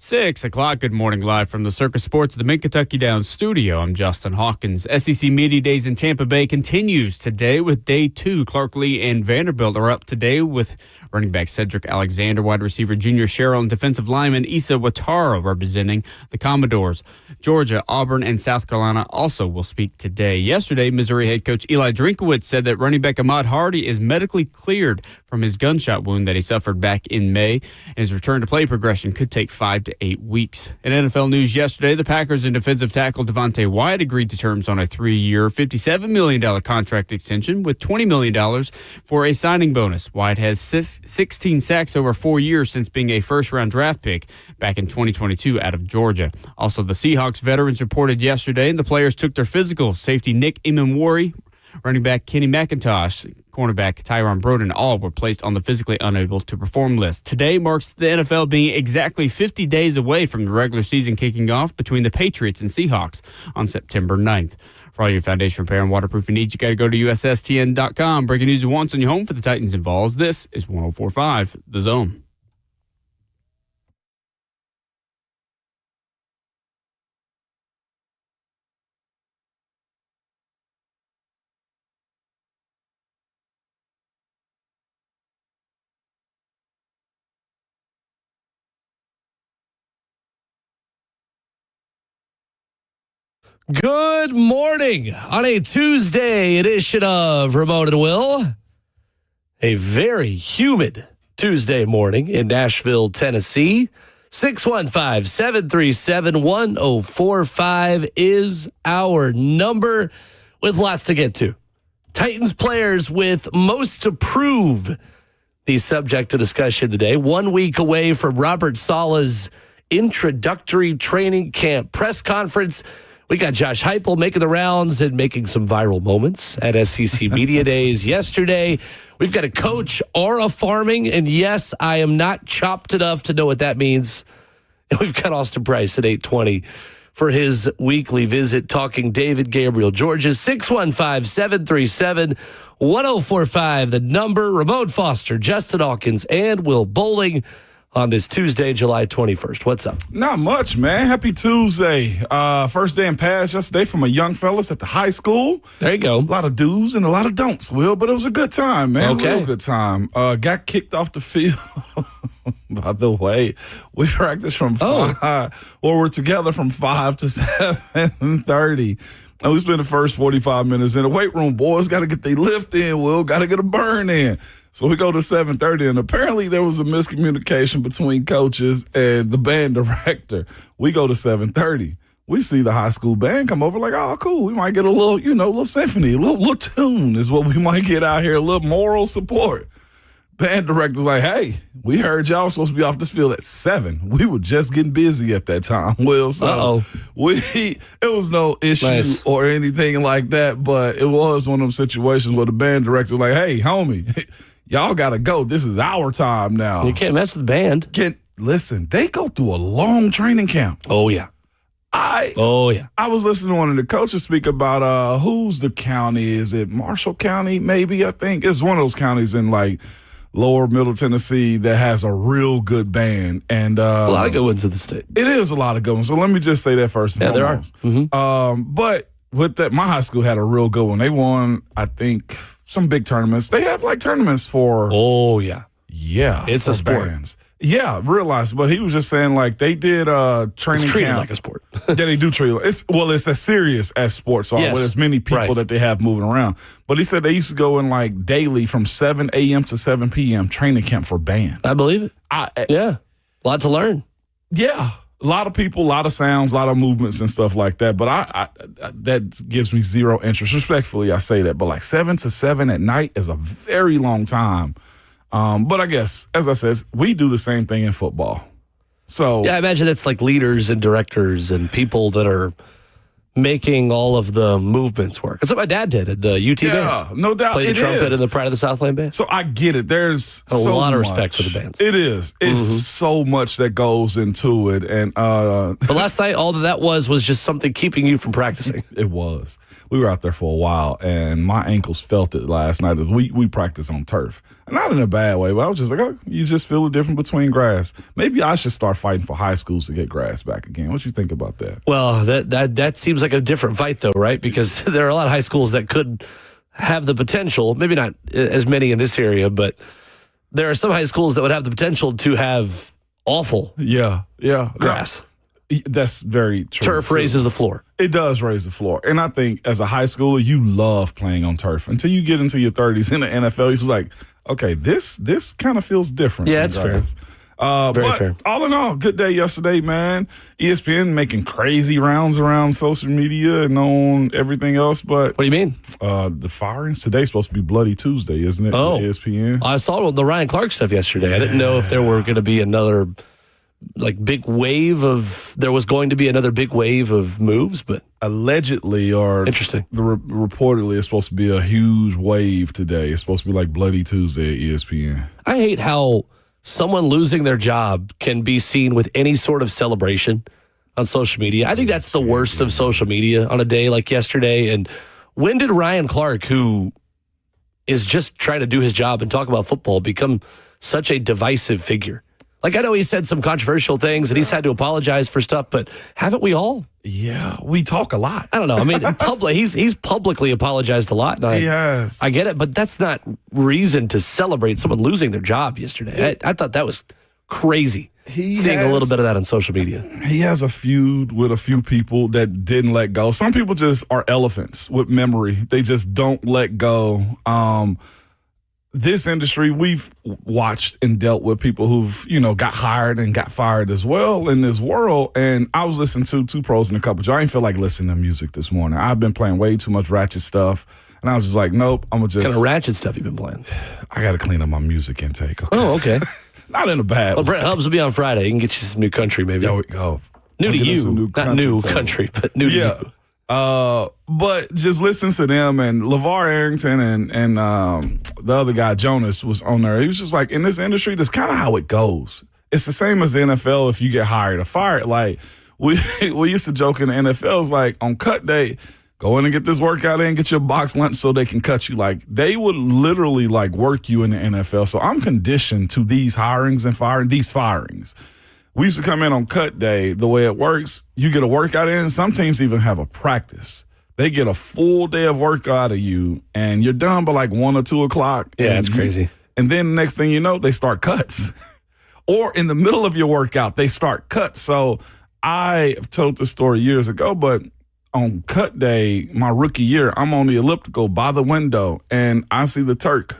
6 o'clock. Good morning, live from the Circus Sports at the Mid-Kentucky Downs studio. I'm Justin Hawkins. SEC Media Days in Tampa Bay continues today with Day 2. Clark Lee and Vanderbilt are up today with running back Cedric Alexander, wide receiver Junior Sherrill, and defensive lineman Issa Watara representing the Commodores. Georgia, Auburn, and South Carolina also will speak today. Yesterday, Missouri head coach Eli Drinkowitz said that running back Ahmad Hardy is medically cleared from his gunshot wound that he suffered back in May, and his return to play progression could take 5 to 8 weeks. In NFL news yesterday, the Packers and defensive tackle Devontae Wyatt agreed to terms on a 3-year, $57 million contract extension with $20 million for a signing bonus. Wyatt has 16 sacks over 4 years since being a first-round draft pick back in 2022 out of Georgia. Also, the Seahawks veterans reported yesterday, and the players took their physicals. Safety Nick Imamwari, running back Kenny McIntosh, cornerback Tyron Broden, all were placed on the physically unable to perform list. Today marks the NFL being exactly 50 days away from the regular season kicking off between the Patriots and Seahawks on September 9th. For all your foundation repair and waterproofing needs, you got to go to USSTN.com. Breaking news at once on your home for the Titans and Vols. This is 104.5 The Zone. Good morning on a Tuesday edition of Ramon Will. A very humid Tuesday morning in Nashville, Tennessee. 615-737-1045 is our number, with lots to get to. Titans players with most to prove, the subject of discussion today. 1 week away from Robert Saleh's introductory training camp press conference. We got Josh Heupel making the rounds and making some viral moments at SEC Media Days yesterday. We've got a coach Aura Farming, and yes, I am not chopped enough to know what that means. And we've got Austin Price at 8:20 for his weekly visit, talking David Gabriel George's 615-737-1045. The number, Ramon Foster, Justin Hawkins, and Will Bowling on this Tuesday, July 21st. What's up? Not much, man. Happy Tuesday. First day in pass yesterday from a young fellas at the high school. There you go. A lot of do's and a lot of don'ts, Will, but it was a good time, man. Okay. Real good time. Got kicked off the field. By the way, we practiced from 5, or we're together from 5 to 7:30. And we spent the first 45 minutes in the weight room. Boys got to get their lift in, Will. Got to get a burn in. So we go to 7:30, and apparently there was a miscommunication between coaches and the band director. We go to 7:30. We see the high school band come over like, oh, cool. We might get a little, little symphony, a little tune is what we might get out here, a little moral support. Band director's like, hey, we heard y'all supposed to be off this field at 7. We were just getting busy at that time, Will. So it was no issue or anything like that, but it was one of them situations where the band director was like, hey, homie, y'all got to go. This is our time now. You can't mess with the band. Listen, they go through a long training camp. Oh, yeah. I was listening to one of the coaches speak about who's the county. Is it Marshall County, maybe, I think? It's one of those counties in, like, lower middle Tennessee that has a real good band. And a lot of good ones in the state. It is a lot of good ones. So let me just say that first and foremost. There are. Mm-hmm. But with that, my high school had a real good one. They won, I think, some big tournaments. They have like tournaments for. Oh, yeah. Yeah. It's a sport. Bands. Yeah, realized. But he was just saying, like, they did training it's treated camp. like a sport. Yeah, they do treat it. It's as serious as sports are, with as many people that they have moving around. But he said they used to go in, like, daily from 7 a.m. to 7 p.m. training camp for band. I believe it. Yeah. A lot to learn. Yeah. A lot of people, a lot of sounds, a lot of movements and stuff like that. But I that gives me zero interest. Respectfully, I say that. But, like, 7 to 7 at night is a very long time. But I guess, as I said, we do the same thing in football. So yeah, I imagine that's like leaders and directors and people that are making all of the movements work. That's what my dad did at the UT band. No doubt. Played the trumpet in the Pride of the Southland band. So I get it. There's a lot of respect for the bands. It is. It's so much that goes into it. And but last night, all that was just something keeping you from practicing. It was. We were out there for a while, and my ankles felt it last night. We practiced on turf. Not in a bad way, but I was just like, oh, you just feel the difference between grass. Maybe I should start fighting for high schools to get grass back again. What you think about that? Well, that seems like a different fight, though, right? Because there are a lot of high schools that could have the potential, maybe not as many in this area, but there are some high schools that would have the potential to have awful grass. That's very true. Turf raises the floor. It does raise the floor. And I think as a high schooler, you love playing on turf. Until you get into your 30s in the NFL, you're just like, okay, this kind of feels different. Yeah, it's fair. Very fair. All in all, good day yesterday, man. ESPN making crazy rounds around social media and on everything else. But what do you mean? The firings today's supposed to be Bloody Tuesday, isn't it? Oh, ESPN. I saw the Ryan Clark stuff yesterday. I didn't know if there were going to be another there was going to be another big wave of moves, but allegedly or interesting. Reportedly, it's supposed to be a huge wave today. It's supposed to be like Bloody Tuesday at ESPN. I hate how someone losing their job can be seen with any sort of celebration on social media. I think that's the worst of social media on a day like yesterday. And when did Ryan Clark, who is just trying to do his job and talk about football, become such a divisive figure? Like, I know he said some controversial things and he's had to apologize for stuff, but haven't we all? Yeah, we talk a lot. I don't know. I mean, he's publicly apologized a lot. Yes. I get it, but that's not reason to celebrate someone losing their job yesterday. I thought that was crazy. Seeing a little bit of that on social media. He has a feud with a few people that didn't let go. Some people just are elephants with memory. They just don't let go. This industry, we've watched and dealt with people who've, got hired and got fired as well in this world. And I was listening to Two Pros and a Cup of Joe. I didn't feel like listening to music this morning. I've been playing way too much ratchet stuff. And I was just like, nope, I'm going to just. What kind of ratchet stuff you been playing? I got to clean up my music intake. Okay? Oh, okay. Not in a bad way. Well, Brett Hubbs will be on Friday. He can get you some new country, maybe. There we go. New to you. Not new country, but new to you. But just listen to them, and LeVar Arrington and the other guy, Jonas, was on there. He was just like, in this industry, that's kind of how it goes. It's the same as the NFL if you get hired or fired. Like, we used to joke in the NFL, it's like, on cut day, go in and get this workout in, get your box lunch so they can cut you. Like, they would literally, work you in the NFL. So I'm conditioned to these hirings and these firings. We used to come in on cut day. The way it works, you get a workout in. Some teams even have a practice. They get a full day of work out of you, and you're done by 1 or 2 o'clock. Yeah, it's crazy. And then the next thing you know, they start cuts. Or in the middle of your workout, they start cuts. So I've told this story years ago, but on cut day, my rookie year, I'm on the elliptical by the window, and I see the Turk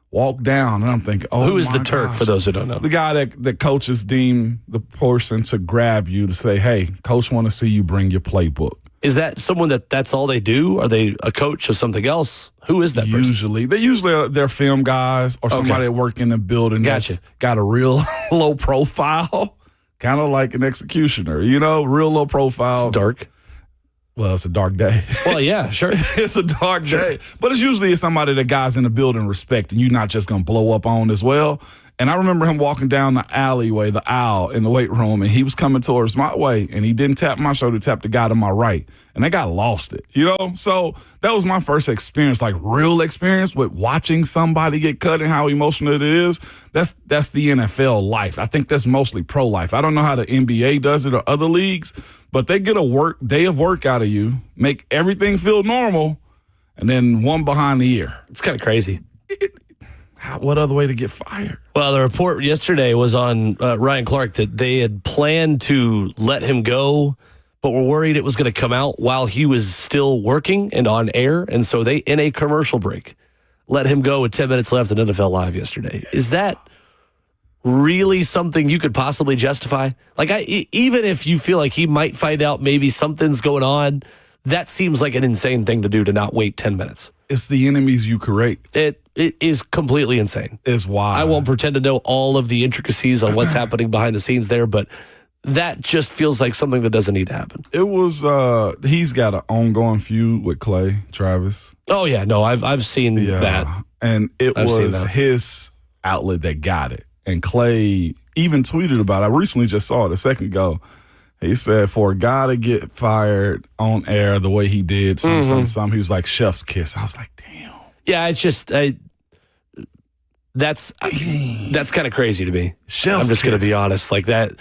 walk down, and I'm thinking, oh, who is the Turk, for those who don't know? The guy that coaches deem the person to grab you to say, hey, coach want to see you bring your playbook. Is that someone that's all they do? Are they a coach of something else? Who is that person? They're film guys or somebody that work in the building Gotcha. that's got a real low profile, kind of like an executioner, real low profile. It's dark. Well, it's a dark day. Well, yeah, sure. It's a dark day. But it's usually somebody that guys in the building respect and you're not just going to blow up on as well. And I remember him walking down the alleyway, the aisle in the weight room, and he was coming towards my way, and he didn't tap my shoulder, tapped the guy to my right. And that guy lost it, So that was my first experience, real experience with watching somebody get cut and how emotional it is. That's the NFL life. I think that's mostly pro life. I don't know how the NBA does it or other leagues, but they get a day of work out of you, make everything feel normal, and then one behind the ear. It's kind of crazy. What other way to get fired? Well, the report yesterday was on Ryan Clark that they had planned to let him go, but were worried it was going to come out while he was still working and on air. And so they, in a commercial break, let him go with 10 minutes left in NFL Live yesterday. Is that really something you could possibly justify? Even if you feel like he might find out maybe something's going on, that seems like an insane thing to do, to not wait 10 minutes. It's the enemies you create. It is completely insane. It's wild. I won't pretend to know all of the intricacies on what's happening behind the scenes there, but that just feels like something that doesn't need to happen. It was he's got an ongoing feud with Clay Travis. Oh yeah, no, I've seen that. And it was his outlet that got it. And Clay even tweeted about it. I recently just saw it a second ago. He said, for a guy to get fired on air the way he did, some, he was like, chef's kiss. I was like, damn. Yeah, it's just, that's kind of crazy to me. Chef's I'm just going to be honest. Like that,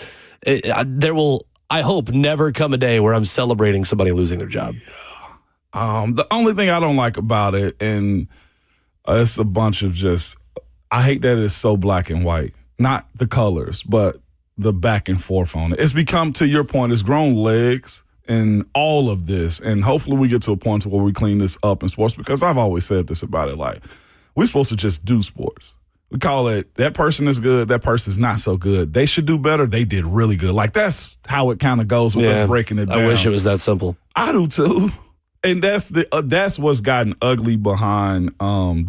there will, I hope, never come a day where I'm celebrating somebody losing their job. Yeah. The only thing I don't like about it, and it's a bunch of just, I hate that it's so black and white. Not the colors, but the back and forth on it. It's become, to your point, it's grown legs in all of this. And hopefully we get to a point where we clean this up in sports, because I've always said this about it. Like, we're supposed to just do sports. We call it, that person is good, that person's not so good. They should do better. They did really good. Like, that's how it kind of goes with us breaking it down. I wish it was that simple. I do too. And that's what's gotten ugly behind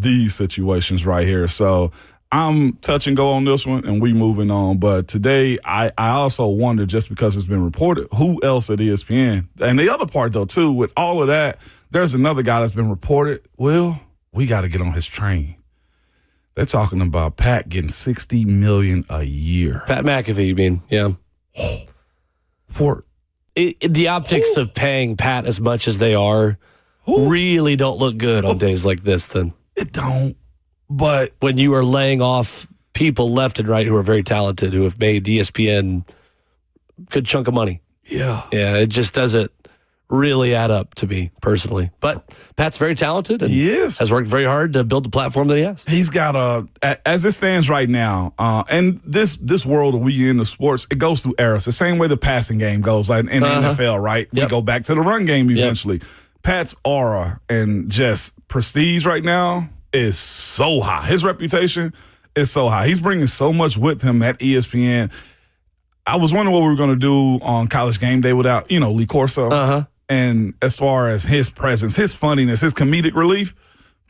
these situations right here. So I'm touch and go on this one, and we moving on. But today, I also wonder, just because it's been reported, who else at ESPN? And the other part, though, too, with all of that, there's another guy that's been reported. Will, we got to get on his train. They're talking about Pat getting $60 million a year. Pat McAfee, you mean? Yeah. For the optics of paying Pat as much as they are really don't look good on days like this. Then it don't. But when you are laying off people left and right who are very talented, who have made ESPN a good chunk of money. Yeah. Yeah, it just doesn't really add up to me personally. But Pat's very talented and has worked very hard to build the platform that he has. He's got as it stands right now, and this world that we in the sports, it goes through eras. The same way the passing game goes like in the NFL, right? We go back to the run game eventually. Pat's aura and just prestige right now is so high. His reputation is so high. He's bringing so much with him at ESPN. I was wondering what we were going to do on College Game Day without, Lee Corso. And as far as his presence, his funniness, his comedic relief,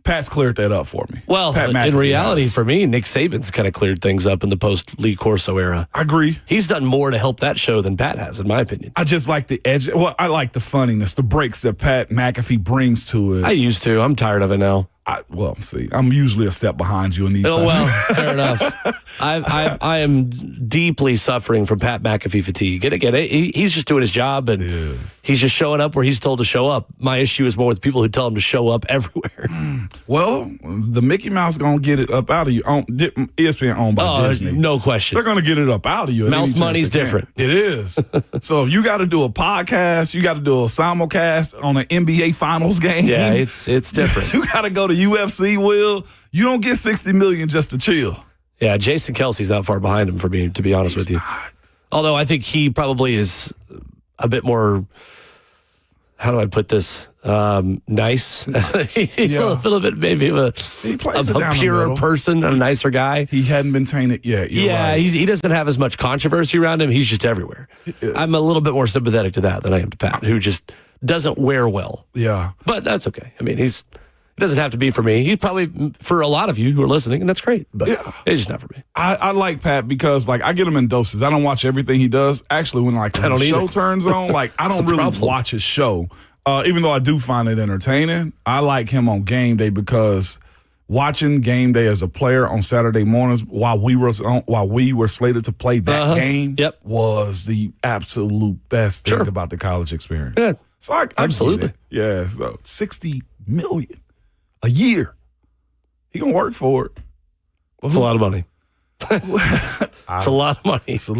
Pat's cleared that up for me. Well, in reality, for me, Nick Saban's kind of cleared things up in the post-Lee Corso era. I agree. He's done more to help that show than Pat has, in my opinion. I just like the edge. Well, I like the funniness, the breaks that Pat McAfee brings to it. I used to. I'm tired of it now. I'm usually a step behind you in these. Oh, well, fair enough. I am deeply suffering from Pat McAfee fatigue. Get it? He's just doing his job, and he's just showing up where he's told to show up. My issue is more with people who tell him to show up everywhere. Well, the Mickey Mouse going to get it up out of you. ESPN owned by Disney. No question. They're going to get it up out of you. Mouse money's different. It is. So if you got to do a podcast, you got to do a simulcast on an NBA Finals game. Yeah, it's different. You got to go to UFC, Will. You don't get $60 million just to chill. Yeah, Jason Kelsey's not far behind him, for me, to be honest with you. Not. Although I think he probably is a bit more, how do I put this, nice. He's a little bit maybe of a purer person, a nicer guy. He hadn't been tainted yet. Right. He doesn't have as much controversy around him. He's just everywhere. I'm a little bit more sympathetic to that than I am to Pat, who just doesn't wear well. Yeah. But that's okay. I mean, it doesn't have to be for me. He's probably for a lot of you who are listening, and that's great. But it's just not for me. I like Pat because, I get him in doses. I don't watch everything he does. Actually, when the show turns on, I don't really watch his show. Even though I do find it entertaining, I like him on game day because watching game day as a player on Saturday mornings while we were slated to play that game was the absolute best thing about the college experience. Yeah. So I absolutely. Yeah. So $60 million a year. He gonna work for it. It's a lot of money. It's a lot of money. It's a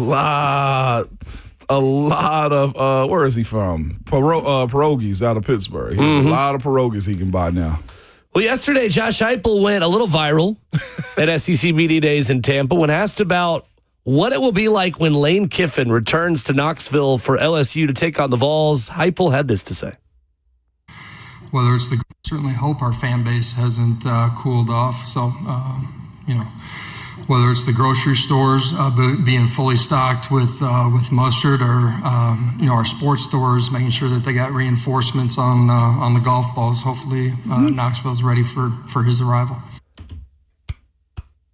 lot of where is he from? Pierogies out of Pittsburgh. He has a lot of pierogies he can buy now. Well, yesterday, Josh Heupel went a little viral at SEC Media Days in Tampa when asked about what it will be like when Lane Kiffin returns to Knoxville for LSU to take on the Vols. Heupel had this to say. Certainly hope our fan base hasn't cooled off. So, whether it's the grocery stores being fully stocked with mustard, or our sports stores making sure that they got reinforcements on the golf balls. Hopefully, Knoxville's ready for his arrival.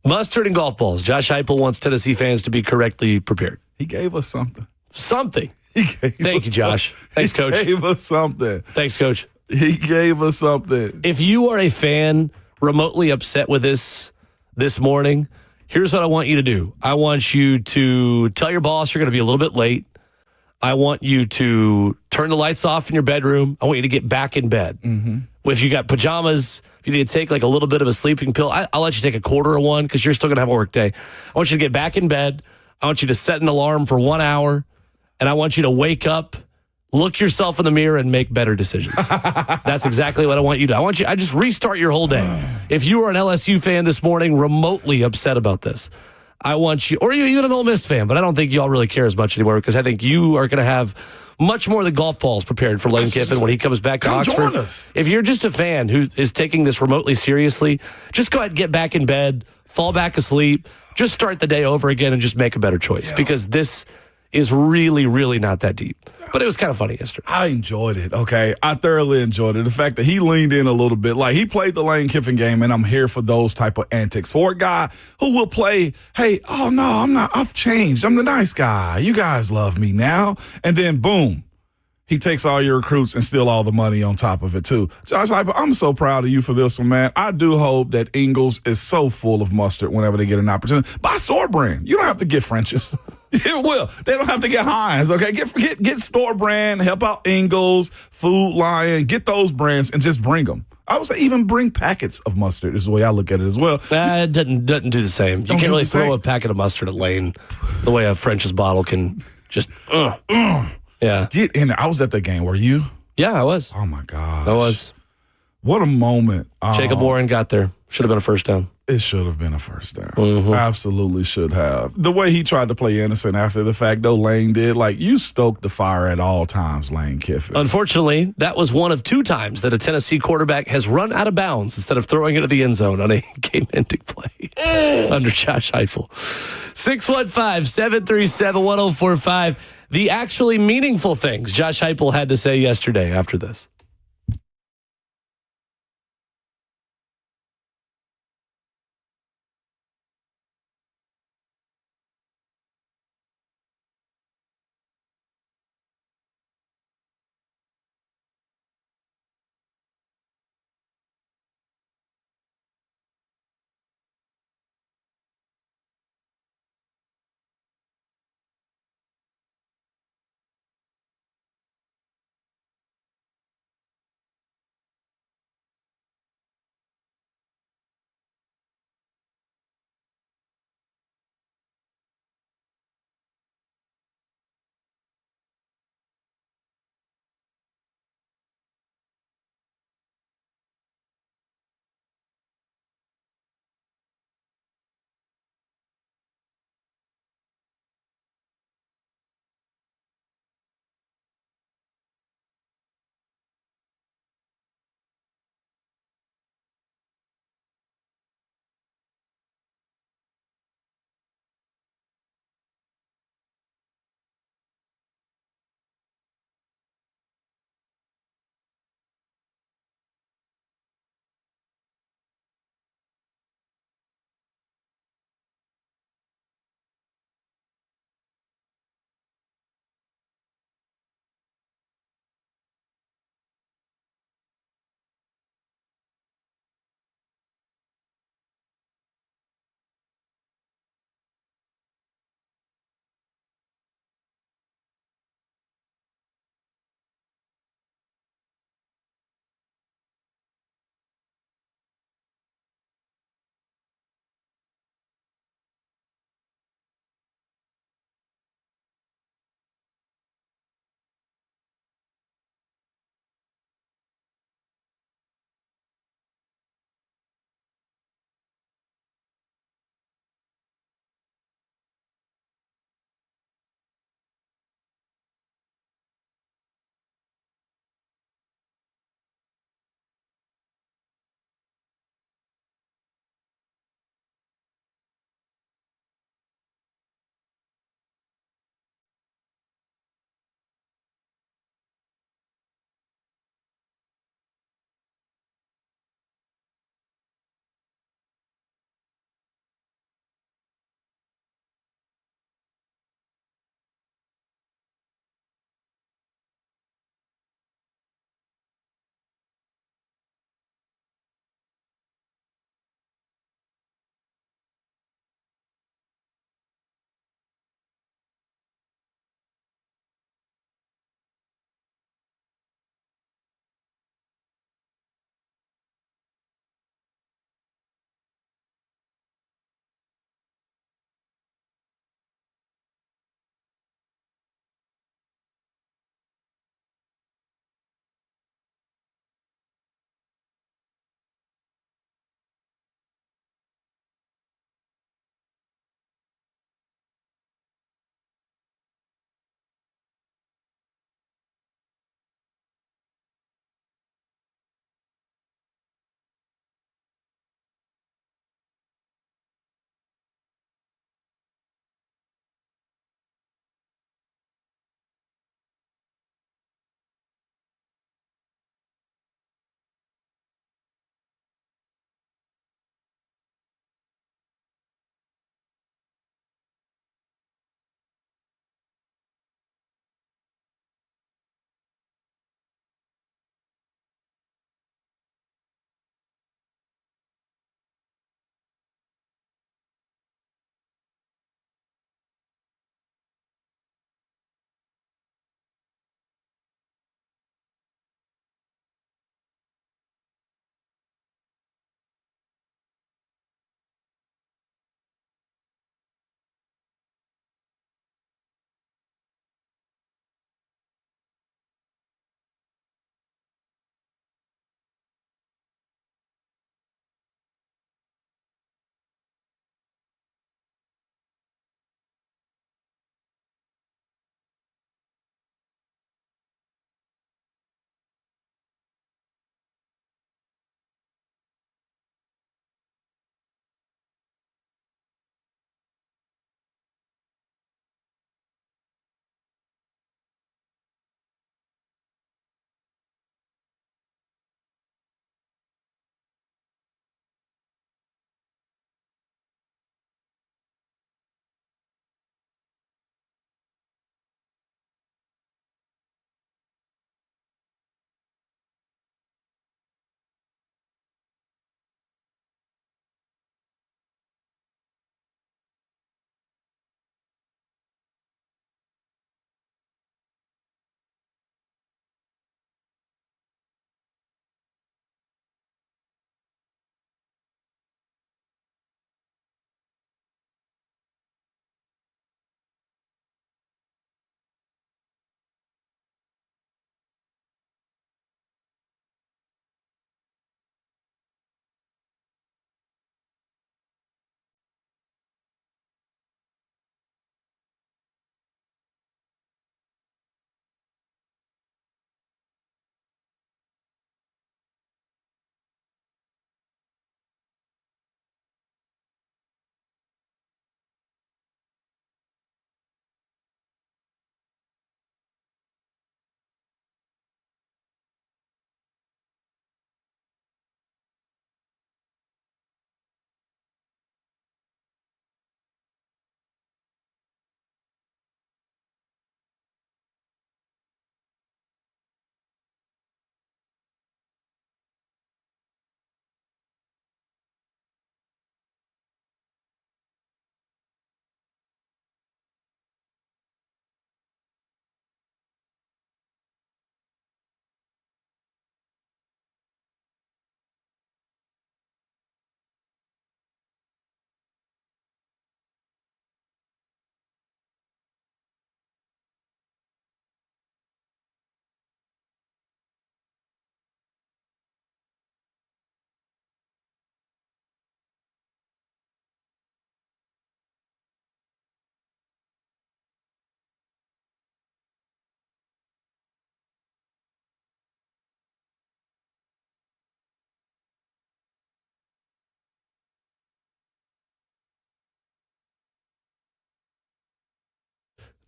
Mustard and golf balls. Josh Heupel wants Tennessee fans to be correctly prepared. He gave us something. something. Thank you, Josh. Thanks, Coach. He gave us something. Thanks, Coach. He gave us something. If you are a fan remotely upset with this morning, here's what I want you to do. I want you to tell your boss you're going to be a little bit late. I want you to turn the lights off in your bedroom. I want you to get back in bed. Mm-hmm. If you got pajamas, if you need to take like a little bit of a sleeping pill, I'll let you take a quarter of one because you're still going to have a work day. I want you to get back in bed. I want you to set an alarm for 1 hour, and I want you to wake up, look yourself in the mirror, and make better decisions. That's exactly what I want you to. I just restart your whole day. If you are an LSU fan this morning, remotely upset about this, I want you, or you even an Ole Miss fan, but I don't think y'all really care as much anymore because I think you are going to have much more of the golf balls prepared for Lane Kiffin when he comes back to Oxford. Join us. If you're just a fan who is taking this remotely seriously, just go ahead and get back in bed, fall back asleep, just start the day over again and just make a better choice because this is really, really not that deep. But it was kind of funny yesterday. I enjoyed it, okay? I thoroughly enjoyed it. The fact that he leaned in a little bit. Like, he played the Lane Kiffin game, and I'm here for those type of antics. For a guy who will play, hey, oh, no, I'm not. I've changed. I'm the nice guy. You guys love me now. And then, boom, he takes all your recruits and steal all the money on top of it, too. Josh Heupel, I'm so proud of you for this one, man. I do hope that Ingles is so full of mustard whenever they get an opportunity. Buy store brand. You don't have to get French's. It will. They don't have to get Heinz, okay? Get store brand, help out Ingles, Food Lion, get those brands and just bring them. I would say even bring packets of mustard is the way I look at it as well. It doesn't do the same. You can't really throw a packet of mustard at Lane the way a French's bottle can just, yeah. Get in there. I was at that game. Were you? Yeah, I was. Oh, my gosh. I was. What a moment. Jacob Warren got there. Should have been a first down. It should have been a first down. Mm-hmm. Absolutely should have. The way he tried to play innocent after the fact, though, Lane did, like, you stoked the fire at all times, Lane Kiffin. Unfortunately, that was one of 2 times that a Tennessee quarterback has run out of bounds instead of throwing it to the end zone on a game-ending play under Josh Heupel. 615-737-1045. The actually meaningful things Josh Heupel had to say yesterday after this.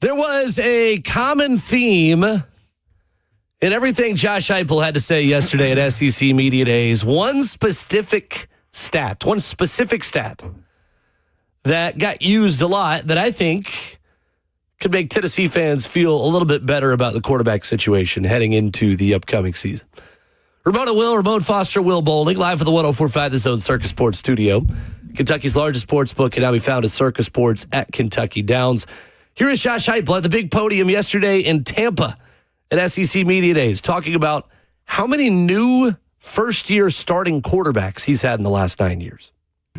There was a common theme in everything Josh Heupel had to say yesterday at SEC Media Days. One specific stat that got used a lot that I think could make Tennessee fans feel a little bit better about the quarterback situation heading into the upcoming season. Ramon Foster, Will Bowling, live for the 104.5 The Zone Circus Sports Studio. Kentucky's largest sports book can now be found at Circus Sports at Kentucky Downs. Here is Josh Heupel at the big podium yesterday in Tampa at SEC Media Days, talking about how many new first-year starting quarterbacks he's had in the last 9 years.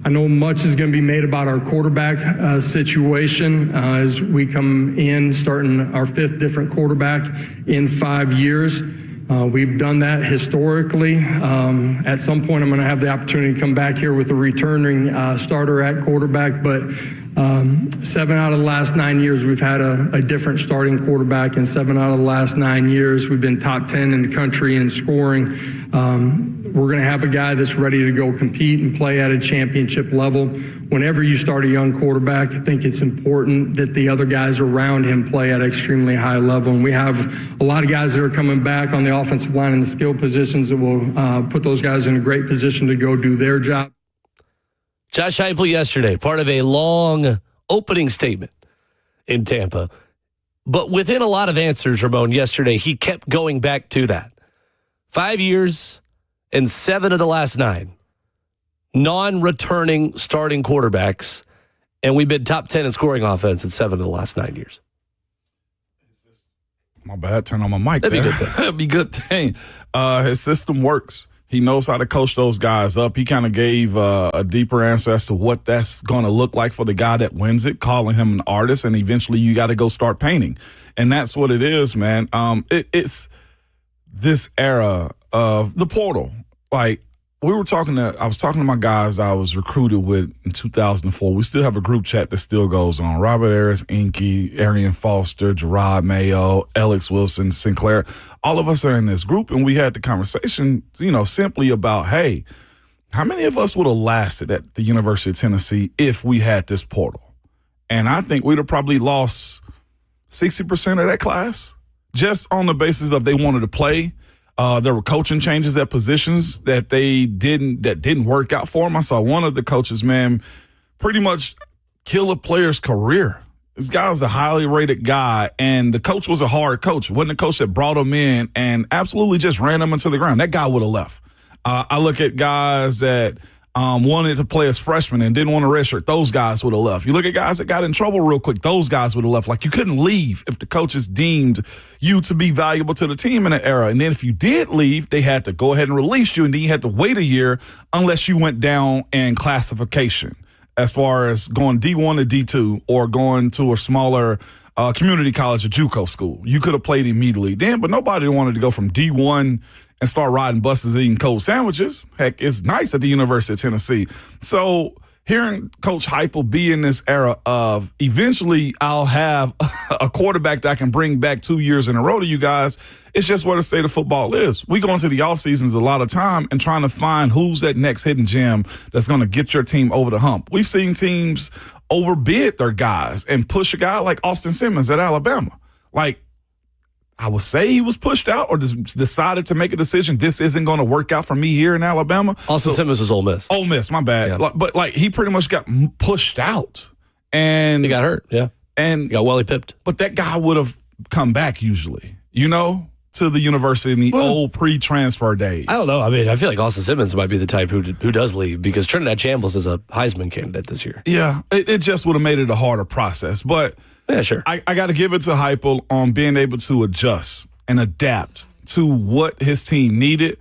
I know much is going to be made about our quarterback situation as we come in, starting our fifth different quarterback in 5 years. We've done that historically. At some point, I'm going to have the opportunity to come back here with a returning starter at quarterback, but 7 out of the last 9 years, we've had a different starting quarterback, and 7 out of the last 9 years, we've been top 10 in the country in scoring. We're going to have a guy that's ready to go compete and play at a championship level. Whenever you start a young quarterback, I think it's important that the other guys around him play at an extremely high level. And we have a lot of guys that are coming back on the offensive line and the skill positions that will put those guys in a great position to go do their job. Josh Heupel yesterday, part of a long opening statement in Tampa. But within a lot of answers, Ramon, yesterday, he kept going back to that. 5 years and 7 of the last 9 non-returning starting quarterbacks, and we've been top 10 in scoring offense in 7 of the last 9 years. My bad. Turn on my mic. That'd be there. a good thing. That'd be a good thing. His system works. He knows how to coach those guys up. He kind of gave a deeper answer as to what that's going to look like for the guy that wins it, calling him an artist, and eventually you got to go start painting. And that's what it is, man. It's this era of the portal. Like, I was talking to my guys I was recruited with in 2004. We still have a group chat that still goes on. Robert Harris, Inky, Arian Foster, Gerard Mayo, Alex Wilson, Sinclair. All of us are in this group, and we had the conversation, simply about, hey, how many of us would have lasted at the University of Tennessee if we had this portal? And I think we'd have probably lost 60% of that class just on the basis of they wanted to play. There were coaching changes at positions that didn't work out for him. I saw one of the coaches, man, pretty much kill a player's career. This guy was a highly rated guy, and the coach was a hard coach. It wasn't a coach that brought him in and absolutely just ran him into the ground. That guy would have left. I look at guys that wanted to play as freshmen and didn't want to redshirt. Those guys would have left. You look at guys that got in trouble real quick. Those guys would have left. Like, you couldn't leave if the coaches deemed you to be valuable to the team in an era. And then if you did leave, they had to go ahead and release you, and then you had to wait a year unless you went down in classification as far as going D1 to D2 or going to a smaller community college or JUCO school. You could have played immediately then, but nobody wanted to go from D1 and start riding buses and eating cold sandwiches. Heck, it's nice at the University of Tennessee. So hearing Coach Heupel be in this era of eventually I'll have a quarterback that I can bring back 2 years in a row to you guys, it's just what the state of football is. We go into the offseasons a lot of time and trying to find who's that next hidden gem that's going to get your team over the hump. We've seen teams overbid their guys and push a guy like Austin Simmons at Alabama. Like, I would say he was pushed out or decided to make a decision. This isn't going to work out for me here in Alabama. Austin Simmons was Ole Miss. Ole Miss, my bad. Yeah. But he pretty much got pushed out. And he got hurt, yeah. And he got Welly pipped. But that guy would have come back usually, to the university in the old pre-transfer days. I don't know. I mean, I feel like Austin Simmons might be the type who does leave because Trinidad Chambliss is a Heisman candidate this year. Yeah, it just would have made it a harder process. But yeah, sure. I got to give it to Heupel on being able to adjust and adapt to what his team needed.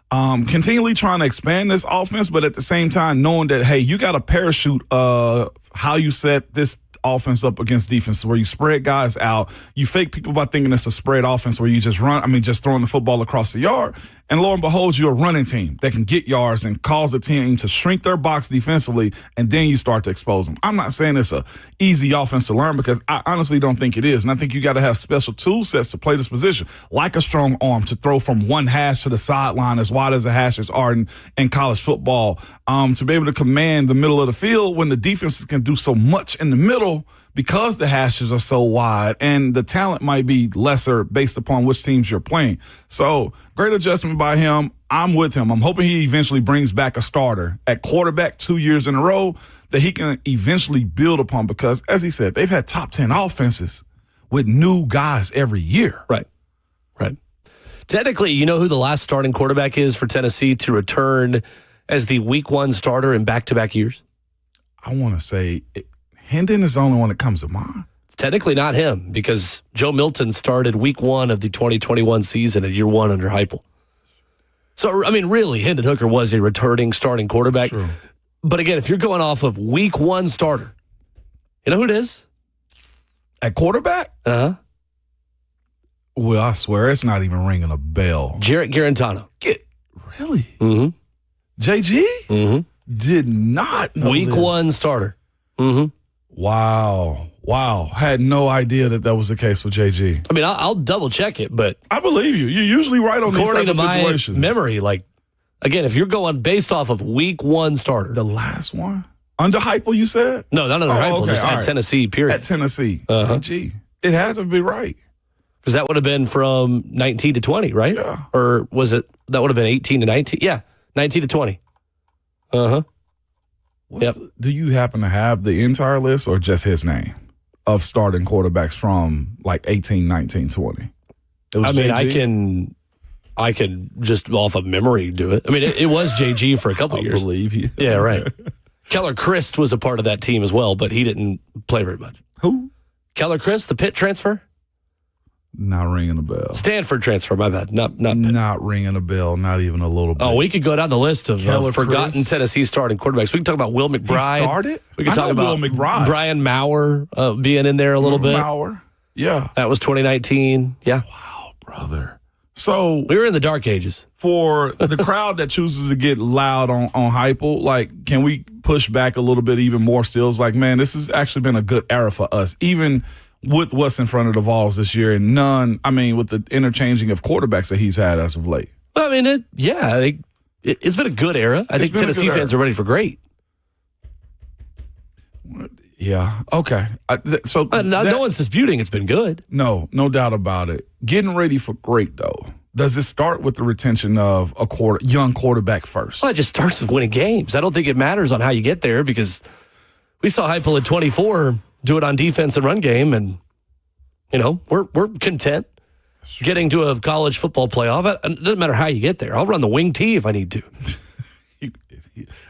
Continually trying to expand this offense, but at the same time knowing that, hey, you got a parachute how you set this offense up against defense where you spread guys out. You fake people by thinking it's a spread offense where you just just throwing the football across the yard. And lo and behold, you're a running team that can get yards and cause the team to shrink their box defensively, and then you start to expose them. I'm not saying it's a easy offense to learn because I honestly don't think it is. And I think you got to have special tool sets to play this position, like a strong arm to throw from one hash to the sideline as wide as the hashes are in college football, to be able to command the middle of the field when the defenses can do so much in the middle. row because the hashes are so wide and the talent might be lesser based upon which teams you're playing. So great adjustment by him. I'm with him. I'm hoping he eventually brings back a starter at quarterback 2 years in a row that he can eventually build upon because, as he said, they've had top 10 offenses with new guys every year. Right. Technically, you know who the last starting quarterback is for Tennessee to return as the week 1 starter in back-to-back years? I want to say Hendon is the only one that comes to mind. It's technically not him because Joe Milton started week 1 of the 2021 season at year 1 under Heupel. So, I mean, really, Hendon Hooker was a returning starting quarterback. True. But again, if you're going off of week 1 starter, you know who it is? At quarterback? Uh-huh. Well, I swear it's not even ringing a bell. Jarrett Garantano. Really? Mm-hmm. JG? Mm-hmm. Did not know Week this. 1 starter. Mm-hmm. Wow. Had no idea that was the case with JG. I mean, I'll double check it, but I believe you. You're usually right on these type according of to my situations. memory, like, again, if you're going based off of week 1 starter. The last one? Under Heupel, you said? No, not under Heupel, okay, just all at right. Tennessee, period. At Tennessee. Uh-huh. JG. It had to be right. Because that would have been from 19 to 20, right? Yeah. Or was it, that would have been 18 to 19? Yeah, 19 to 20. Uh-huh. Do you happen to have the entire list or just his name of starting quarterbacks from like 18, 19, 20? It was I mean, JG? I can just off of memory do it. I mean, it was JG for a couple I years. believe you. Yeah, right. Keller Christ was a part of that team as well, but he didn't play very much. Who? Keller Christ, the Pitt transfer? Not ringing a bell. Stanford transfer, my bad. Not Pitt. Not ringing a bell, not even a little bit. Oh, we could go down the list of Keller forgotten Christ. Tennessee starting quarterbacks. We can talk about Will McBride. He started? We can I talk know about Will McBride. Brian Maurer being in there a little bit. Maurer. Yeah. That was 2019. Yeah. Wow, brother. So We were in the dark ages. for the crowd that chooses to get loud on Heupel, like, can we push back a little bit even more still? It's like, man, this has actually been a good era for us, even with what's in front of the Vols this year and with the interchanging of quarterbacks that he's had as of late. Well, I mean, it's been a good era. I think been a Tennessee good fans era. are ready for great. Yeah. Okay. No one's disputing it's been good. No doubt about it. Getting ready for great, though. Does it start with the retention of a young quarterback first? Well, it just starts with winning games. I don't think it matters on how you get there because we saw Heupel at 24 do it on defense and run game, and we're content getting to a college football playoff. It doesn't matter how you get there. I'll run the wing tee if I need to.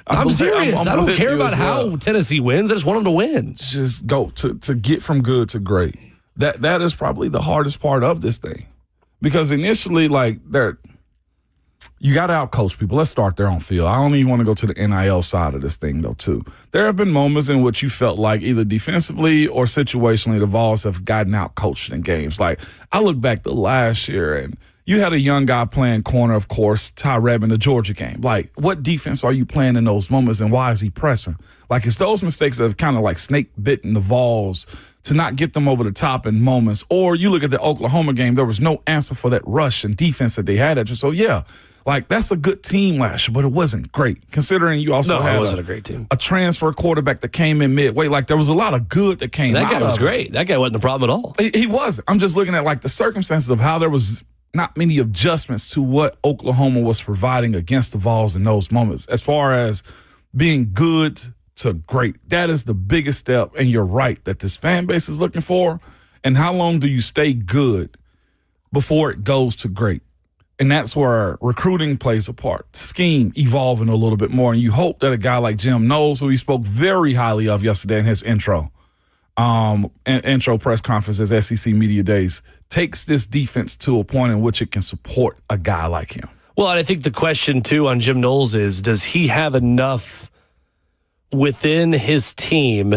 I'm serious. I don't care about how Tennessee wins. I just want them to win. Just go to get from good to great. That is probably the hardest part of this thing. Because initially, you got to outcoach people. Let's start there on field. I don't even want to go to the NIL side of this thing, though, too. There have been moments in which you felt like either defensively or situationally the Vols have gotten outcoached in games. Like, I look back to last year, and you had a young guy playing corner, of course, Ty Rebb in the Georgia game. Like, what defense are you playing in those moments, and why is he pressing? Like, it's those mistakes that have kind of like snake bitten the Vols to not get them over the top in moments. Or you look at the Oklahoma game, there was no answer for that rush and defense that they had at you. So, yeah, like, that's a good team last year, but it wasn't great, considering you also had it wasn't a great team. A transfer quarterback that came in midway. Like, there was a lot of good that came out of it. That guy was great. That guy wasn't a problem at all. He wasn't. I'm just looking at, like, the circumstances of how there was not many adjustments to what Oklahoma was providing against the Vols in those moments. As far as being good to great, that is the biggest step, and you're right, that this fan base is looking for. And how long do you stay good before it goes to great? And that's where recruiting plays a part, scheme evolving a little bit more. And you hope that a guy like Jim Knowles, who he spoke very highly of yesterday in his intro press conference as SEC Media Days, takes this defense to a point in which it can support a guy like him. Well, and I think the question, too, on Jim Knowles is, does he have enough within his team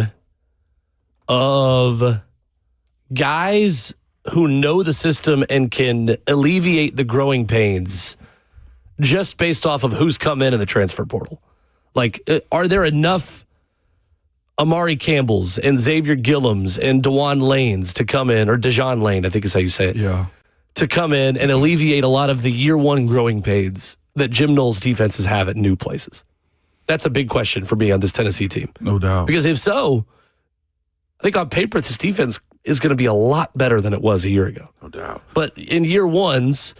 of guys who know the system and can alleviate the growing pains just based off of who's come in the transfer portal? Like, are there enough Amari Campbells and Xavier Gillums and DeJuan Lanes to come in, or DeJuan Lane, I think is how you say it, to come in and alleviate a lot of the year one growing pains that Jim Knowles' defenses have at new places? That's a big question for me on this Tennessee team. No doubt. Because if so, I think on paper, this defense is going to be a lot better than it was a year ago. No doubt. But in year ones,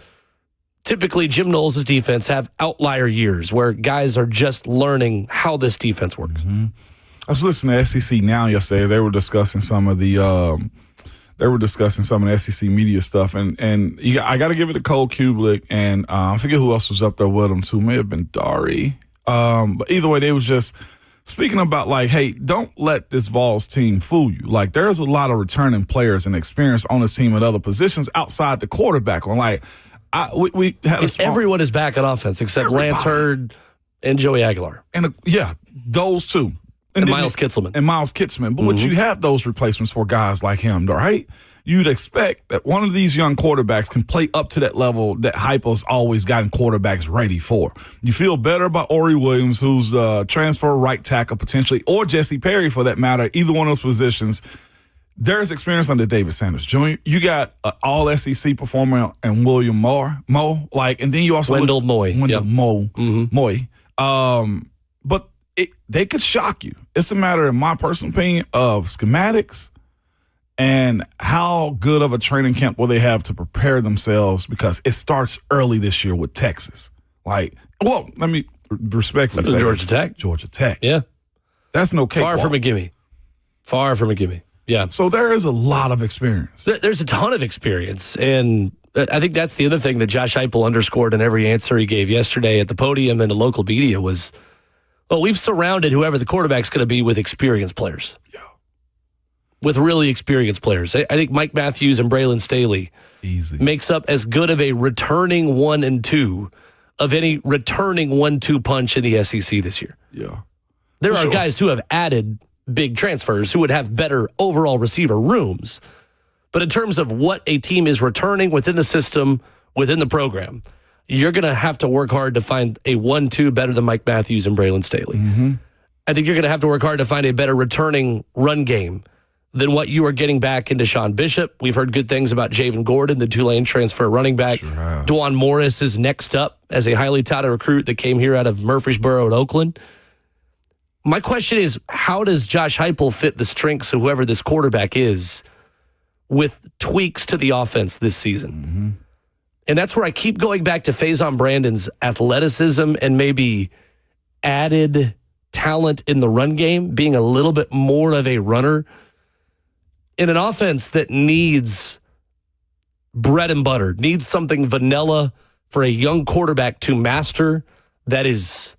typically Jim Knowles' defense have outlier years where guys are just learning how this defense works. Mm-hmm. I was listening to SEC Now yesterday. They were discussing some of the SEC media stuff, and I got to give it to Cole Kubelik, and I forget who else was up there with him too. May have been Dari, but either way, they was just speaking about like, hey, don't let this Vols team fool you. Like, there's a lot of returning players and experience on this team at other positions outside the quarterback. One, like, we had everyone is back on offense except Lance Hurd and Joey Aguilar, and those two. And Miles Kitselman. But when you have those replacements for guys like him, right, you'd expect that one of these young quarterbacks can play up to that level that Heupel's always gotten quarterbacks ready for. You feel better about Ori Williams, who's transfer right tackle potentially, or Jesse Perry for that matter, either one of those positions. There's experience under David Sanders Jr. You got an all-SEC performer and William Moe, and then you also Wendell Moy. Moy. But they could shock you. It's a matter, in my personal opinion, of schematics and how good of a training camp will they have to prepare themselves, because it starts early this year with Texas. Let me respectfully say Georgia Tech. Georgia Tech. Yeah. That's no cakewalk. Far from a gimme. Yeah. So there is a lot of experience. There's a ton of experience, and I think that's the other thing that Josh Heupel underscored in every answer he gave yesterday at the podium and to local media was, well, we've surrounded whoever the quarterback's going to be with experienced players. Yeah. With really experienced players. I think Mike Matthews and Braylon Staley makes up as good of a returning 1 and 2 of any returning 1-2 punch in the SEC this year. Yeah. There are guys who have added big transfers who would have better overall receiver rooms. But in terms of what a team is returning within the system, within the program, you're going to have to work hard to find a 1-2 better than Mike Matthews and Braylon Staley. Mm-hmm. I think you're going to have to work hard to find a better returning run game than what you are getting back into Sean Bishop. We've heard good things about Javen Gordon, the Tulane transfer running back. Sure. Dwan Morris is next up as a highly touted recruit that came here out of Murfreesboro and Oakland. My question is, how does Josh Heupel fit the strengths of whoever this quarterback is with tweaks to the offense this season? Mm-hmm. And that's where I keep going back to Faison Brandon's athleticism and maybe added talent in the run game, being a little bit more of a runner in an offense that needs bread and butter, needs something vanilla for a young quarterback to master that is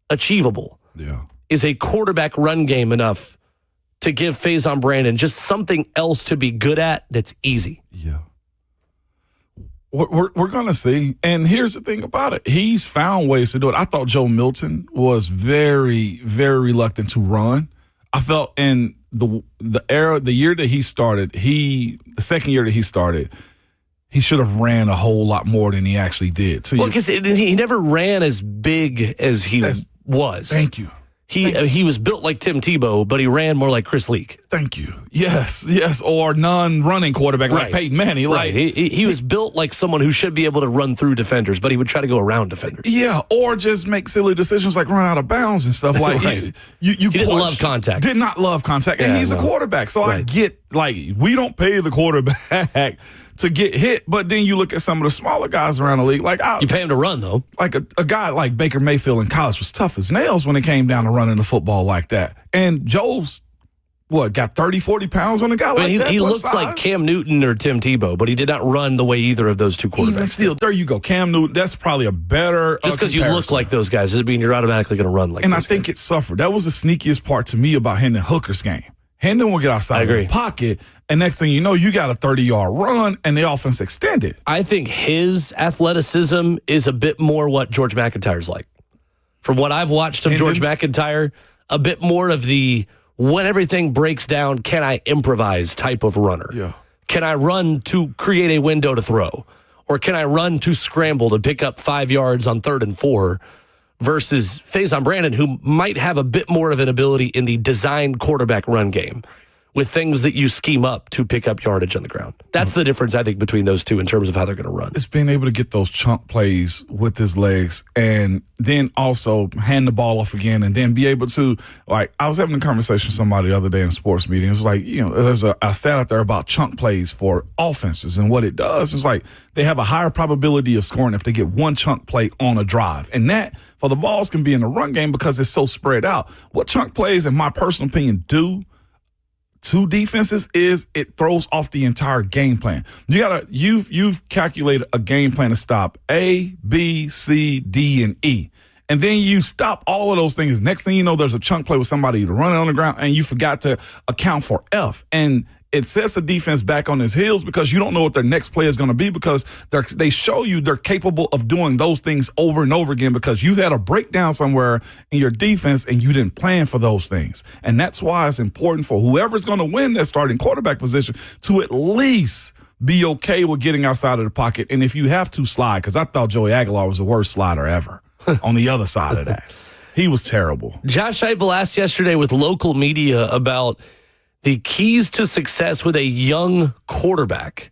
achievable. Yeah. Is a quarterback run game enough to give Faison Brandon just something else to be good at that's easy? Yeah. We're going to see. And here's the thing about it. He's found ways to do it. I thought Joe Milton was very, very reluctant to run. I felt in the year that he started, the second year that he started, he should have ran a whole lot more than he actually did. So because he never ran as big as he was. Thank you. He was built like Tim Tebow, but he ran more like Chris Leak. Thank you. Yes. Or non-running quarterback like Peyton Manning. Right. He was built like someone who should be able to run through defenders, but he would try to go around defenders. Yeah, or just make silly decisions like run out of bounds and stuff. Like right. you he didn't love contact. Did not love contact. And he's a quarterback. So I get, we don't pay the quarterback to get hit, but then you look at some of the smaller guys around the league. You pay him to run, though. Like a guy like Baker Mayfield in college was tough as nails when it came down to running the football like that. And Joe's, got 30, 40 pounds on a guy like that? He looks like Cam Newton or Tim Tebow, but he did not run the way either of those two quarterbacks. Even still, there you go. Cam Newton, that's probably a better Just because you look like those guys doesn't mean you're automatically going to run like those guys. And I think it suffered. That was the sneakiest part to me about Hendon Hooker's game. Hendon will get outside of the pocket, and next thing you know, you got a 30-yard run, and the offense extended. I think his athleticism is a bit more what George McIntyre's like. From what I've watched of George McIntyre, a bit more of the when everything breaks down, can I improvise type of runner? Yeah. Can I run to create a window to throw? Or can I run to scramble to pick up 5 yards on 3rd and 4? Versus Faison Brandon, who might have a bit more of an ability in the designed quarterback run game, with things that you scheme up to pick up yardage on the ground. That's the difference, I think, between those two in terms of how they're going to run. It's being able to get those chunk plays with his legs and then also hand the ball off again and then be able to, like, I was having a conversation with somebody the other day in a sports meeting. It was like, there's a stat out there about chunk plays for offenses, and what it does is like they have a higher probability of scoring if they get one chunk play on a drive. And that, for the balls, can be in the run game because it's so spread out. What chunk plays, in my personal opinion, do to defenses is it throws off the entire game plan. You've calculated a game plan to stop A, B, C, D, and E. And then you stop all of those things. Next thing you know, there's a chunk play with somebody running on the ground, and you forgot to account for F. And it sets the defense back on his heels because you don't know what their next play is going to be because they show you they're capable of doing those things over and over again because you had a breakdown somewhere in your defense and you didn't plan for those things. And that's why it's important for whoever's going to win that starting quarterback position to at least be okay with getting outside of the pocket. And if you have to slide, because I thought Joey Aguilar was the worst slider ever on the other side of that. He was terrible. Josh Heupel asked yesterday with local media about the keys to success with a young quarterback.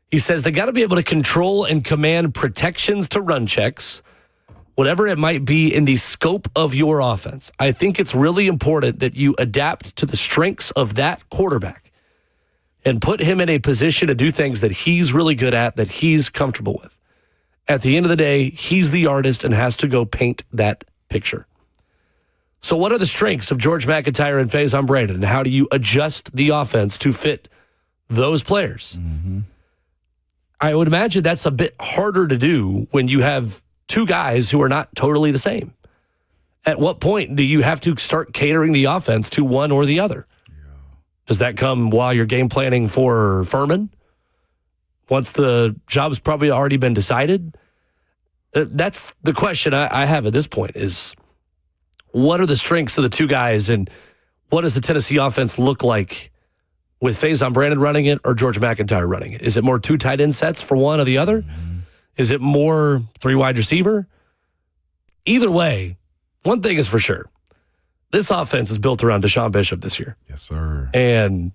He says they got to be able to control and command protections to run checks, whatever it might be in the scope of your offense. I think it's really important that you adapt to the strengths of that quarterback and put him in a position to do things that he's really good at, that he's comfortable with. At the end of the day, he's the artist and has to go paint that picture. So what are the strengths of George McIntyre and Faison Brandon, and how do you adjust the offense to fit those players? Mm-hmm. I would imagine that's a bit harder to do when you have two guys who are not totally the same. At what point do you have to start catering the offense to one or the other? Yeah. Does that come while you're game planning for Furman? Once the job's probably already been decided? That's the question I have at this point is, what are the strengths of the two guys, and what does the Tennessee offense look like with Faison Brandon running it or George McIntyre running it? Is it more two tight end sets for one or the other? Mm-hmm. Is it more three wide receiver? Either way, one thing is for sure. This offense is built around Deshaun Bishop this year. Yes, sir. And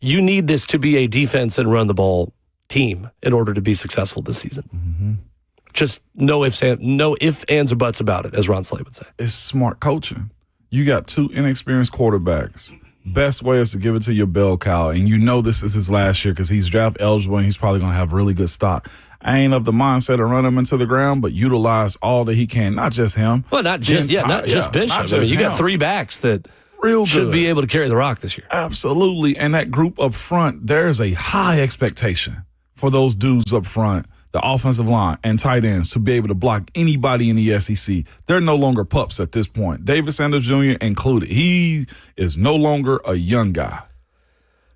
you need this to be a defense and run the ball team in order to be successful this season. Mm-hmm. Just no ifs, ands, or buts about it, as Ron Slay would say. It's smart coaching. You got two inexperienced quarterbacks. Best way is to give it to your bell cow, and you know this is his last year because he's draft eligible and he's probably going to have really good stock. I ain't of the mindset to run him into the ground, but utilize all that he can. Not just him. Well, not just Bishop. Not just you got three backs that should be able to carry the rock this year. Absolutely, and that group up front, there's a high expectation for those dudes up front, the offensive line and tight ends, to be able to block anybody in the SEC. They're no longer pups at this point. David Sanders Jr. included. He is no longer a young guy.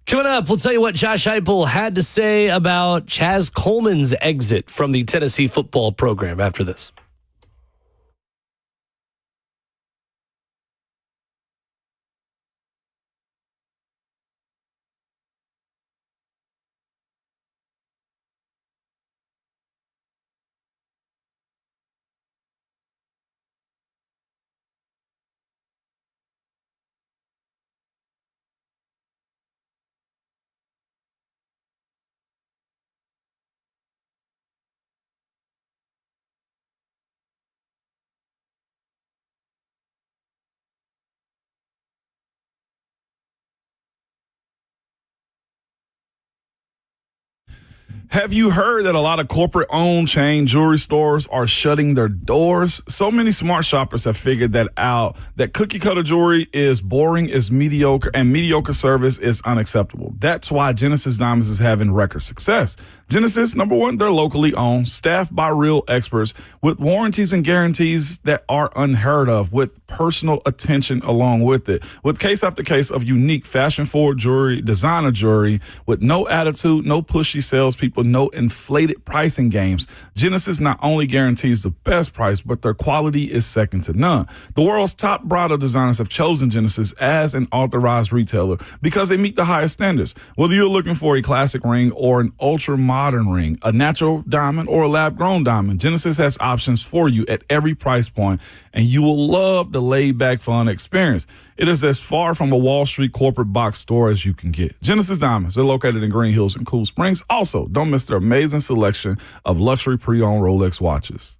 Coming up, we'll tell you what Josh Heupel had to say about Chaz Coleman's exit from the Tennessee football program after this. Have you heard that a lot of corporate-owned chain jewelry stores are shutting their doors? So many smart shoppers have figured that out, that cookie-cutter jewelry is boring, is mediocre, and mediocre service is unacceptable. That's why Genesis Diamonds is having record success. Genesis, number one, they're locally owned, staffed by real experts, with warranties and guarantees that are unheard of, with personal attention along with it, with case after case of unique fashion-forward jewelry, designer jewelry, with no attitude, no pushy salespeople, no inflated pricing games. Genesis not only guarantees the best price, but their quality is second to none. The world's top bridal designers have chosen Genesis as an authorized retailer because they meet the highest standards. Whether you're looking for a classic ring or an ultra-modern modern ring, a natural diamond, or a lab-grown diamond, Genesis has options for you at every price point, and you will love the laid-back fun experience. It is as far from a Wall Street corporate box store as you can get. Genesis Diamonds, they're located in Green Hills and Cool Springs. Also, don't miss their amazing selection of luxury pre-owned Rolex watches.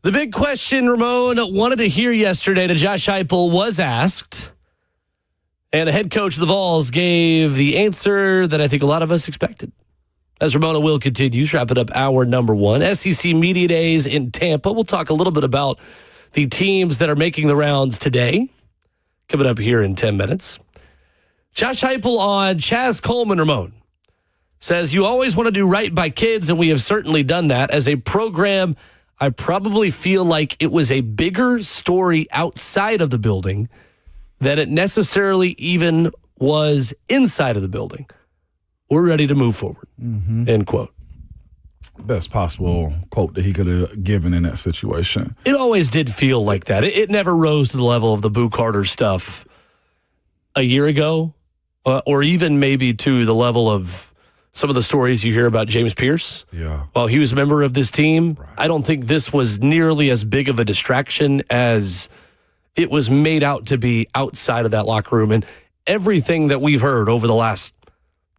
The big question Ramon wanted to hear yesterday to Josh Heupel was asked, and the head coach of the Vols gave the answer that I think a lot of us expected. As Ramon Will continues, wrapping up hour number one, SEC Media Days in Tampa. We'll talk a little bit about the teams that are making the rounds today, coming up here in 10 minutes. Josh Heupel on Chaz Coleman, Ramon, says, you always want to do right by kids, and we have certainly done that. As a program, I probably feel like it was a bigger story outside of the building than it necessarily even was inside of the building. We're ready to move forward, end quote. Best possible quote that he could have given in that situation. It always did feel like that. It never rose to the level of the Boo Carter stuff a year ago, or even maybe to the level of some of the stories you hear about James Pierce. Yeah. While he was a member of this team, right. I don't think this was nearly as big of a distraction as it was made out to be outside of that locker room. And everything that we've heard over the last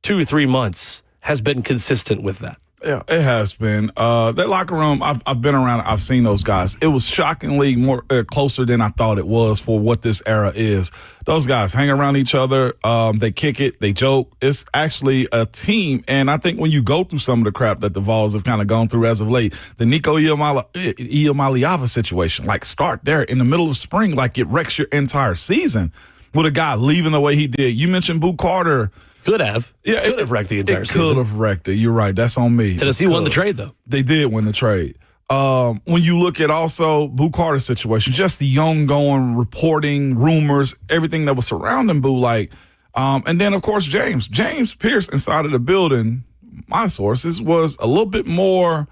2 or 3 months has been consistent with that. Yeah, it has been. That locker room, I've been around. I've seen those guys. It was shockingly more closer than I thought it was for what this era is. Those guys hang around each other. They kick it. They joke. It's actually a team. And I think when you go through some of the crap that the Vols have kind of gone through as of late, the Nico Iamaleava situation, like start there in the middle of spring, like it wrecks your entire season with a guy leaving the way he did. You mentioned Boo Carter. Could have. Yeah, could have wrecked the entire season. Could have wrecked it. You're right. That's on me. Tennessee won the trade, though. They did win the trade. When you look at also Boo Carter's situation, just the young going, reporting, rumors, everything that was surrounding Boo, and then, of course, James Pierce inside of the building, my sources, was a little bit more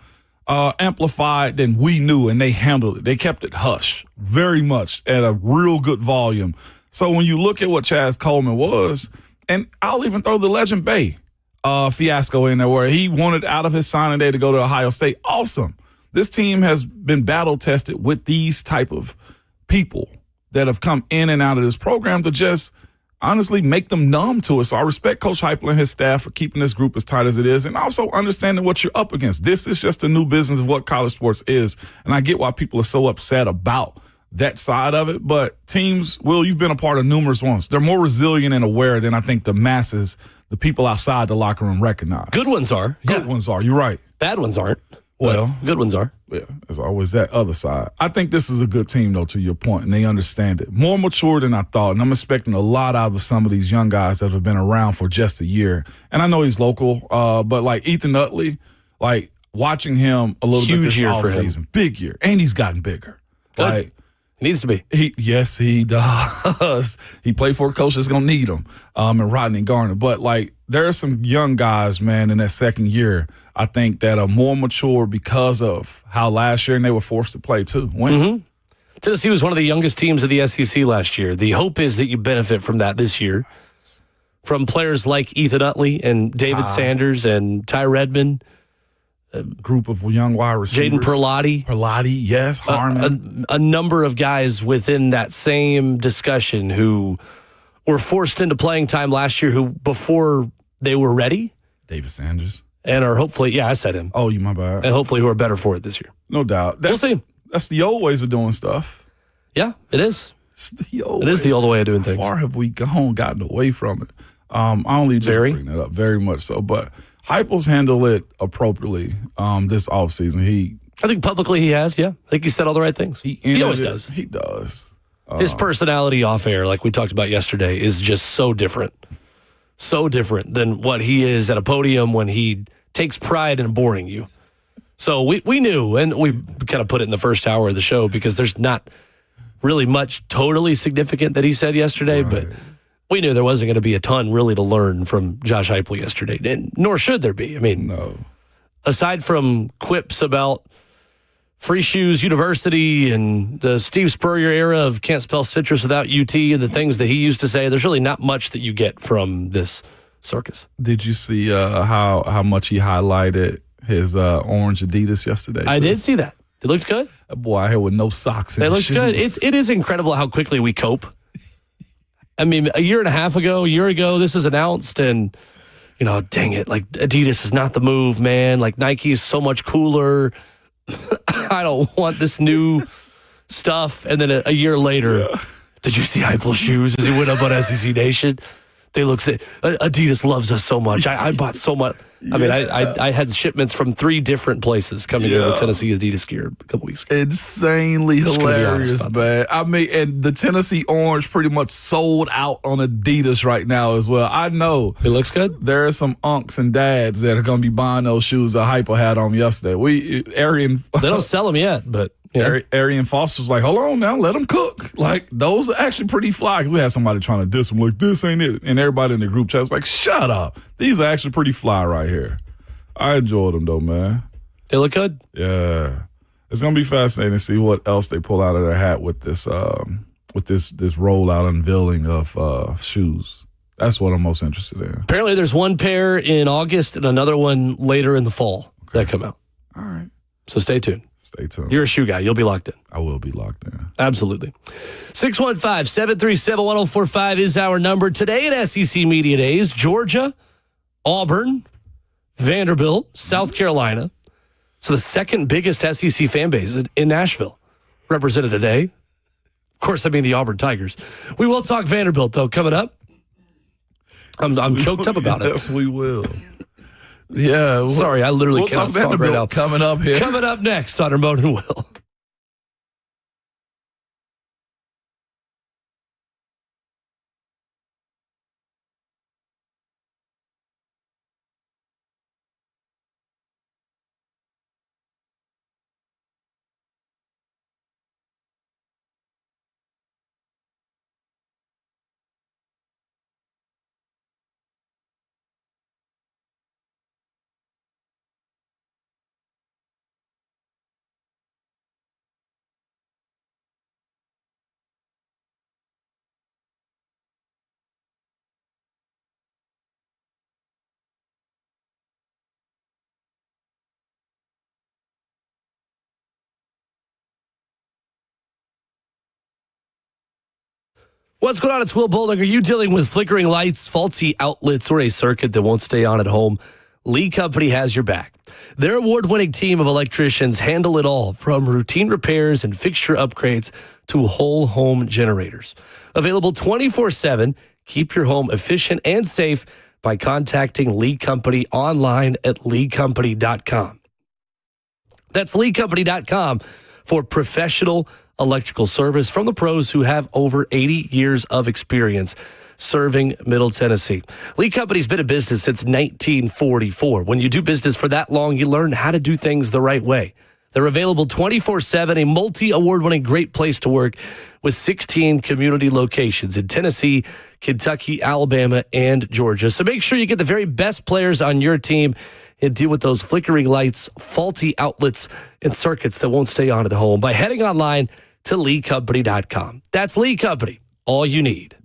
amplified than we knew, and they handled it. They kept it hush very much at a real good volume. So when you look at what Chaz Coleman was, and I'll even throw the Legend Bay fiasco in there where he wanted out of his signing day to go to Ohio State. Awesome. This team has been battle tested with these type of people that have come in and out of this program to just honestly make them numb to it. So I respect Coach Heupel and his staff for keeping this group as tight as it is and also understanding what you're up against. This is just a new business of what college sports is. And I get why people are so upset about that side of it, but teams, Will, you've been a part of numerous ones. They're more resilient and aware than I think the masses, the people outside the locker room recognize. Good ones are. Good ones are. You're right. Bad ones aren't. Well, good ones are. Yeah, there's always that other side. I think this is a good team, though, to your point, and they understand it. More mature than I thought, and I'm expecting a lot out of some of these young guys that have been around for just a year. And I know he's local, but like Ethan Utley, like watching him a little bit this offseason. Big year. And he's gotten bigger. Good. Like, needs to be. Yes, he does. He played for a coach that's going to need him, and Rodney Garner. But, like, there are some young guys, man, in that second year, I think, that are more mature because of how last year, and they were forced to play, too. Tennessee was one of the youngest teams of the SEC last year. The hope is that you benefit from that this year, from players like Ethan Utley and David Sanders and Ty Redmond. A group of young wide receivers. Jaden Perlotti, yes, Harmon. A number of guys within that same discussion who were forced into playing time last year who, before they were ready. David Sanders. And are hopefully, I said him. Oh, you my bad. And hopefully who are better for it this year. No doubt. We'll see. That's the old ways of doing stuff. Yeah, it is. It's the old It is the old way of doing things. How far have we gotten away from it? I only just bring that up, very much so. But Heupel's handled it appropriately this offseason. I think publicly he has, yeah. I think he said all the right things. He always does. He does. His personality off air, like we talked about yesterday, is just so different. So different than what he is at a podium when he takes pride in boring you. So we knew, and we kind of put it in the first hour of the show because there's not really much totally significant that he said yesterday, but we knew there wasn't going to be a ton really to learn from Josh Heupel yesterday, and nor should there be. I mean, aside from quips about Free Shoes University and the Steve Spurrier era of can't spell citrus without UT and the things that he used to say, there's really not much that you get from this circus. Did you see how much he highlighted his orange Adidas yesterday? I did see that. It looked good. That boy out here with no socks. It looks good. It is incredible how quickly we cope. I mean, a year ago, this was announced, and, dang it, like, Adidas is not the move, man. Like, Nike is so much cooler. I don't want this new stuff. And then a year later, did you see Heupel's shoes as he went up on SEC Nation? They look, Adidas loves us so much. I bought so much. I mean, I had shipments from 3 different places coming in with Tennessee Adidas gear a couple weeks ago. Insanely hilarious, man. I mean, and the Tennessee orange pretty much sold out on Adidas right now as well. I know. It looks good. There are some unks and dads that are going to be buying those shoes that Hyper had on yesterday. They don't sell them yet, but Arian Foster was like, hold on now, let them cook. Like, those are actually pretty fly. Because we had somebody trying to diss them, like, this ain't it. And everybody in the group chat was like, shut up. These are actually pretty fly right here. I enjoyed them, though, man. They look good. Yeah. It's going to be fascinating to see what else they pull out of their hat with this rollout unveiling of shoes. That's what I'm most interested in. Apparently there's one pair in August and another one later in the fall that come out. All right. So stay tuned. Stay tuned. You're a shoe guy. You'll be locked in. I will be locked in. Absolutely. 615-737-1045 is our number. Today at SEC Media Days, Georgia, Auburn, Vanderbilt, South Carolina. So the second biggest SEC fan base in Nashville represented today. Of course, I mean the Auburn Tigers. We will talk Vanderbilt, though, coming up. I'm choked up about it. Yes, we will. Yeah. Sorry, I literally cannot talk right now. Coming up here. Coming up next on Ramon and Will. What's going on? It's Will Bowling. Are you dealing with flickering lights, faulty outlets, or a circuit that won't stay on at home? Lee Company has your back. Their award-winning team of electricians handle it all, from routine repairs and fixture upgrades to whole home generators. Available 24/7. Keep your home efficient and safe by contacting Lee Company online at leecompany.com. That's leecompany.com for professional electrical service from the pros who have over 80 years of experience serving Middle Tennessee. Lee Company's been in business since 1944. When you do business for that long, you learn how to do things the right way. They're available 24/7, a multi-award-winning great place to work with 16 community locations in Tennessee, Kentucky, Alabama, and Georgia. So make sure you get the very best players on your team and deal with those flickering lights, faulty outlets, and circuits that won't stay on at home by heading online to leecompany.com. That's Lee Company, all you need.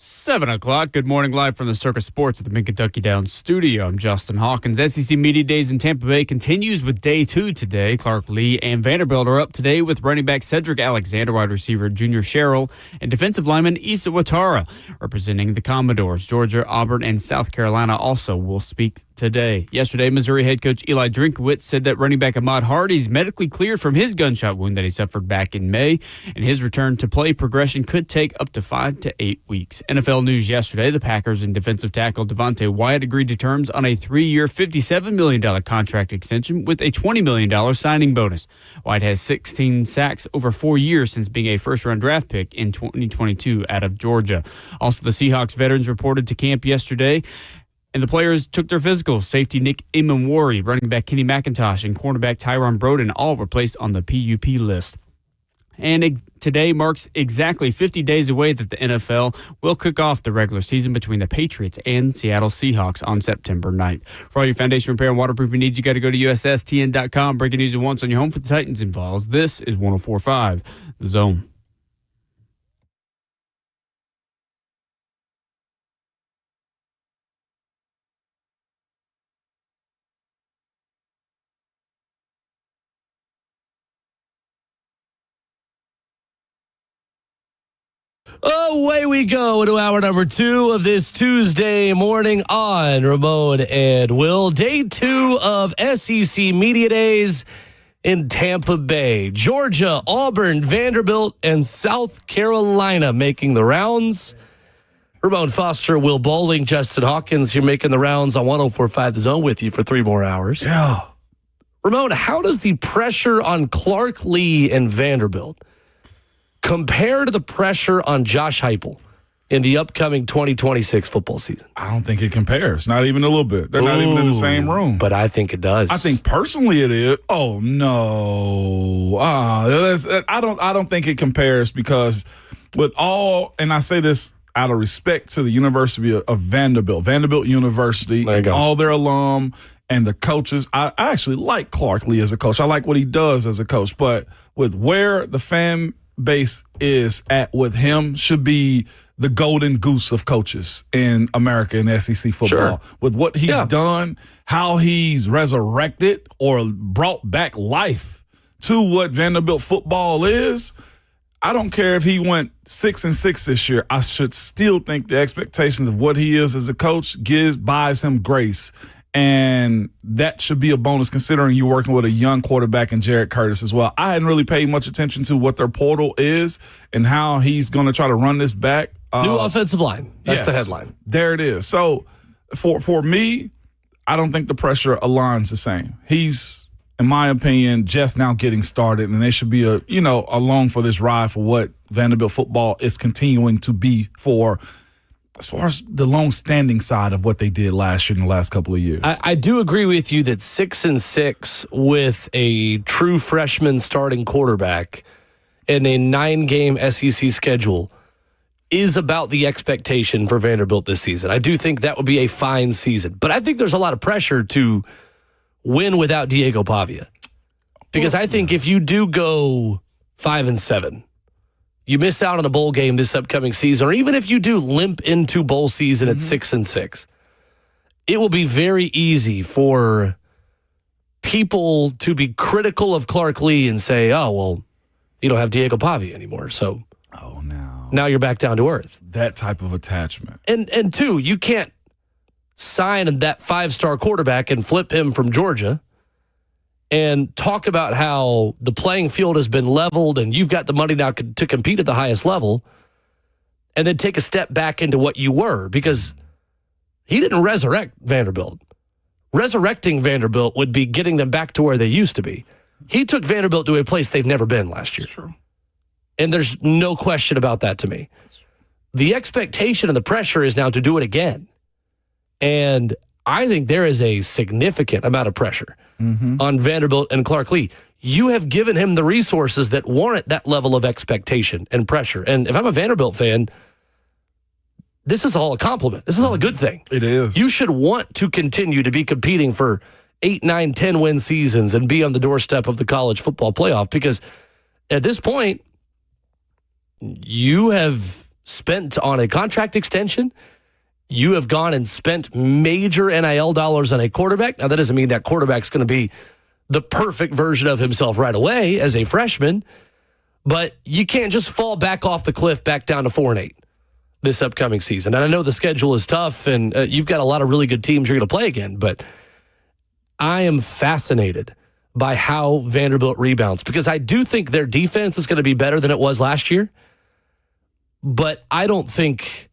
7 o'clock. Good morning, live from the Circus Sports at the Mid-Kentucky Downs studio. I'm Justin Hawkins. SEC Media Days in Tampa Bay continues with day 2 today. Clark Lee and Vanderbilt are up today with running back Cedric Alexander, wide receiver Junior Sherrill, and defensive lineman Issa Watara. Representing the Commodores, Georgia, Auburn, and South Carolina also will speak today. Yesterday, Missouri head coach Eli Drinkowitz said that running back Ahmad Hardy is medically cleared from his gunshot wound that he suffered back in May, and his return to play progression could take up to 5 to 8 weeks. NFL news yesterday, the Packers and defensive tackle Devontae Wyatt agreed to terms on a 3-year, $57 million contract extension with a $20 million signing bonus. Wyatt has 16 sacks over 4 years since being a first-round draft pick in 2022 out of Georgia. Also, the Seahawks veterans reported to camp yesterday, and the players took their physicals. Safety Nick Imamwari, running back Kenny McIntosh, and cornerback Tyron Broden all were placed on the PUP list. And today marks exactly 50 days away that the NFL will kick off the regular season between the Patriots and Seattle Seahawks on September 9th. For all your foundation repair and waterproofing needs, you got to go to USSTN.com. Breaking news at once on your home for the Titans and Vols. This is 104.5 The Zone. Away we go into hour number 2 of this Tuesday morning on Ramon and Will. Day 2 of SEC Media Days in Tampa Bay. Georgia, Auburn, Vanderbilt, and South Carolina making the rounds. Ramon Foster, Will Bowling, Justin Hawkins here making the rounds on 104.5 The Zone with you for 3 more hours. Yeah. Ramon, how does the pressure on Clark Lee and Vanderbilt compare to the pressure on Josh Heupel in the upcoming 2026 football season? I don't think it compares. Not even a little bit. They're not even in the same room. But I think it does. I think personally it is. Oh no. I don't think it compares because with all, and I say this out of respect to the University of Vanderbilt University, and all their alum and the coaches. I actually like Clark Lee as a coach. I like what he does as a coach. But with where the fan base is at with him, should be the golden goose of coaches in America in SEC football. Sure. With what he's done, how he's resurrected or brought back life to what Vanderbilt football is. I don't care if he went 6-6 this year. I should still think the expectations of what he is as a coach buys him grace. And that should be a bonus considering you're working with a young quarterback in Jared Curtis as well. I hadn't really paid much attention to what their portal is and how he's going to try to run this back. New offensive line. That's the headline. There it is. So for me, I don't think the pressure aligns the same. He's, in my opinion, just now getting started, and they should be along for this ride for what Vanderbilt football is continuing to be for, as far as the long-standing side of what they did last year in the last couple of years. I do agree with you that 6-6 with a true freshman starting quarterback and a 9-game SEC schedule is about the expectation for Vanderbilt this season. I do think that would be a fine season. But I think there's a lot of pressure to win without Diego Pavia. Because I think if you do go 5-7, you miss out on a bowl game this upcoming season, or even if you do limp into bowl season at 6-6, it will be very easy for people to be critical of Clark Lee and say, oh, well, you don't have Diego Pavia anymore. So now you're back down to earth. That type of attachment. And two, you can't sign that 5-star quarterback and flip him from Georgia and talk about how the playing field has been leveled and you've got the money now to compete at the highest level, and then take a step back into what you were, because he didn't resurrect Vanderbilt. Resurrecting Vanderbilt would be getting them back to where they used to be. He took Vanderbilt to a place they've never been last year. True. And there's no question about that to me. The expectation and the pressure is now to do it again. And I think there is a significant amount of pressure on Vanderbilt and Clark Lee. You have given him the resources that warrant that level of expectation and pressure. And if I'm a Vanderbilt fan, this is all a compliment. This is all a good thing. It is. You should want to continue to be competing for 8, 9, 10 win seasons and be on the doorstep of the college football playoff, because at this point, you have spent on a contract extension. You have gone and spent major NIL dollars on a quarterback. Now, that doesn't mean that quarterback's going to be the perfect version of himself right away as a freshman, but you can't just fall back off the cliff back down to 4-8 this upcoming season. And I know the schedule is tough, and you've got a lot of really good teams you're going to play again, but I am fascinated by how Vanderbilt rebounds because I do think their defense is going to be better than it was last year, but I don't think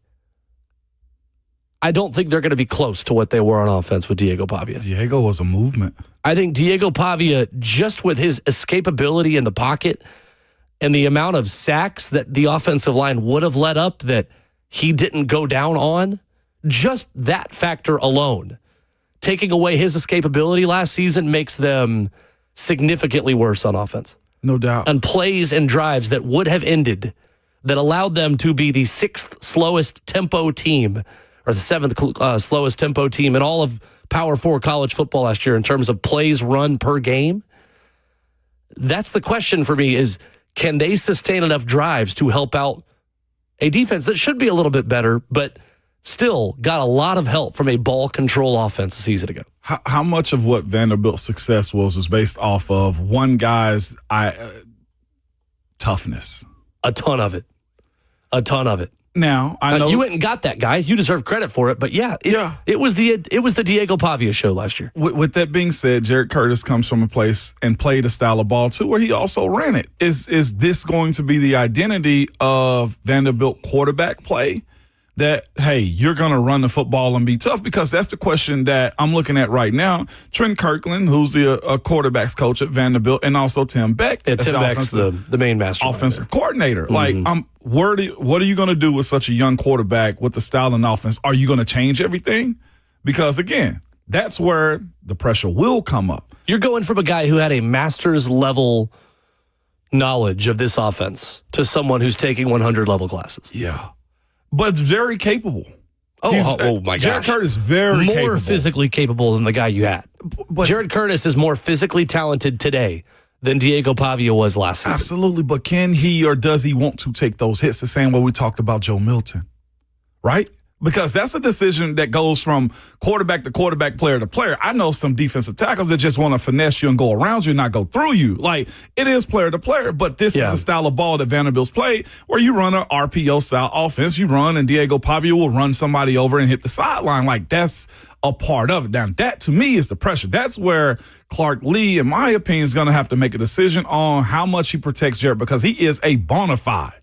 they're going to be close to what they were on offense with Diego Pavia. Diego was a movement. I think Diego Pavia, just with his escapability in the pocket and the amount of sacks that the offensive line would have let up that he didn't go down on, just that factor alone, taking away his escapability last season makes them significantly worse on offense. No doubt. And plays and drives that would have ended, that allowed them to be the 6th slowest tempo team or the 7th slowest tempo team in all of Power 4 college football last year in terms of plays run per game. That's the question for me is, can they sustain enough drives to help out a defense that should be a little bit better, but still got a lot of help from a ball control offense a season ago? How much of what Vanderbilt's success was based off of one guy's toughness? A ton of it. Now, I know you went and got that guy. You deserve credit for it, but it was the Diego Pavia show last year. With that being said, Jared Curtis comes from a place and played a style of ball too, where he also ran it. Is this going to be the identity of Vanderbilt quarterback play? That, hey, you're going to run the football and be tough? Because that's the question that I'm looking at right now. Trent Kirkland, who's the quarterback's coach at Vanderbilt, and also Tim Beck. Yeah, Tim Beck's the main master. Offensive coordinator. Mm-hmm. Like, what are you going to do with such a young quarterback with the style and offense? Are you going to change everything? Because, again, that's where the pressure will come up. You're going from a guy who had a master's level knowledge of this offense to someone who's taking 100 level classes. Yeah. But very capable. Oh my gosh. Jared Curtis is very more capable. Physically capable than the guy you had. But Jared Curtis is more physically talented today than Diego Pavia was last season. Absolutely. But can he or does he want to take those hits the same way we talked about Joe Milton? Right? Because that's a decision that goes from quarterback to quarterback, player to player. I know some defensive tackles that just want to finesse you and go around you and not go through you. Like, it is player to player, but this is a style of ball that Vanderbilt's played where you run an RPO-style offense. You run, and Diego Pavia will run somebody over and hit the sideline. Like, that's a part of it. Now, that, to me, is the pressure. That's where Clark Lee, in my opinion, is going to have to make a decision on how much he protects Jared, because he is a bona fide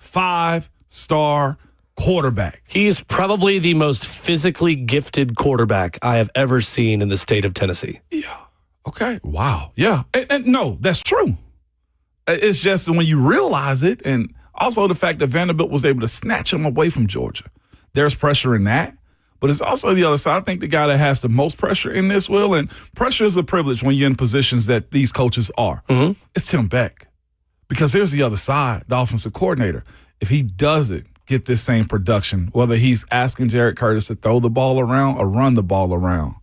5-star quarterback. He is probably the most physically gifted quarterback I have ever seen in the state of Tennessee. Yeah. Okay. Wow. Yeah. And no, that's true. It's just when you realize it, and also the fact that Vanderbilt was able to snatch him away from Georgia. There's pressure in that. But it's also the other side. I think the guy that has the most pressure in this, Will, and pressure is a privilege when you're in positions that these coaches are. Mm-hmm. It's Tim Beck. Because here's the other side, the offensive coordinator. If he doesn't get this same production, whether he's asking Jared Curtis to throw the ball around or run the ball around,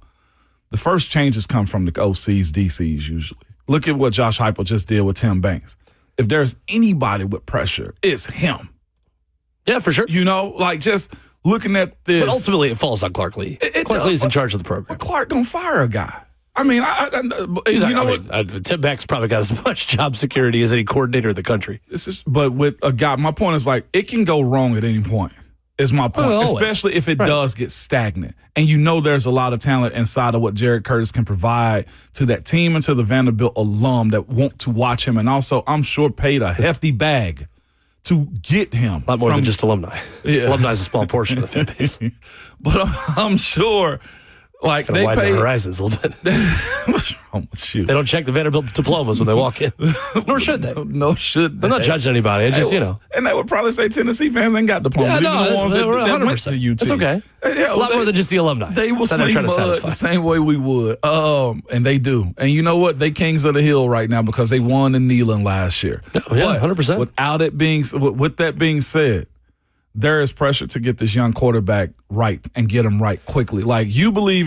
the first changes come from the OCs, DCs usually. Look at what Josh Heupel just did with Tim Banks. If there's anybody with pressure, it's him. Yeah, for sure. You know, like just looking at this. But ultimately, it falls on Clark Lee. Clark Lee's in charge of the program. Clark don't fire a guy. I mean, Tim Beck's probably got as much job security as any coordinator in the country. But with a guy, my point is like, it can go wrong at any point, is my point. Especially if it does get stagnant. And you know there's a lot of talent inside of what Jared Curtis can provide to that team and to the Vanderbilt alum that want to watch him. And also, I'm sure paid a hefty bag to get him. A lot more than just alumni. Yeah. Alumni is a small portion of the fan base. But I'm sure... Like they widen their horizons a little bit. Shoot. They don't check the Vanderbilt diplomas when they walk in. Nor should they. No, should they. I'm not judging anybody. I just, And they would probably say Tennessee fans ain't got diplomas. Yeah, the ones that went to UT. That's okay. Yeah, a lot more than just the alumni. They will slay mud the same way we would. And they do. And you know what? They kings of the hill right now because they won in Neyland last year. Oh, yeah, 100%. With that being said, there is pressure to get this young quarterback right and get him right quickly. Like, you believe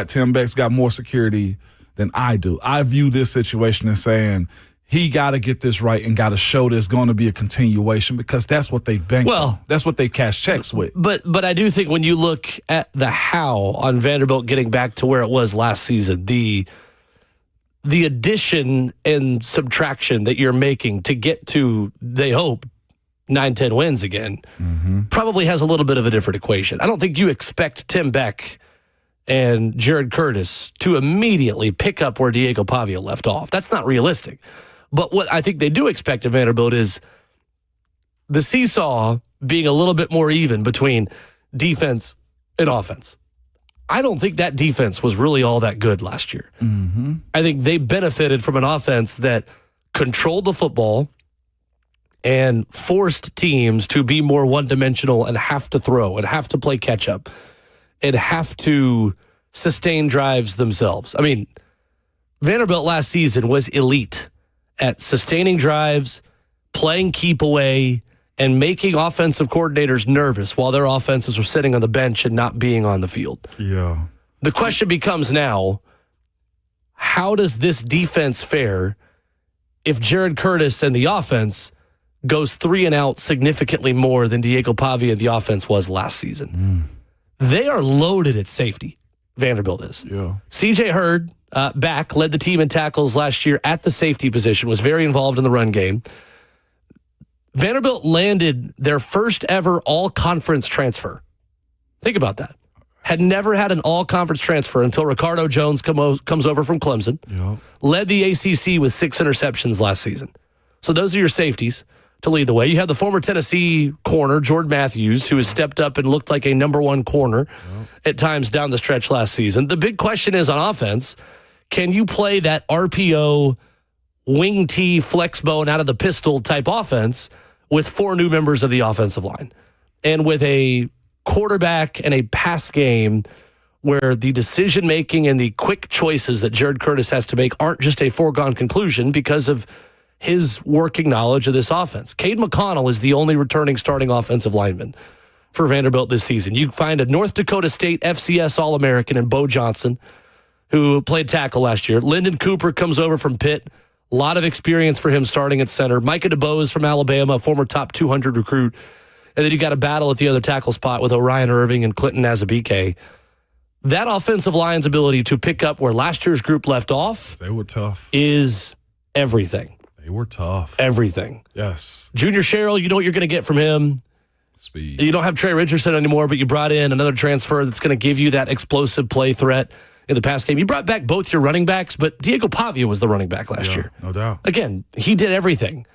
Tim Beck's got more security than I do. I view this situation as saying he got to get this right and got to show there's going to be a continuation because that's what they've been. Well, that's what they cash checks with. But I do think when you look at the how on Vanderbilt getting back to where it was last season, the addition and subtraction that you're making to get to, they hope, 9-10 wins again, probably has a little bit of a different equation. I don't think you expect Tim Beck and Jared Curtis to immediately pick up where Diego Pavia left off. That's not realistic. But what I think they do expect of Vanderbilt is the seesaw being a little bit more even between defense and offense. I don't think that defense was really all that good last year. I think they benefited from an offense that controlled the football and forced teams to be more one-dimensional and have to throw and have to play catch-up and have to sustain drives themselves. I mean, Vanderbilt last season was elite at sustaining drives, playing keep away, and making offensive coordinators nervous while their offenses were sitting on the bench and not being on the field. Yeah. The question becomes now, how does this defense fare if Jared Curtis and the offense goes 3 and out significantly more than Diego Pavia and the offense was last season? They are loaded at safety. Vanderbilt is. Yeah. C.J. Hurd, back, led the team in tackles last year at the safety position, was very involved in the run game. Vanderbilt landed their first ever all-conference transfer. Think about that. Had never had an all-conference transfer until Ricardo Jones comes over from Clemson. Yeah. Led the ACC with 6 interceptions last season. So those are your safeties to lead the way. You have the former Tennessee corner, Jordan Matthews, who has stepped up and looked like a number 1 corner at times down the stretch last season. The big question is on offense, can you play that RPO, wing T, flex bone out of the pistol type offense with 4 new members of the offensive line? And with a quarterback and a pass game where the decision-making and the quick choices that Jared Curtis has to make aren't just a foregone conclusion because of his working knowledge of this offense. Cade McConnell is the only returning starting offensive lineman for Vanderbilt this season. You find a North Dakota State FCS All-American in Bo Johnson, who played tackle last year. Lyndon Cooper comes over from Pitt. A lot of experience for him starting at center. Micah DeBose from Alabama, a former top 200 recruit. And then you got a battle at the other tackle spot with Orion Irving and Clinton Azabike. That offensive line's ability to pick up where last year's group left off, They were tough. is everything. They were tough. Everything. Yes. Junior Sherrill, you know what you're going to get from him. Speed. You don't have Trey Richardson anymore, but you brought in another transfer that's going to give you that explosive play threat in the pass game. You brought back both your running backs, but Diego Pavia was the running back last year. No doubt. Again, he did everything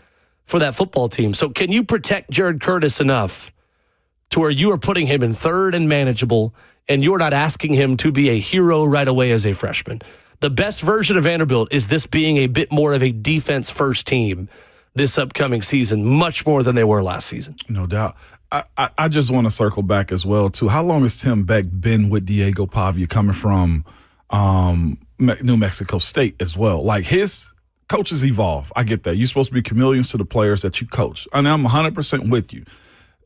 for that football team. So can you protect Jared Curtis enough to where you are putting him in third and manageable, and you're not asking him to be a hero right away as a freshman? The best version of Vanderbilt is this being a bit more of a defense-first team this upcoming season, much more than they were last season. No doubt. I just want to circle back as well, too. How long has Tim Beck been with Diego Pavia coming from New Mexico State as well? Like, his coaches evolve. I get that. You're supposed to be chameleons to the players that you coach. And I'm 100% with you.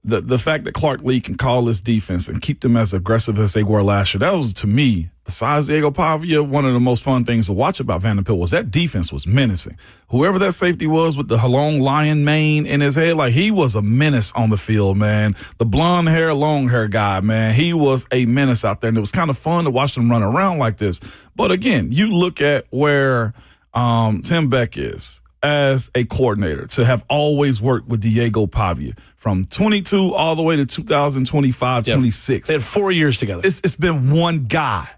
The fact that Clark Lee can call this defense and keep them as aggressive as they were last year, that was, to me, besides Diego Pavia, one of the most fun things to watch about Vanderbilt was that defense was menacing. Whoever that safety was with the long lion mane in his head, like, he was a menace on the field, man. The blonde hair, long hair guy, man, he was a menace out there. And it was kind of fun to watch them run around like this. But again, you look at where Tim Beck is as a coordinator, to have always worked with Diego Pavia from 22 all the way to 2025, 26. They had 4 years together. It's been one guy.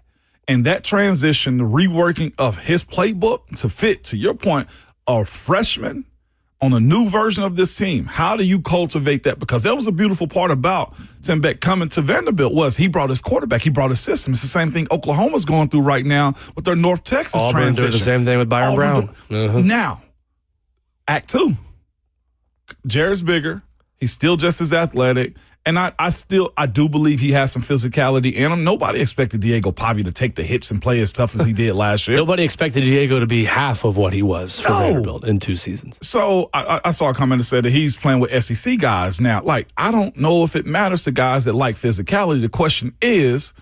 And that transition, the reworking of his playbook to fit, to your point, a freshman on a new version of this team. How do you cultivate that? Because that was a beautiful part about Tim Beck coming to Vanderbilt was he brought his quarterback. He brought his system. It's the same thing Oklahoma's going through right now with their North Texas Auburn transition. doing the same thing with Byron Brown. Now, Act 2. Jared's bigger. He's still just as athletic. And I do believe he has some physicality in him. Nobody expected Diego Pavia to take the hits and play as tough as he did last year. Nobody expected Diego to be half of what he was for Vanderbilt in 2 seasons. So I saw a comment that said that he's playing with SEC guys now. Like, I don't know if it matters to guys that like physicality. The question is,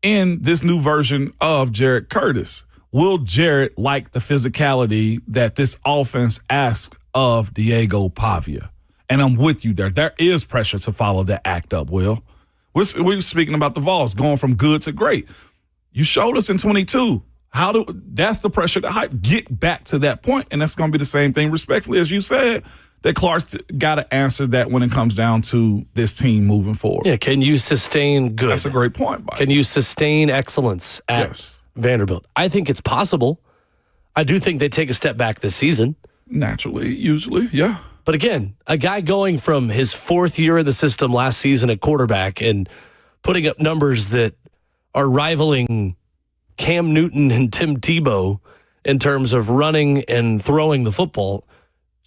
in this new version of Jared Curtis, will Jarrett like the physicality that this offense asks of Diego Pavia? And I'm with you there. There is pressure to follow that act up, Will. We were speaking about the Vols going from good to great. You showed us in 22. That's the pressure to hype. Get back to that point, and that's going to be the same thing, respectfully, as you said, that Clark's got to answer that when it comes down to this team moving forward. Yeah, can you sustain good? That's a great point, Mike. Can you sustain excellence at Vanderbilt? I think it's possible. I do think they take a step back this season. Naturally, usually, yeah. But again, a guy going from his fourth year in the system last season at quarterback and putting up numbers that are rivaling Cam Newton and Tim Tebow in terms of running and throwing the football,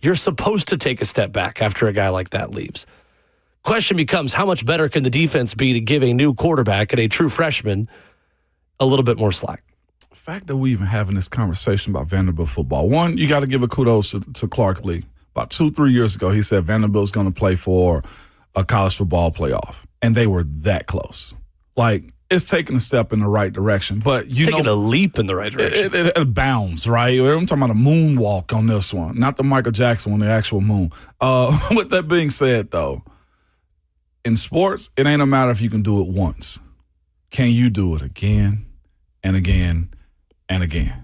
you're supposed to take a step back after a guy like that leaves. Question becomes, how much better can the defense be to give a new quarterback and a true freshman a little bit more slack? The fact that we even having this conversation about Vanderbilt football, one, you got to give a kudos to Clark Lee. About 2-3 years ago, he said Vanderbilt's going to play for a college football playoff, and they were that close. Like, it's taking a step in the right direction, but taking a leap in the right direction. It bounds, right? I'm talking about a moonwalk on this one, not the Michael Jackson one, the actual moon. With that being said, though, in sports, it ain't a matter if you can do it once. Can you do it again and again and again?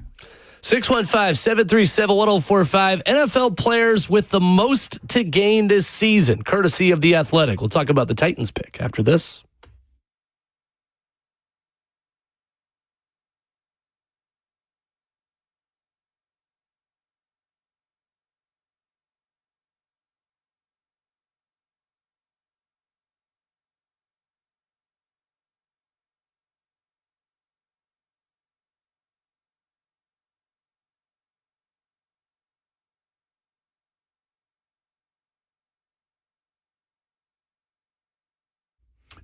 615-737-1045. NFL players with the most to gain this season, courtesy of The Athletic. We'll talk about the Titans pick after this.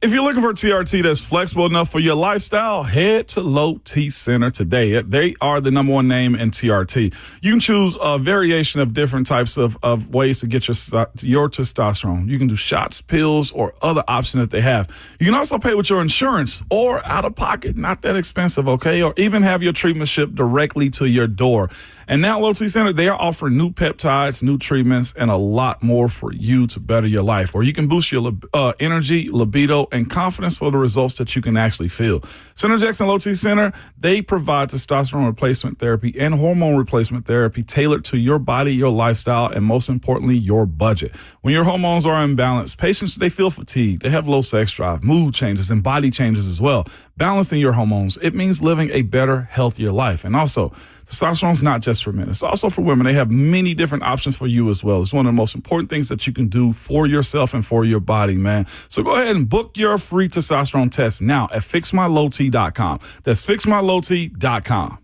If you're looking for a TRT that's flexible enough for your lifestyle, head to Low T Center today. They are the number one name in TRT. You can choose a variation of different types of ways to get your testosterone. You can do shots, pills, or other options that they have. You can also pay with your insurance or out of pocket, not that expensive, okay? Or even have your treatment shipped directly to your door. And now Low T Center, they are offering new peptides, new treatments, and a lot more for you to better your life, where you can boost your energy, libido, and confidence for the results that you can actually feel. Center Jackson Low T Center, they provide testosterone replacement therapy and hormone replacement therapy tailored to your body, your lifestyle, and most importantly, your budget. When your hormones are imbalanced, patients, they feel fatigued, they have low sex drive, mood changes, and body changes as well. Balancing your hormones, it means living a better, healthier life. And also, testosterone's not just for men. It's also for women. They have many different options for you as well. It's one of the most important things that you can do for yourself and for your body, man. So go ahead and book your free testosterone test now at fixmylowt.com. That's fixmylowt.com.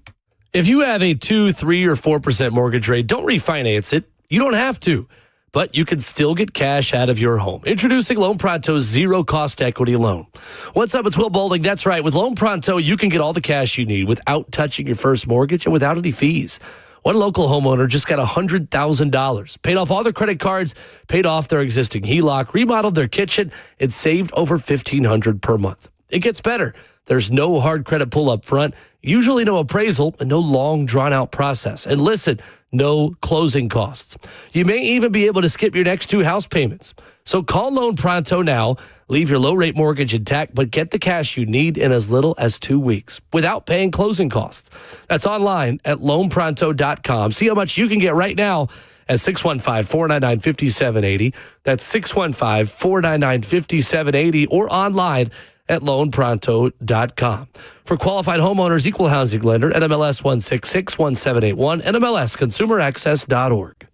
If you have a 2, 3, or 4% mortgage rate, don't refinance it. You don't have to, but you can still get cash out of your home. Introducing Loan Pronto's zero-cost equity loan. What's up? It's Will Boulding. That's right. With Loan Pronto, you can get all the cash you need without touching your first mortgage and without any fees. One local homeowner just got $100,000, paid off all their credit cards, paid off their existing HELOC, remodeled their kitchen, and saved over $1,500 per month. It gets better. There's no hard credit pull up front, usually no appraisal, and no long, drawn-out process. And listen, no closing costs. You may even be able to skip your next 2 house payments. So call Loan Pronto now. Leave your low-rate mortgage intact, but get the cash you need in as little as 2 weeks without paying closing costs. That's online at loanpronto.com. See how much you can get right now at 615-499-5780. That's 615-499-5780 or online at loanpronto.com. For qualified homeowners, equal housing lender, NMLS 1661781, NMLSconsumeraccess.org.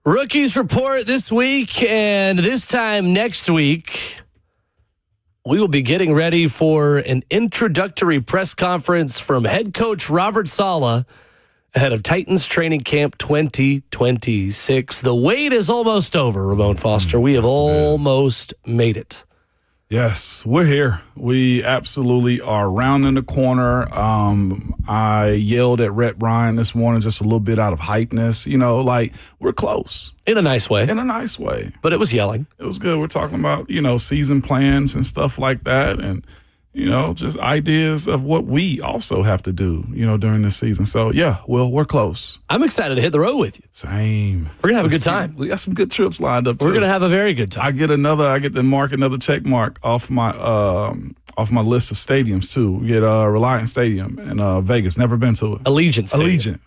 Rookies report this week, and this time next week, we will be getting ready for an introductory press conference from head coach Robert Saleh ahead of Titans training camp 2026. The wait is almost over, Ramon Foster. We have almost made it. Yes, we're here. We absolutely are rounding the corner. I yelled at Rhett Ryan this morning just a little bit out of hypeness. Like we're close. In a nice way. In a nice way. But it was yelling. It was good. We're talking about, season plans and stuff like that. And, just ideas of what we also have to do, during this season. So, yeah, we're close. I'm excited to hit the road with you. Same. We're going to have a good time. We got some good trips lined up, too. We're going to have a very good time. I get to mark another check mark off my list of stadiums, too. We get Reliant Stadium in Vegas. Never been to it. Allegiant Stadium.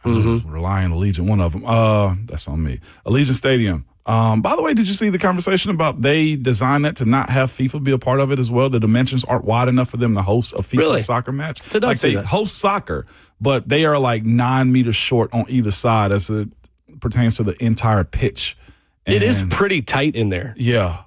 Reliant, Allegiant, one of them. That's on me. Allegiant Stadium. By the way, did you see the conversation about they designed that to not have FIFA be a part of it as well? The dimensions aren't wide enough for them to host a FIFA soccer match. Like they host soccer, but they are like 9 meters short on either side as it pertains to the entire pitch. And it is pretty tight in there. Yeah.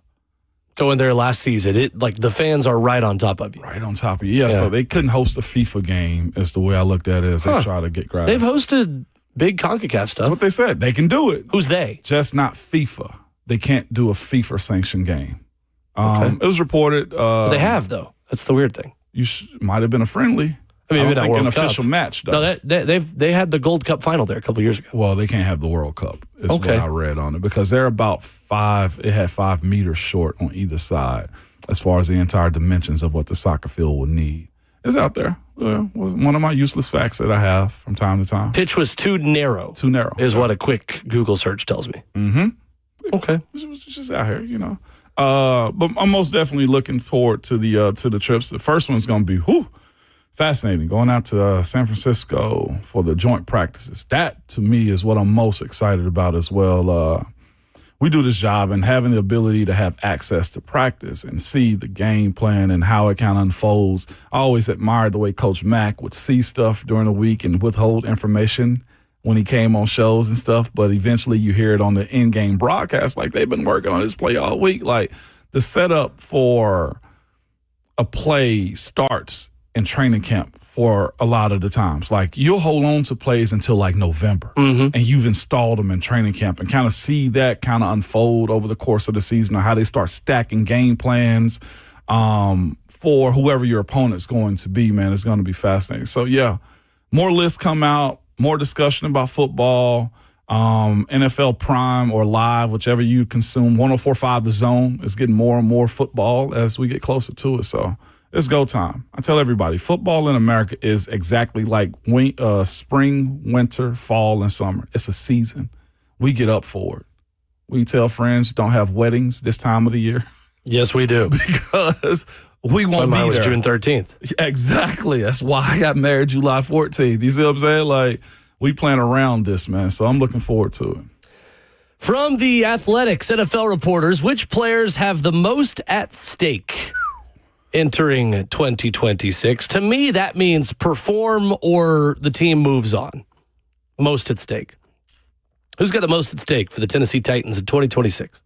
Going there last season, the fans are right on top of you. Right on top of you. Yeah, so they couldn't host a FIFA game is the way I looked at it as they try to get grabs. They've hosted big CONCACAF stuff. That's what they said. They can do it. Who's they? Just not FIFA. They can't do a FIFA-sanctioned game. It was reported. They have, though. That's the weird thing. Might have been a friendly. I mean, maybe not World an Cup. Official match, though. No, they had the Gold Cup final there a couple years ago. Well, they can't have the World Cup, is what I read on it, because they're about 5, it had 5 meters short on either side as far as the entire dimensions of what the soccer field would need. It's out there. One of my useless facts that I have from time to time. Pitch was too narrow. Too narrow. Is what a quick Google search tells me. Mm-hmm. Okay. It's just out here, But I'm most definitely looking forward to the trips. The first one's going to be fascinating. Going out to San Francisco for the joint practices. That, to me, is what I'm most excited about as well. We do this job, and having the ability to have access to practice and see the game plan and how it kind of unfolds. I always admired the way Coach Mack would see stuff during the week and withhold information when he came on shows and stuff, but eventually you hear it on the in-game broadcast like they've been working on this play all week. Like the setup for a play starts in training camp for a lot of the times. Like you'll hold on to plays until like November and you've installed them in training camp and kind of see that kind of unfold over the course of the season or how they start stacking game plans for whoever your opponent's going to be, man. It's going to be fascinating. So yeah, more lists come out, more discussion about football, NFL Prime or Live, whichever you consume. 104.5 The Zone is getting more and more football as we get closer to it. So it's go time. I tell everybody, football in America is exactly like spring, winter, fall, and summer. It's a season. We get up for it. We tell friends don't have weddings this time of the year. Yes, we do. Because we won't be there. Mine was June 13th. Exactly. That's why I got married July 14th. You see what I'm saying? Like, we plan around this, man. So I'm looking forward to it. From the Athletics NFL reporters, which players have the most at stake entering 2026? To me, that means perform or the team moves on. Most at stake. Who's got the most at stake for the Tennessee Titans in 2026?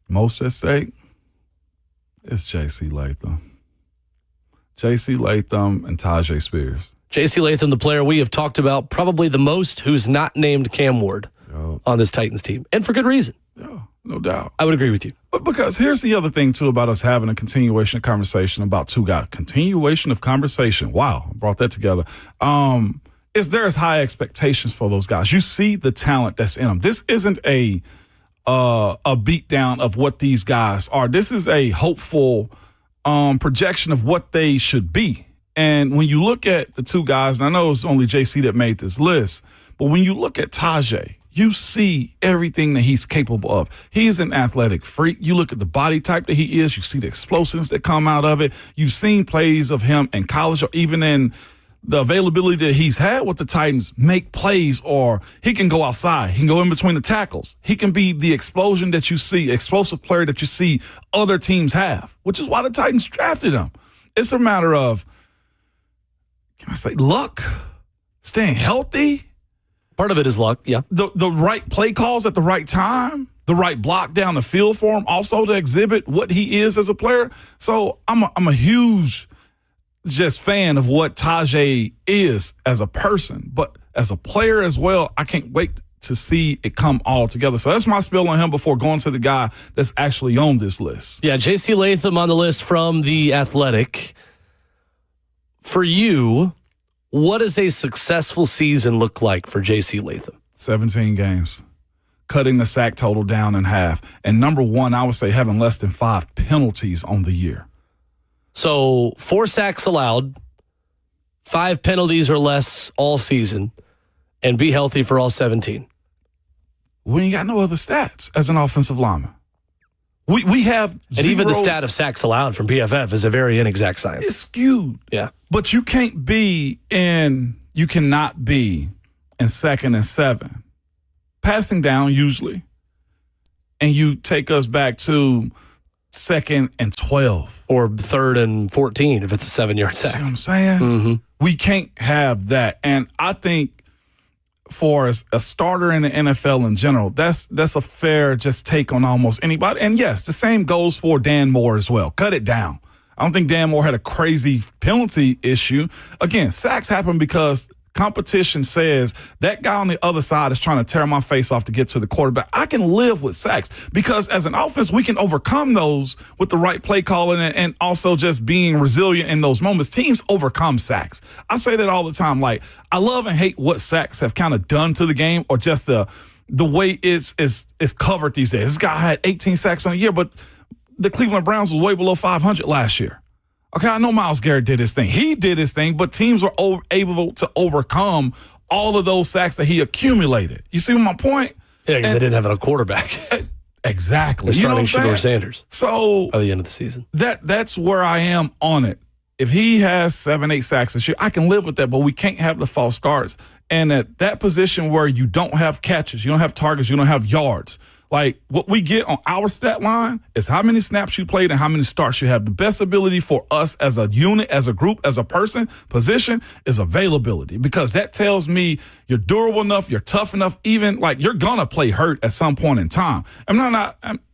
Most at stake? It's J.C. Latham. J.C. Latham and Tajay Spears. J.C. Latham, the player we have talked about probably the most, who's not named Cam Ward on this Titans team. And for good reason. Yeah, no doubt. I would agree with you. But because here's the other thing, too, about us having a continuation of conversation about two guys. Continuation of conversation. Wow, I brought that together. Is there's high expectations for those guys. You see the talent that's in them. This isn't a beatdown of what these guys are. This is a hopeful projection of what they should be. And when you look at the two guys, and I know it's only JC that made this list, but when you look at Tajay, you see everything that he's capable of. He's an athletic freak. You look at the body type that he is. You see the explosives that come out of it. You've seen plays of him in college or even in the availability that he's had with the Titans, make plays, or he can go outside. He can go in between the tackles. He can be the explosion that you see, explosive player that you see other teams have, which is why the Titans drafted him. It's a matter of, can I say, luck, staying healthy, Part of it is luck, yeah. The right play calls at the right time, the right block down the field for him, also to exhibit what he is as a player. So I'm a huge just fan of what Tajay is as a person, but as a player as well, I can't wait to see it come all together. So that's my spill on him before going to the guy that's actually on this list. Yeah, J.C. Latham on the list from The Athletic. For you, what does a successful season look like for J.C. Latham? 17 games, cutting the sack total down in half. And number one, I would say having less than 5 penalties on the year. So 4 sacks allowed, 5 penalties or less all season, and be healthy for all 17. We ain't got no other stats as an offensive lineman. We have and even the stat of sacks allowed from PFF is a very inexact science. It's skewed. Yeah. But you cannot be in 2nd and 7. Passing down usually. And you take us back to 2nd and 12. Or 3rd and 14 if it's a 7-yard sack. See what I'm saying? Mm-hmm. We can't have that. And I think for a starter in the NFL in general, that's a fair just take on almost anybody. And yes, the same goes for Dan Moore as well. Cut it down. I don't think Dan Moore had a crazy penalty issue. Again, sacks happen because competition says that guy on the other side is trying to tear my face off to get to the quarterback. I can live with sacks because as an offense, we can overcome those with the right play calling and also just being resilient in those moments. Teams overcome sacks. I say that all the time. Like, I love and hate what sacks have kind of done to the game or just the way it's covered these days. This guy had 18 sacks on a year, but the Cleveland Browns was way below 500 last year. Okay, I know Myles Garrett did his thing. He did his thing, but teams were able to overcome all of those sacks that he accumulated. You see my point? Yeah, because they didn't have a quarterback. Exactly. They're starting Shedeur Sanders. So by the end of the season. That's where I am on it. If he has 7, 8 sacks this year, I can live with that, but we can't have the false starts. And at that position where you don't have catches, you don't have targets, you don't have yards, like what we get on our stat line is how many snaps you played and how many starts you have. The best ability for us as a unit, as a group, as a person, position is availability because that tells me you're durable enough, you're tough enough, even like you're going to play hurt at some point in time. I'm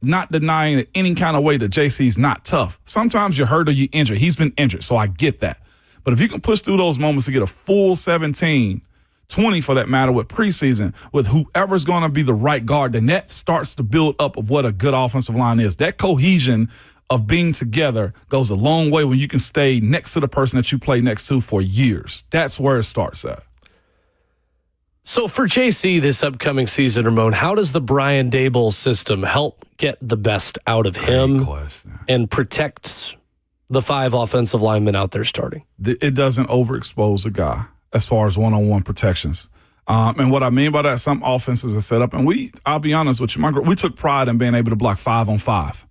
not denying in any kind of way that JC's not tough. Sometimes you're hurt or you're injured. He's been injured, so I get that. But if you can push through those moments to get a full 17, 20 for that matter with preseason, with whoever's going to be the right guard, then that starts to build up of what a good offensive line is. That cohesion of being together goes a long way when you can stay next to the person that you play next to for years. That's where it starts at. So for JC this upcoming season, Ramon, how does the Brian Daboll system help get the best out of him and protect the 5 offensive linemen out there starting? It doesn't overexpose a guy as far as one-on-one protections. And what I mean by that, some offenses are set up, and I'll be honest with you, we took pride in being able to block 5-on-5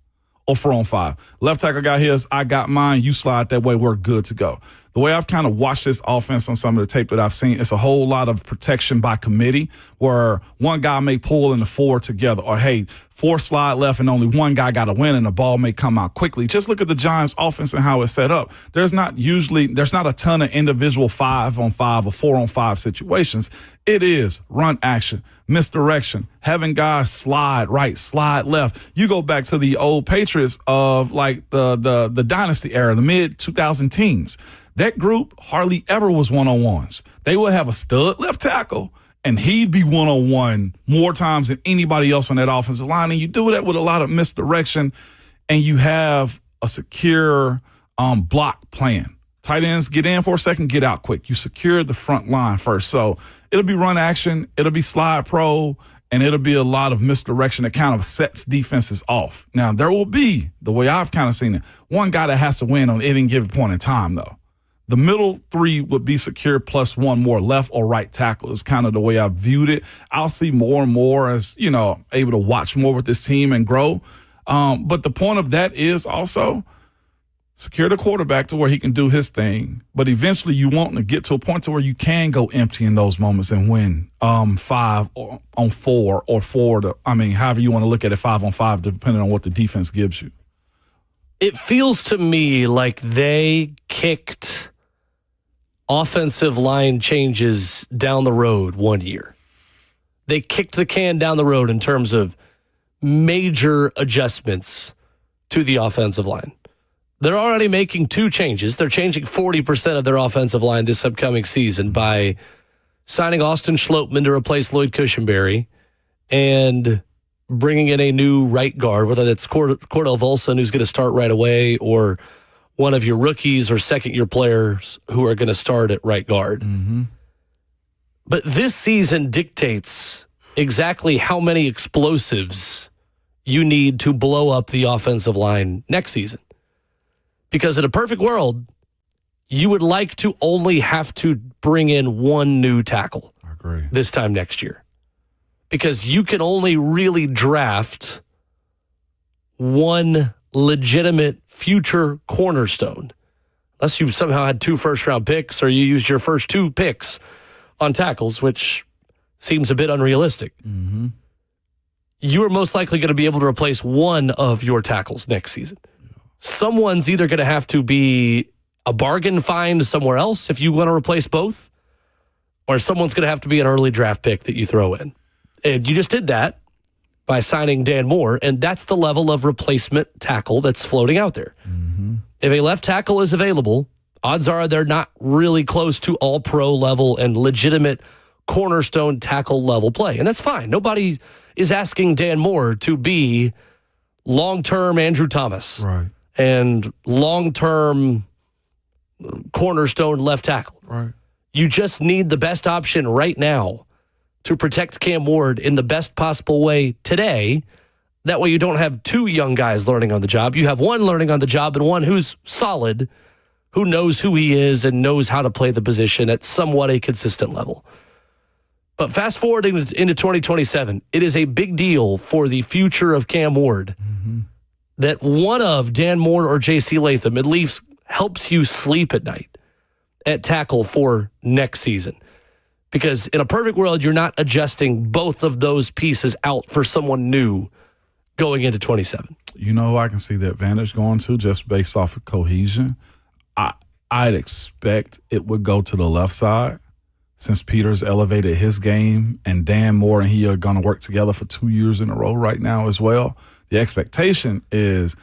or 4-on-5. Left tackle got his, I got mine, you slide that way, we're good to go. The way I've kind of watched this offense on some of the tape that I've seen, it's a whole lot of protection by committee where one guy may pull in the 4 together or, hey, 4 slide left and only one guy got to win and the ball may come out quickly. Just look at the Giants offense and how it's set up. There's not a ton of individual 5-on-5 or 4-on-5 situations. It is run action, misdirection, having guys slide right, slide left. You go back to the old Patriots of like the dynasty era, the mid-2000 teens. That group hardly ever was one-on-ones. They would have a stud left tackle, and he'd be one-on-one more times than anybody else on that offensive line. And you do that with a lot of misdirection, and you have a secure block plan. Tight ends get in for a second, get out quick. You secure the front line first. So it'll be run action, it'll be slide pro, and it'll be a lot of misdirection that kind of sets defenses off. Now, there will be, the way I've kind of seen it, one guy that has to win on any given point in time, though. The middle 3 would be secure plus one more left or right tackle is kind of the way I've viewed it. I'll see more and more as, able to watch more with this team and grow. But the point of that is also secure the quarterback to where he can do his thing. But eventually you want to get to a point to where you can go empty in those moments and win 5 on 4 or 4 to, however you want to look at it, 5-on-5, depending on what the defense gives you. It feels to me like they kicked offensive line changes down the road one year. they kicked the can down the road in terms of major adjustments to the offensive line. They're already making 2 changes. They're changing 40% of their offensive line this upcoming season by signing Austin Schlottman to replace Lloyd Cushenberry and bringing in a new right guard, whether that's Cordell Volson, who's going to start right away, or one of your rookies or second-year players who are going to start at right guard. Mm-hmm. But this season dictates exactly how many explosives you need to blow up the offensive line next season. Because in a perfect world, you would like to only have to bring in 1 new tackle. I agree. This time next year. Because you can only really draft 1 legitimate future cornerstone. Unless you somehow had 2 first-round picks or you used your first 2 picks on tackles, which seems a bit unrealistic. Mm-hmm. You are most likely going to be able to replace 1 of your tackles next season. Someone's either going to have to be a bargain find somewhere else if you want to replace both, or someone's going to have to be an early draft pick that you throw in. And you just did that by signing Dan Moore, and that's the level of replacement tackle that's floating out there. Mm-hmm. If a left tackle is available, odds are they're not really close to all-pro level and legitimate cornerstone tackle level play, and that's fine. Nobody is asking Dan Moore to be long-term Andrew Thomas and long-term cornerstone left tackle. Right. You just need the best option right now to protect Cam Ward in the best possible way today. That way you don't have 2 young guys learning on the job. You have 1 learning on the job and 1 who's solid, who knows who he is and knows how to play the position at somewhat a consistent level. But fast forwarding into 2027, it is a big deal for the future of Cam Ward that one of Dan Moore or J.C. Latham at least helps you sleep at night at tackle for next season. Because in a perfect world, you're not adjusting both of those pieces out for someone new going into 27. You know who I can see the advantage going to just based off of cohesion? I'd expect it would go to the left side since Peters elevated his game and Dan Moore and he are going to work together for 2 years in a row right now as well. The expectation is,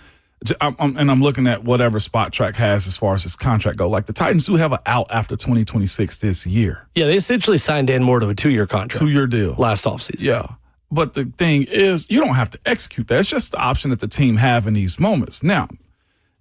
I'm looking at whatever Spot Track has as far as his contract go. Like the Titans do have an out after 2026 this year. Yeah, they essentially signed Dan Moore to a 2-year contract. 2-year deal. Last offseason. Yeah. But the thing is, you don't have to execute that. It's just the option that the team have in these moments. Now,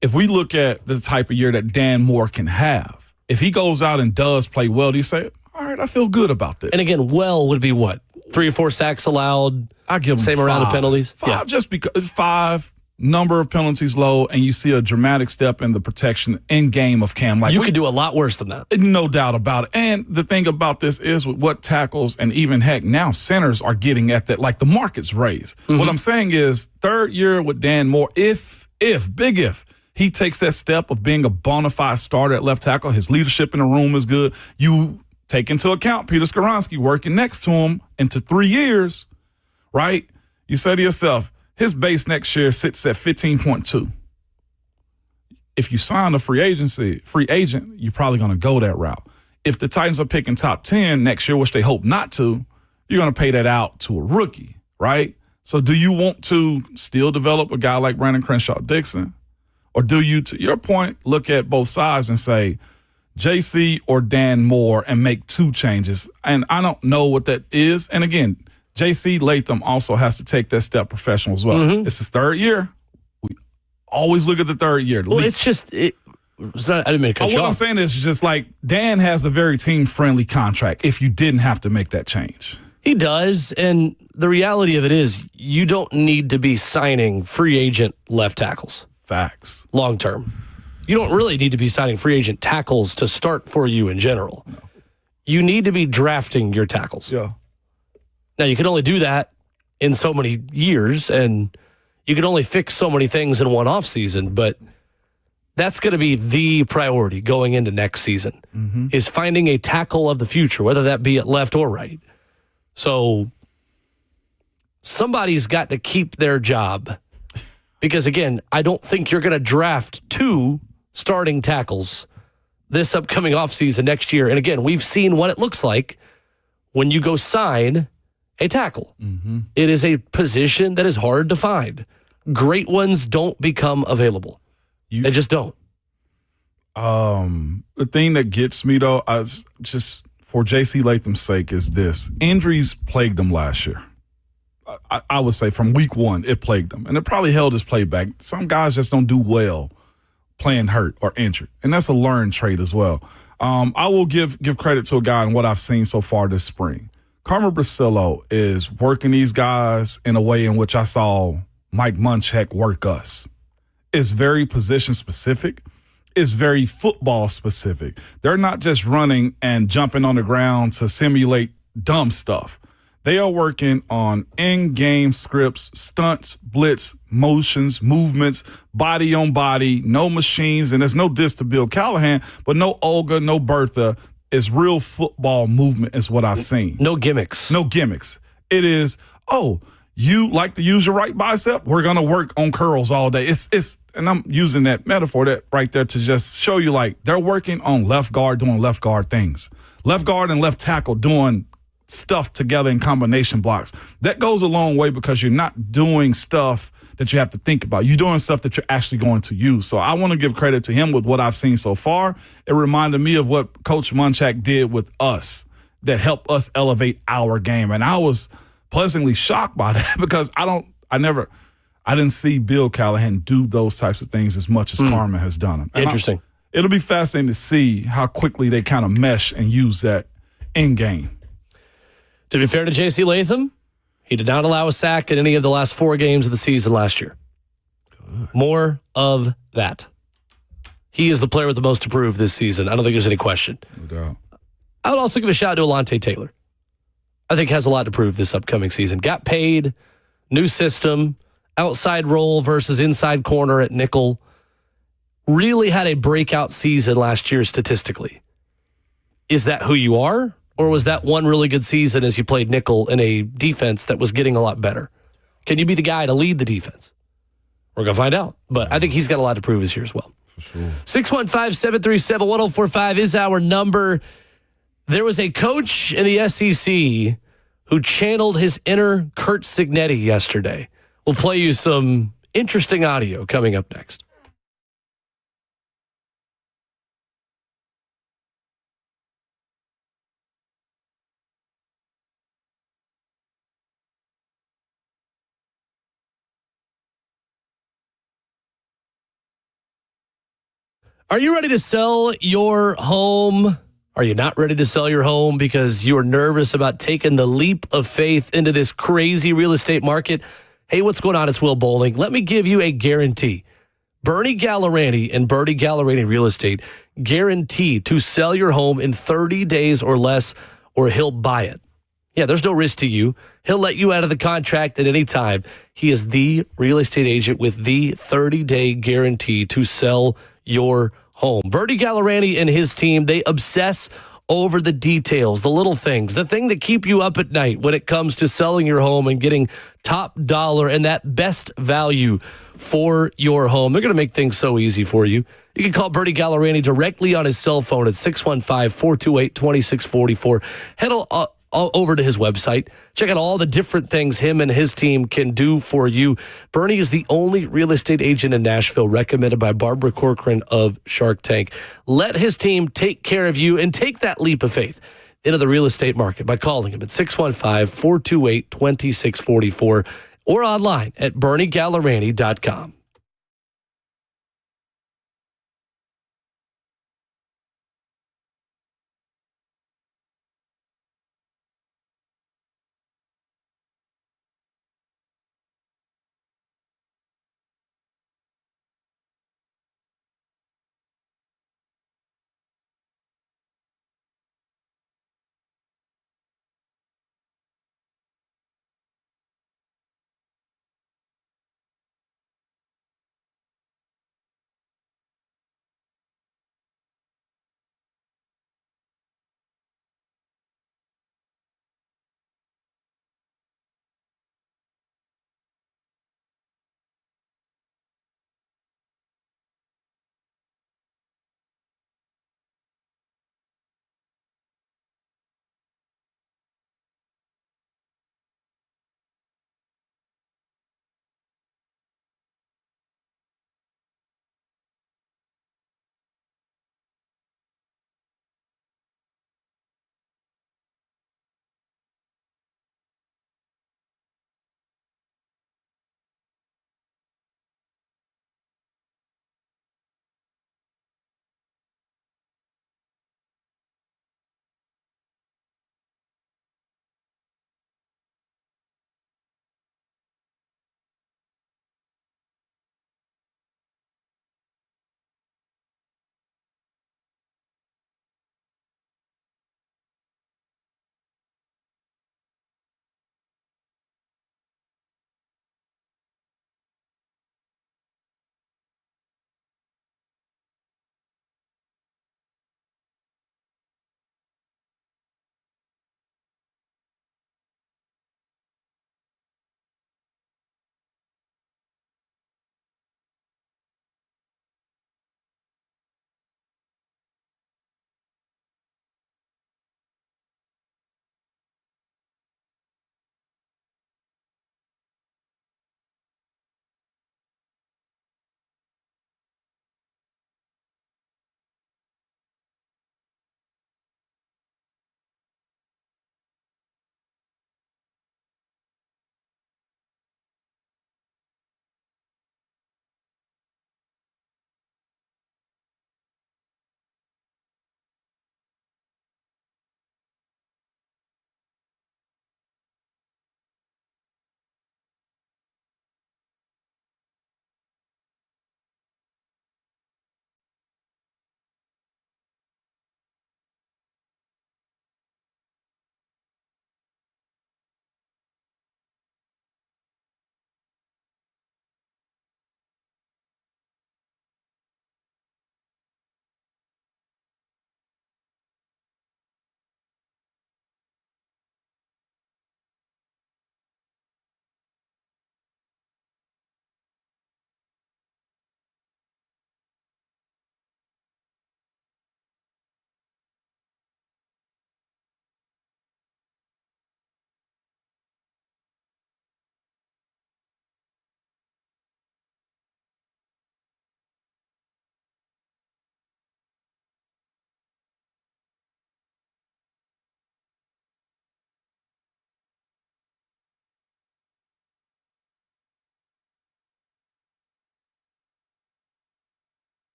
if we look at the type of year that Dan Moore can have, if he goes out and does play well, do you say, all right, I feel good about this? And again, well would be what? 3 or 4 sacks allowed? I give him same 5. amount of penalties? 5, just because 5, number of penalties low, and you see a dramatic step in the protection in game of Cam. Like you could do a lot worse than that. No doubt about it. And the thing about this is with what tackles and even heck now centers are getting at that, like the market's raised. Mm-hmm. What I'm saying is 3rd year with Dan Moore, if he takes that step of being a bona fide starter at left tackle, his leadership in the room is good. You take into account Peter Skoronski working next to him into 3 years, right? You say to yourself, his base next year sits at 15.2. If you sign a free agent, you're probably going to go that route. If the Titans are picking top 10 next year, which they hope not to, you're going to pay that out to a rookie, right? So do you want to still develop a guy like Brandon Crenshaw-Dixon? Or do you, to your point, look at both sides and say, JC or Dan Moore and make 2 changes? And I don't know what that is. And again, J.C. Latham also has to take that step professional as well. Mm-hmm. It's his 3rd year. We always look at the 3rd year. Well, it's just, I didn't mean to cut you off. What I'm saying is just like Dan has a very team-friendly contract if you didn't have to make that change. He does, and the reality of it is you don't need to be signing free agent left tackles. Facts. Long term. You don't really need to be signing free agent tackles to start for you in general. No. You need to be drafting your tackles. Yeah. Now, you can only do that in so many years, and you can only fix so many things in one offseason, but that's going to be the priority going into next season, is finding a tackle of the future, whether that be at left or right. So somebody's got to keep their job because, again, I don't think you're going to draft 2 starting tackles this upcoming offseason next year. And, again, we've seen what it looks like when you go sign a tackle. It is a position that is hard to find. Great ones don't become available. They just don't. The thing that gets me, though, just for J.C. Latham's sake, is this. Injuries plagued them last year. I would say from week one, it plagued them. And it probably held his play back. Some guys just don't do well playing hurt or injured. And that's a learned trait as well. I will give credit to a guy in what I've seen so far this spring. Carmen Brasillo is working these guys in a way in which I saw Mike Munchak work us. It's very position specific. It's very football specific. They're not just running and jumping on the ground to simulate dumb stuff. They are working on in-game scripts, stunts, blitz, motions, movements, body on body, no machines, and there's no diss to Bill Callahan, but no Olga, no Bertha. It's real football movement is what I've seen. No gimmicks. No gimmicks. It is, you like to use your right bicep? We're going to work on curls all day. And I'm using that metaphor that right there to just show you, like, they're working on left guard doing left guard things. Left guard and left tackle doing stuff together in combination blocks. That goes a long way because you're not doing stuff that you have to think about. You're doing stuff that you're actually going to use. So I want to give credit to him with what I've seen so far. It reminded me of what Coach Munchak did with us that helped us elevate our game. And I was pleasantly shocked by that because I didn't see Bill Callahan do those types of things as much as Carmen has done them. Interesting. It'll be fascinating to see how quickly they kind of mesh and use that in game. To be fair to J.C. Latham, he did not allow a sack in any of the last 4 games of the season last year. More of that. He is the player with the most to prove this season. I don't think there's any question. No doubt. I would also give a shout out to Alontae Taylor. I think has a lot to prove this upcoming season. Got paid, new system, outside role versus inside corner at nickel. Really had a breakout season last year statistically. Is that who you are? Or was that one really good season as you played nickel in a defense that was getting a lot better? Can you be the guy to lead the defense? We're going to find out. But I think he's got a lot to prove this year as well. For sure. 615-737-1045 is our number. There was a coach in the SEC who channeled his inner Kurt Signetti yesterday. We'll play you some interesting audio coming up next. Are you ready to sell your home? Are you not ready to sell your home because you are nervous about taking the leap of faith into this crazy real estate market? Hey, what's going on? It's Will Bowling. Let me give you a guarantee. Bernie Gallerani and Bernie Gallerani Real Estate guaranteed to sell your home in 30 days or less, or he'll buy it. Yeah, there's no risk to you. He'll let you out of the contract at any time. He is the real estate agent with the 30-day guarantee to sell your home. Bernie Gallerani and his team, they obsess over the details, the little things, the thing that keep you up at night when it comes to selling your home and getting top dollar and that best value for your home. They're going to make things so easy for you. You can call Bernie Gallerani directly on his cell phone at 615-428-2644. Head over to his website. Check out all the different things him and his team can do for you. Bernie is the only real estate agent in Nashville recommended by Barbara Corcoran of Shark Tank. Let his team take care of you and take that leap of faith into the real estate market by calling him at 615-428-2644 or online at BernieGallerani.com.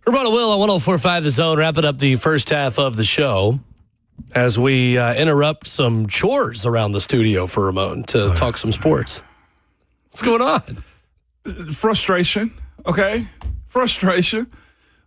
Ramon Will on 104.5 The Zone, wrapping up the first half of the show as we interrupt some chores around the studio for Ramon to talk some sports. What's going on? Frustration, okay? Frustration.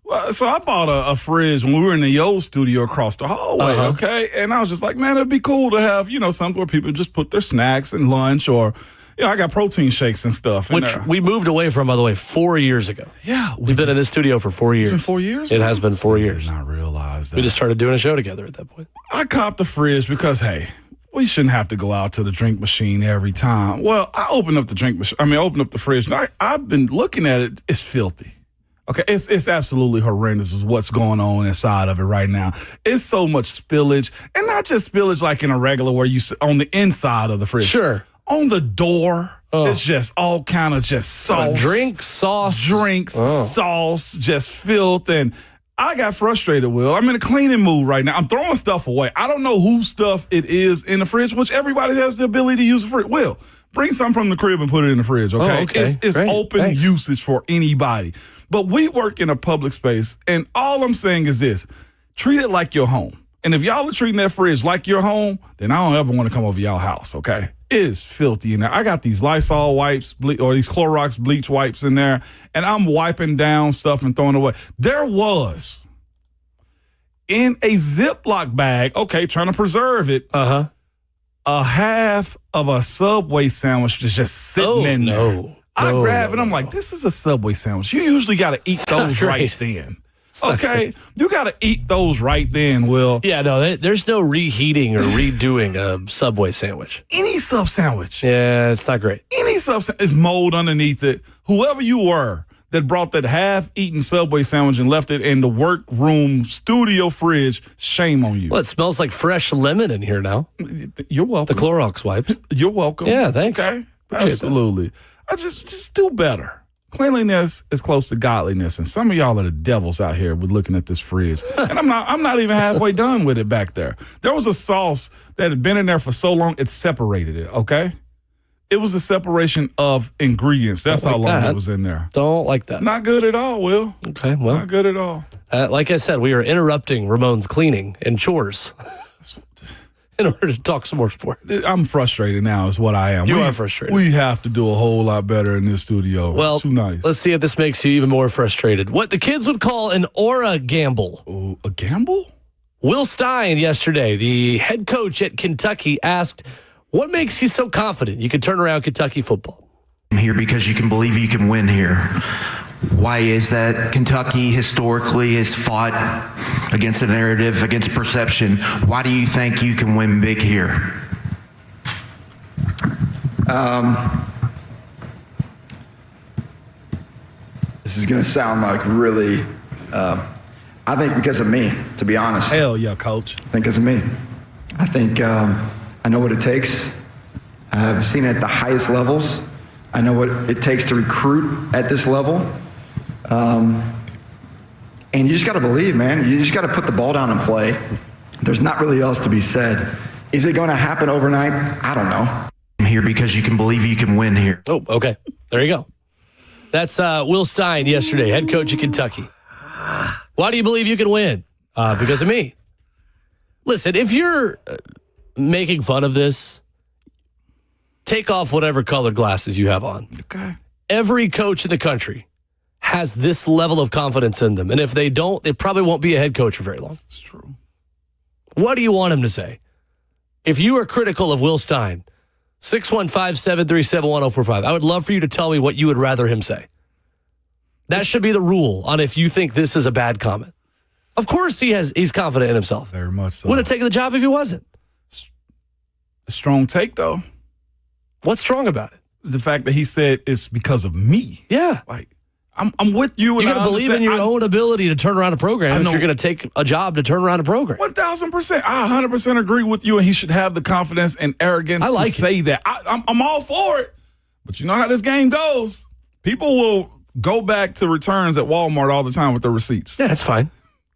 Well, so I bought a fridge when we were in the old studio across the hallway, okay? And I was just like, man, it'd be cool to have, something where people just put their snacks and lunch or, I got protein shakes and stuff. Which we moved away from, by the way, 4 years ago. Yeah. We've been in this studio for 4 years. It's been 4 years? It has been 4 years. I did not realize that. We just started doing a show together at that point. I copped the fridge because, hey, we shouldn't have to go out to the drink machine every time. Well, I opened up the fridge, and I've been looking at it. It's filthy. Okay, it's absolutely horrendous is what's going on inside of it right now. It's so much spillage, and not just spillage like in a regular where you sit on the inside of the fridge. Sure. On the door, it's just all kind of just sauce. Drinks, sauce, just filth. And I got frustrated, Will. I'm in a cleaning mood right now. I'm throwing stuff away. I don't know whose stuff it is in the fridge, which everybody has the ability to use the fridge. Will, bring something from the crib and put it in the fridge, okay? It's Great. open Thanks. usage for anybody. But we work in a public space, and all I'm saying is this. Treat it like your home. And if y'all are treating that fridge like your home, then I don't ever want to come over y'all house, okay? It is filthy in there. I got these Lysol wipes or these Clorox bleach wipes in there, and I'm wiping down stuff and throwing it away. There was, in a Ziploc bag, okay, trying to preserve it, a half of a Subway sandwich just sitting in there. I grab it. I'm like, this is a Subway sandwich. You usually got to eat those right then. Okay, you got to eat those right then, Will. Yeah, no, there's no reheating or redoing a Subway sandwich. Any sub sandwich. Yeah, it's not great. Any sub sandwich, mold underneath it. Whoever you were that brought that half-eaten Subway sandwich and left it in the workroom studio fridge, shame on you. Well, it smells like fresh lemon in here now. You're welcome. The Clorox wipes. You're welcome. Yeah, thanks. Okay, Appreciate absolutely. I just do better. Cleanliness is close to godliness, and some of y'all are the devils out here with looking at this fridge. And I'm not even halfway done with it back there. There was a sauce that had been in there for so long, it separated it, okay? It was a separation of ingredients. That's how long it was in there. Don't like that. Not good at all, Will. Okay, well. Not good at all. Like I said, we are interrupting Ramon's cleaning and chores in order to talk some more sport. I'm frustrated now is what I am. You are frustrated. We have to do a whole lot better in this studio. Well, it's too nice. Let's see if this makes you even more frustrated. What the kids would call an aura gamble. Oh, a gamble? Will Stein yesterday, the head coach at Kentucky, asked, what makes you so confident you can turn around Kentucky football? I'm here because you can believe you can win here. Why is that? Kentucky historically has fought against a narrative, against perception. Why do you think you can win big here? This is going to sound like really, I think because of me, to be honest. Hell yeah, coach. I think because of me. I think I know what it takes. I've seen it at the highest levels. I know what it takes to recruit at this level. And you just got to believe, man. You just got to put the ball down and play. There's not really else to be said. Is it going to happen overnight? I don't know. I'm here because you can believe you can win here. Oh, okay. There you go. That's Will Stein yesterday, head coach of Kentucky. Why do you believe you can win? Because of me. Listen, if you're making fun of this, take off whatever colored glasses you have on. Okay. Every coach in the country has this level of confidence in them. And if they don't, they probably won't be a head coach for very long. It's true. What do you want him to say? If you are critical of Will Stein, 615-737-1045, I would love for you to tell me what you would rather him say. That should be the rule on if you think this is a bad comment. Of course he's confident in himself. Very much so. Wouldn't have taken the job if he wasn't. A strong take, though. What's strong about it? The fact that he said it's because of me. Yeah. Like, I'm with you. You got to believe in your own ability to turn around a program if you're going to take a job to turn around a program. 1,000%. I 100% agree with you, and he should have the confidence and arrogance to say that. I'm all for it. But you know how this game goes. People will go back to returns at Walmart all the time with their receipts. Yeah, that's fine.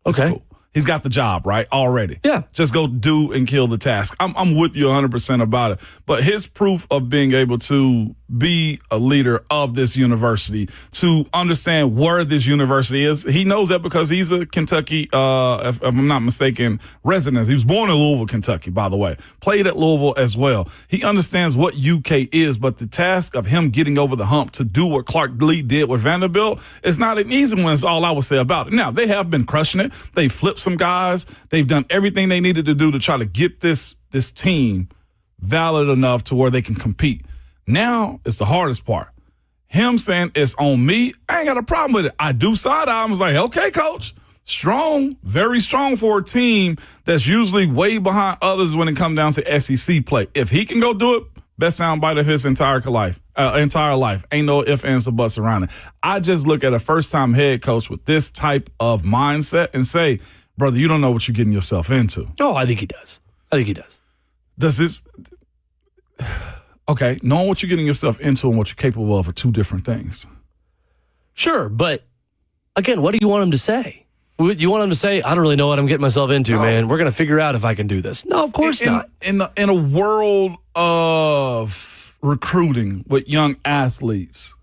Okay. Cool. He's got the job, right, already. Yeah. Just go do and kill the task. I'm with you 100% about it. But his proof of being able to be a leader of this university, to understand where this university is. He knows that because he's a Kentucky, if I'm not mistaken, resident. He was born in Louisville, Kentucky, by the way. Played at Louisville as well. He understands what UK is, but the task of him getting over the hump to do what Clark Lee did with Vanderbilt is not an easy one, is all I would say about it. Now, they have been crushing it. They flipped some guys. They've done everything they needed to do to try to get this team valid enough to where they can compete. Now it's the hardest part. Him saying it's on me, I ain't got a problem with it. I do side eye. I was like, okay, coach, strong, very strong for a team that's usually way behind others when it comes down to SEC play. If he can go do it, best soundbite of his entire life. Ain't no ifs, ands, or buts around it. I just look at a first-time head coach with this type of mindset and say, brother, you don't know what you're getting yourself into. Oh, I think he does. Does this... Okay, knowing what you're getting yourself into and what you're capable of are two different things. Sure, but again, what do you want him to say? You want him to say, I don't really know what I'm getting myself into, man. We're going to figure out if I can do this. No, of course not. In a world of recruiting with young athletes,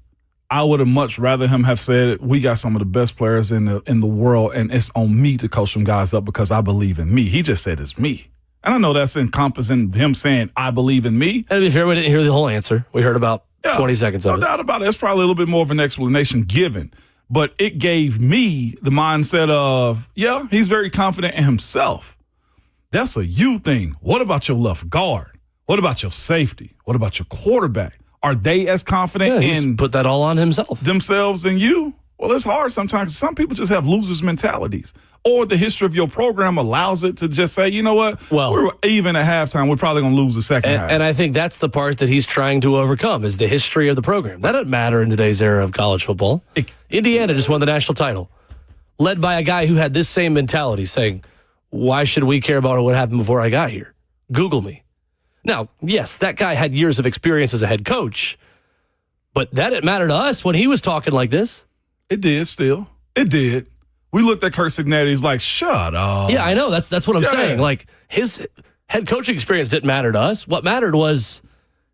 I would have much rather him have said, we got some of the best players in the world, and it's on me to coach them guys up because I believe in me. He just said it's me. And I know that's encompassing him saying, I believe in me. And to be fair, we didn't hear the whole answer. We heard about 20 seconds of it. No doubt about it. It's probably a little bit more of an explanation given. But it gave me the mindset of, yeah, he's very confident in himself. That's a you thing. What about your left guard? What about your safety? What about your quarterback? Are they as confident in put that all on himself, themselves and you? Well, it's hard sometimes. Some people just have losers' mentalities. Or the history of your program allows it to just say, you know what, we're even at halftime. We're probably going to lose the second half. And I think that's the part that he's trying to overcome is the history of the program. That doesn't matter in today's era of college football. Indiana just won the national title, led by a guy who had this same mentality saying, why should we care about what happened before I got here? Google me. Now, yes, that guy had years of experience as a head coach, but that didn't matter to us when he was talking like this. It did still. It did. We looked at Kurt Signetti. He's like, shut up. Yeah, I know. That's what I'm saying. Like, his head coaching experience didn't matter to us. What mattered was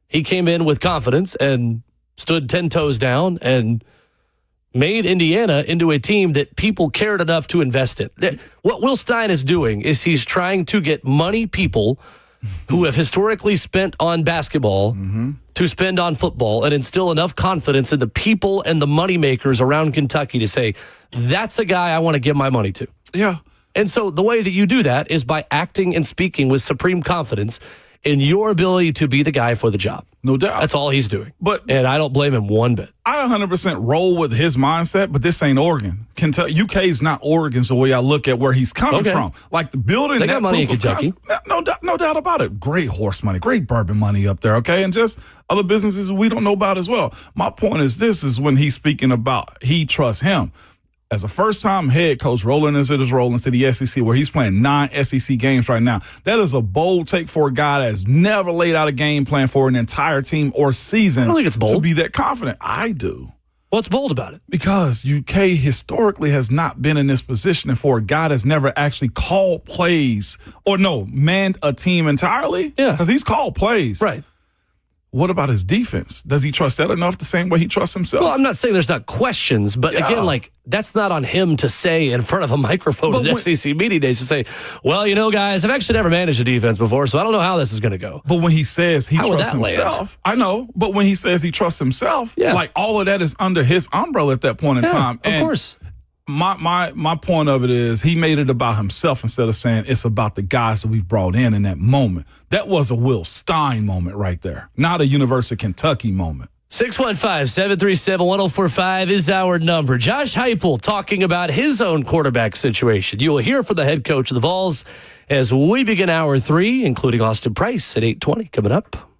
he came in with confidence and stood 10 toes down and made Indiana into a team that people cared enough to invest in. What Will Stein is doing is he's trying to get money people who have historically spent on basketball to spend on football and instill enough confidence in the people and the moneymakers around Kentucky to say, that's a guy I want to give my money to. Yeah. And so the way that you do that is by acting and speaking with supreme confidence in your ability to be the guy for the job. No doubt. That's all he's doing. And I don't blame him one bit. I 100% roll with his mindset, but this ain't Oregon. Kentucky, UK is not Oregon, so the way I look at where he's coming from. Like the building. They got money in Kentucky. No doubt about it. Great horse money, great bourbon money up there, okay? And just other businesses we don't know about as well. My point is this is when he's speaking about he trusts him. As a first-time head coach rolling into this role into the SEC where he's playing 9 SEC games right now, that is a bold take for a guy that's never laid out a game plan for an entire team or season. I don't think it's bold to be that confident. I do. What's bold about it? Because UK historically has not been in this position, and for a guy that's never actually called plays manned a team entirely. Yeah. Because he's called plays. Right. What about his defense? Does he trust that enough the same way he trusts himself? Well, I'm not saying there's not questions, but again, that's not on him to say in front of a microphone at SEC Media Days to say, well, guys, I've actually never managed a defense before, so I don't know how this is going to go. But when he says he trusts himself, I know, but when he says he trusts himself, like all of that is under his umbrella at that point in time. Of course. My point of it is he made it about himself instead of saying it's about the guys that we've brought in that moment. That was a Will Stein moment right there, not a University of Kentucky moment. 615-737-1045 is our number. Josh Heupel talking about his own quarterback situation. You will hear from the head coach of the Vols as we begin hour 3, including Austin Price at 8:20 coming up.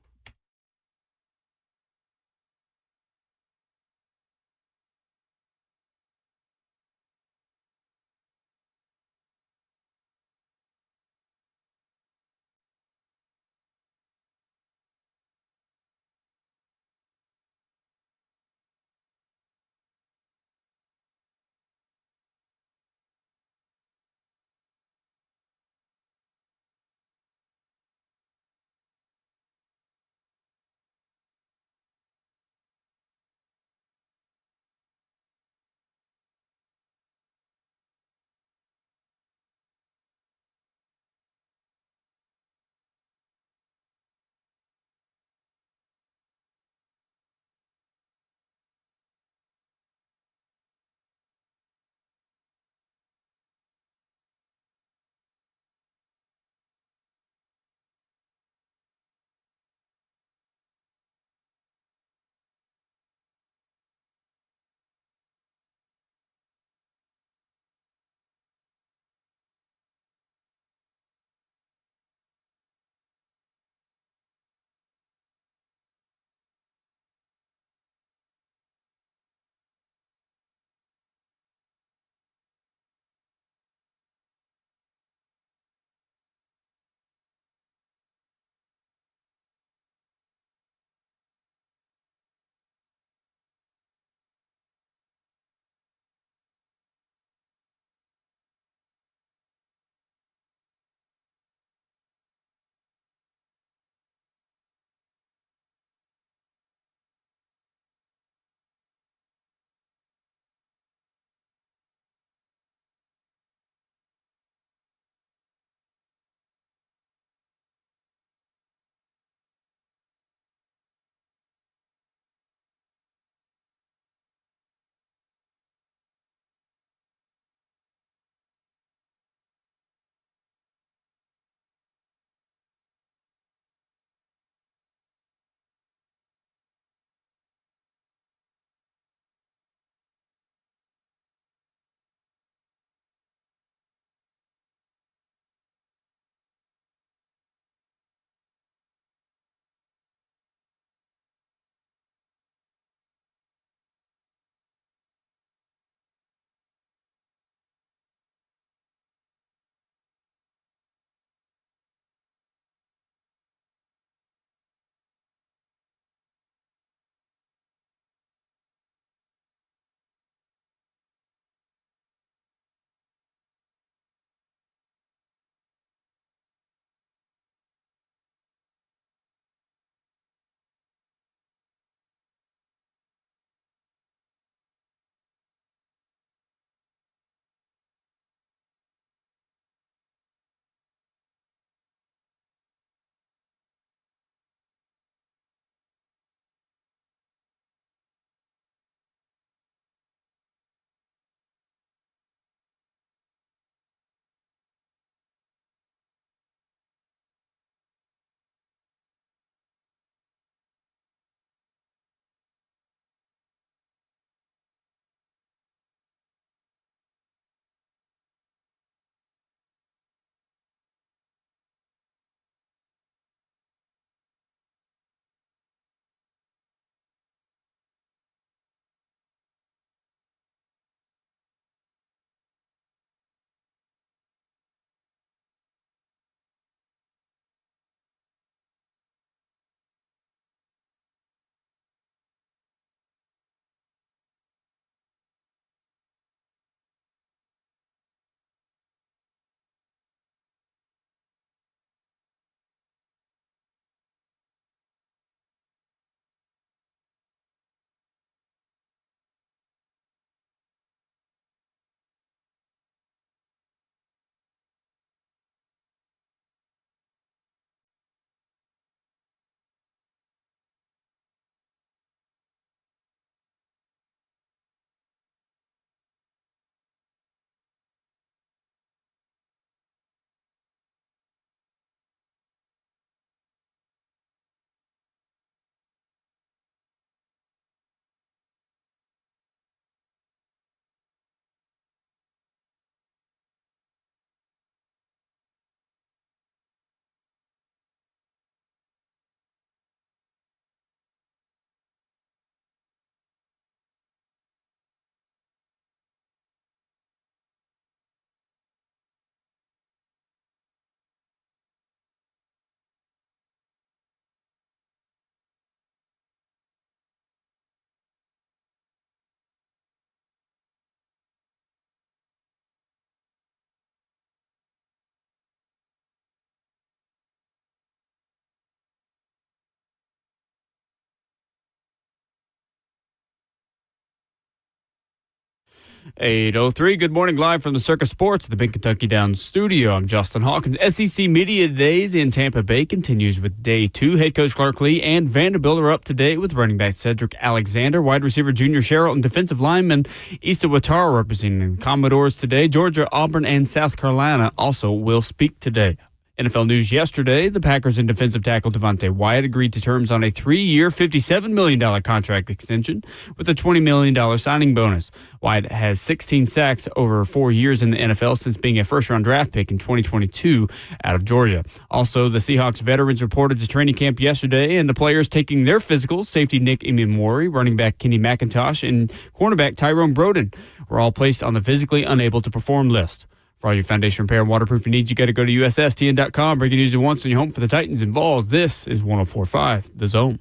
8:03. Good morning, live from the Circus Sports, the Big Kentucky Downs studio. I'm Justin Hawkins. SEC Media Days in Tampa Bay continues with day 2. Head coach Clark Lee and Vanderbilt are up to date with running back Cedric Alexander, wide receiver Junior Sherrill, and defensive lineman Issa Watara representing the Commodores today. Georgia, Auburn, and South Carolina also will speak today. NFL news yesterday, the Packers and defensive tackle Devontae Wyatt agreed to terms on a 3-year, $57 million contract extension with a $20 million signing bonus. Wyatt has 16 sacks over 4 years in the NFL since being a first-round draft pick in 2022 out of Georgia. Also, the Seahawks veterans reported to training camp yesterday, and the players taking their physicals, safety Nick Imamori, running back Kenny McIntosh, and cornerback Tyrone Broden were all placed on the physically unable to perform list. For all your foundation repair and waterproofing needs, you got to go to USSTN.com. Breaking news at once on your home for the Titans and Vols. This is 104.5 The Zone.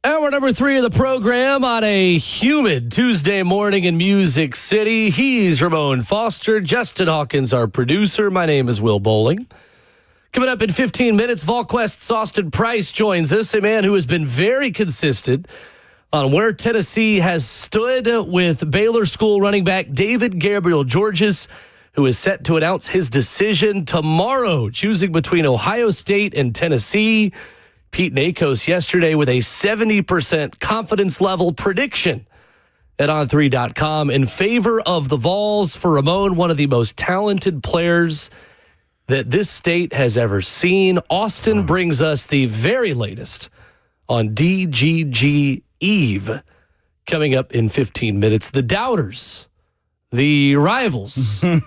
Hour number 3 of the program on a humid Tuesday morning in Music City. He's Ramon Foster. Justin Hawkins, our producer. My name is Will Bowling. Coming up in 15 minutes, VolQuest's Austin Price joins us, a man who has been very consistent on where Tennessee has stood with Baylor School running back David Gabriel Georges, who is set to announce his decision tomorrow, choosing between Ohio State and Tennessee. Pete Nakos yesterday with a 70% confidence level prediction at on3.com in favor of the Vols. For Ramon, one of the most talented players that this state has ever seen. Austin brings us the very latest on DGG Eve coming up in 15 minutes. The doubters, the rivals, at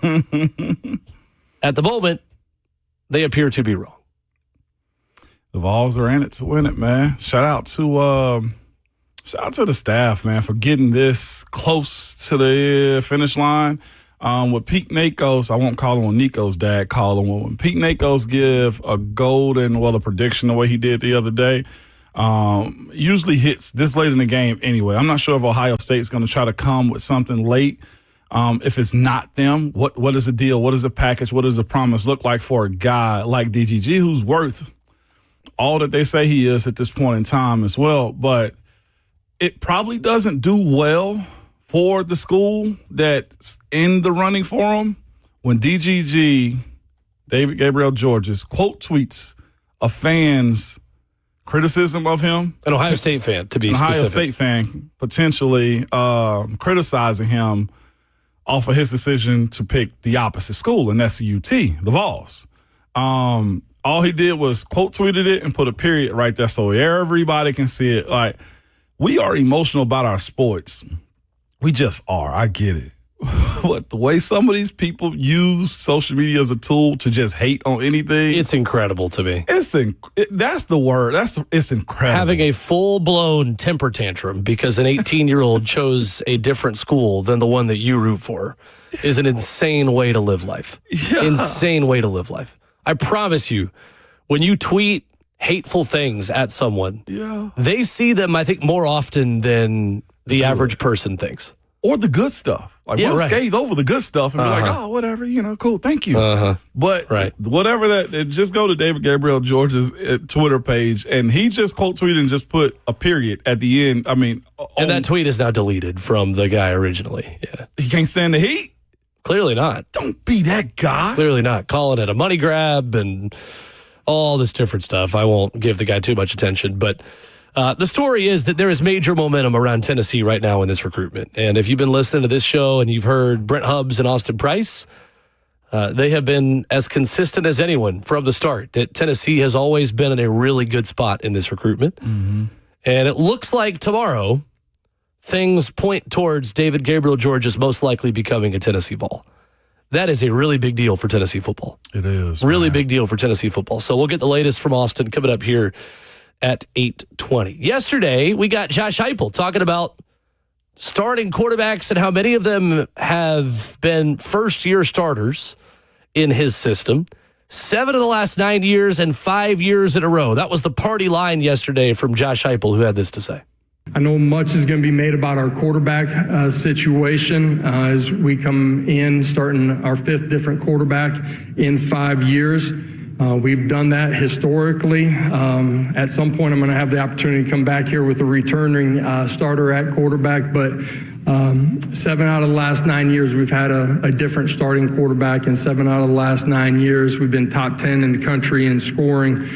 the moment, they appear to be wrong. The Vols are in it to win it, man. Shout out to the staff, man, for getting this close to the finish line. With Pete Nakos, I won't call him Nico's dad, call him when Pete Nakos give a a prediction the way he did the other day, usually hits this late in the game anyway. I'm not sure if Ohio State's going to try to come with something late. If it's not them, what is the deal? What does the package? What does the promise look like for a guy like DGG who's worth all that they say he is at this point in time as well? But it probably doesn't do well for the school that's in the running for him when DGG, David Gabriel Georges, quote tweets a fan's criticism of him. An Ohio State fan, to be specific. Ohio State fan potentially criticizing him off of his decision to pick the opposite school, and that's the UT, the Vols. All he did was quote tweeted it and put a period right there so everybody can see it. Like, we are emotional about our sports. We just are. I get it. But the way some of these people use social media as a tool to just hate on anything. It's incredible to me. That's the word. It's incredible. Having a full-blown temper tantrum because an 18-year-old chose a different school than the one that you root for is an insane way to live life. Yeah. Insane way to live life. I promise you, when you tweet hateful things at someone, they see them, I think, more often than the average person thinks. Or the good stuff. Like, we'll scathe over the good stuff and be like, oh, whatever, cool, thank you. But whatever just go to David Gabriel George's Twitter page, and he just quote tweeted and just put a period at the end. I mean. And that tweet is now deleted from the guy originally. Yeah, he can't stand the heat? Clearly not. Don't be that guy. Clearly not. Calling it a money grab and all this different stuff. I won't give the guy too much attention, but the story is that there is major momentum around Tennessee right now in this recruitment. And if you've been listening to this show and you've heard Brent Hubbs and Austin Price, they have been as consistent as anyone from the start that Tennessee has always been in a really good spot in this recruitment. Mm-hmm. And it looks like tomorrow things point towards David Gabriel Georges most likely becoming a Tennessee Vol. That is a really big deal for Tennessee football. It is. Really big deal for Tennessee football. So we'll get the latest from Austin coming up here at 8:20. Yesterday, we got Josh Heupel talking about starting quarterbacks and how many of them have been first-year starters in his system. 7 of the last 9 years and 5 years in a row. That was the party line yesterday from Josh Heupel, who had this to say. I know much is going to be made about our quarterback situation as we come in, starting our 5th different quarterback in 5 years. We've done that historically. At some point, I'm going to have the opportunity to come back here with a returning starter at quarterback, but 7 out of the last 9 years, we've had a different starting quarterback, and 7 out of the last 9 years, we've been top 10 in the country in scoring.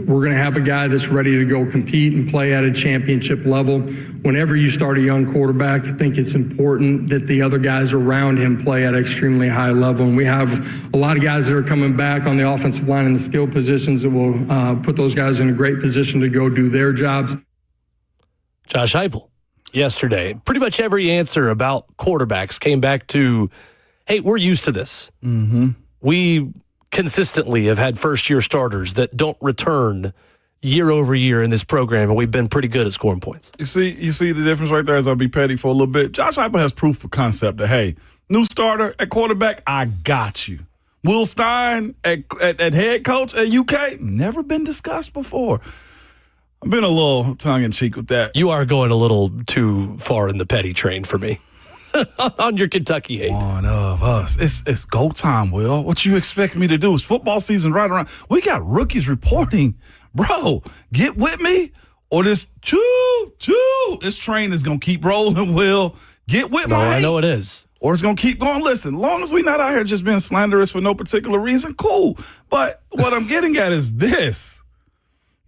We're going to have a guy that's ready to go compete and play at a championship level. Whenever you start a young quarterback, I think it's important that the other guys around him play at an extremely high level. And we have a lot of guys that are coming back on the offensive line and the skill positions that will put those guys in a great position to go do their jobs. Josh Heupel yesterday. Pretty much every answer about quarterbacks came back to, hey, we're used to this. Mm-hmm. We consistently have had first-year starters that don't return year over year in this program, and we've been pretty good at scoring points. You see the difference right there, as I'll be petty for a little bit. Josh Heupel has proof of concept that, hey, new starter at quarterback, I got you. Will Stein at head coach at UK, never been discussed before. I've been a little tongue-in-cheek with that. You are going a little too far in the petty train for me on your Kentucky hate. One of us. It's go time, Will. What you expect me to do? Is football season right around? We got rookies reporting. Bro, get with me or this this train is going to keep rolling, Will. Get with me. I know it is. Or it's going to keep going. Listen, long as we not out here just being slanderous for no particular reason, cool. But what I'm getting at is this.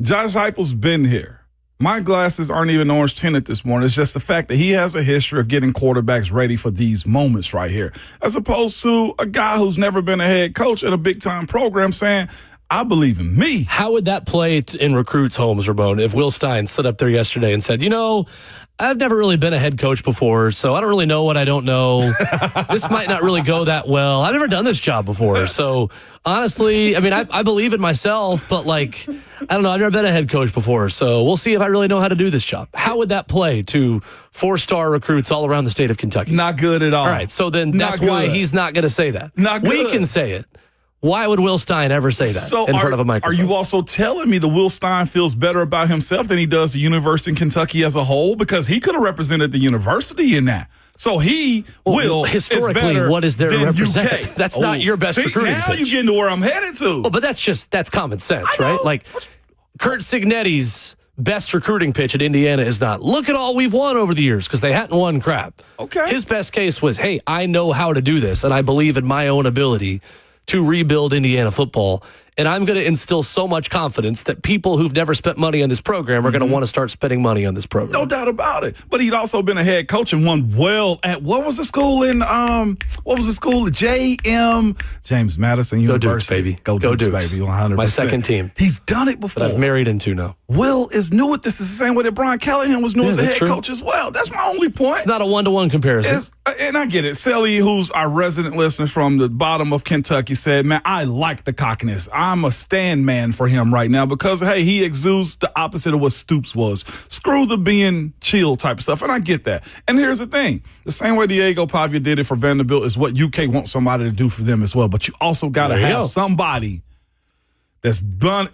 Josh Heupel's been here. My glasses aren't even orange tinted this morning. It's just the fact that he has a history of getting quarterbacks ready for these moments right here, as opposed to a guy who's never been a head coach at a big-time program saying, I believe in me. How would that play in recruits' homes, Ramon, if Will Stein stood up there yesterday and said, I've never really been a head coach before, so I don't really know what I don't know. This might not really go that well. I've never done this job before. So honestly, I believe in myself, but I don't know. I've never been a head coach before, so we'll see if I really know how to do this job. How would that play to 4-star recruits all around the state of Kentucky? Not good at all. All right, so then that's why he's not going to say that. Not good. We can say it. Why would Will Stein ever say that in front of a microphone? Are you also telling me that Will Stein feels better about himself than he does the University of Kentucky as a whole? Because he could have represented the university in that. So historically, what is there to represent? UK. That's not your best recruiting now pitch. You're getting to where I'm headed to. Well, but that's common sense, right? Kurt Cignetti's best recruiting pitch at Indiana is not, look at all we've won over the years, because they hadn't won crap. Okay. His best case was, hey, I know how to do this, and I believe in my own ability to rebuild Indiana football. And I'm going to instill so much confidence that people who've never spent money on this program are going to want to start spending money on this program. No doubt about it. But he'd also been a head coach and won well at what was the school James Madison University. Baby. Go Dukes, baby. 100%. My second team. He's done it before. That I've married into now. Will is new at this. It's the same way that Brian Callahan was new as a head coach as well. That's my only point. It's not a one-to-one comparison. And I get it. Sally, who's our resident listener from the bottom of Kentucky, said, man, I like the cockiness. I'm a stand man for him right now because, hey, he exudes the opposite of what Stoops was. Screw the being chill type of stuff. And I get that. And here's the thing. The same way Diego Pavia did it for Vanderbilt is what UK wants somebody to do for them as well. But you also got to have somebody that's done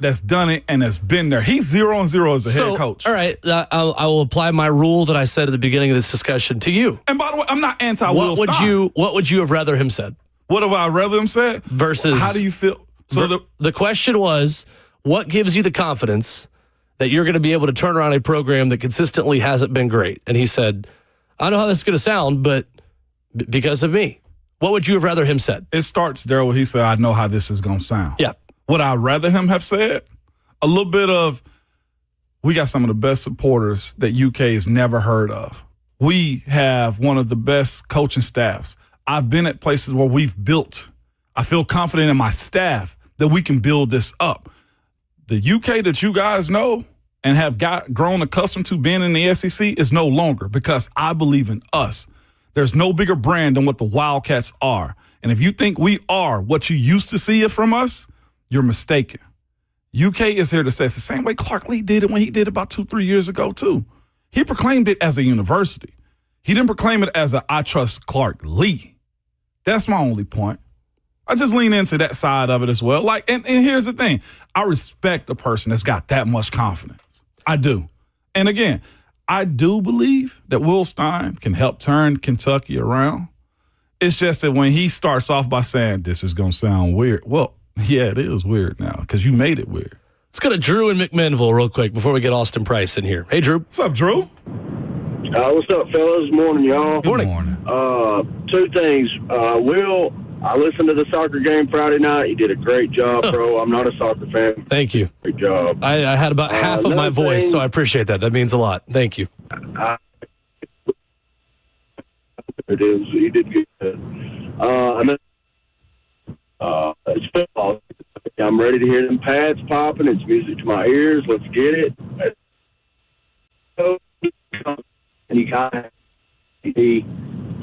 it and has been there. He's 0-0 as a head coach. All right, I will apply my rule that I said at the beginning of this discussion to you. And by the way, I'm not anti-Will Stein. What would you have rather him said? What have I rather him said? Versus how do you feel? So the question was, what gives you the confidence that you're going to be able to turn around a program that consistently hasn't been great? And he said, I know how this is going to sound, but because of me. What would you have rather him said? It starts there where he said, I know how this is going to sound. Yeah. Would I rather him have said a little bit of, we got some of the best supporters that UK has never heard of. We have one of the best coaching staffs. I've been at places where we've built. I feel confident in my staff that we can build this up. The UK that you guys know and have grown accustomed to being in the SEC is no longer, because I believe in us. There's no bigger brand than what the Wildcats are. And if you think we are what you used to see it from us, you're mistaken. UK is here to say it's the same way Clark Lee did it when he did about 2-3 years ago, too. He proclaimed it as a university. He didn't proclaim it as a I trust Clark Lee. That's my only point. I just lean into that side of it as well. Like, and here's the thing. I respect a person that's got that much confidence. I do. And again, I do believe that Will Stein can help turn Kentucky around. It's just that when he starts off by saying, this is going to sound weird. Well, yeah, it is weird now because you made it weird. Let's go to Drew in McMinnville real quick before we get Austin Price in here. Hey, Drew. What's up, Drew? What's up, fellas? Morning, y'all. Good morning. Two things. Will, I listened to the soccer game Friday night. You did a great job, bro. I'm not a soccer fan. Thank you. Great job. I had about half of my voice, so I appreciate that. That means a lot. Thank you. It is. You did good. It's football. I'm ready to hear them pads popping. It's music to my ears. Let's get it. And you got to be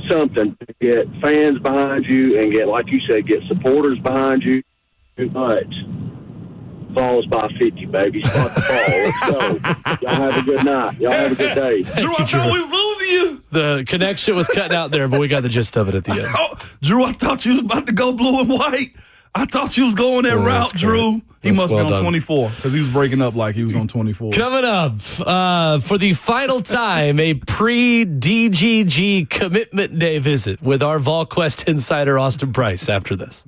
something to get fans behind you and get, like you said, get supporters behind you. But falls by 50, baby. Spot the ball. Let's go. Y'all have a good night. Y'all have a good day. Drew, I thought we was losing you. The connection was cutting out there, but we got the gist of it at the end. Oh, Drew, I thought you was about to go blue and white. I thought you was going that route, Drew. He must be on 24 because he was breaking up like he was on 24. Coming up for the final time, a pre-DGG Commitment Day visit with our VolQuest insider, Austin Price, after this.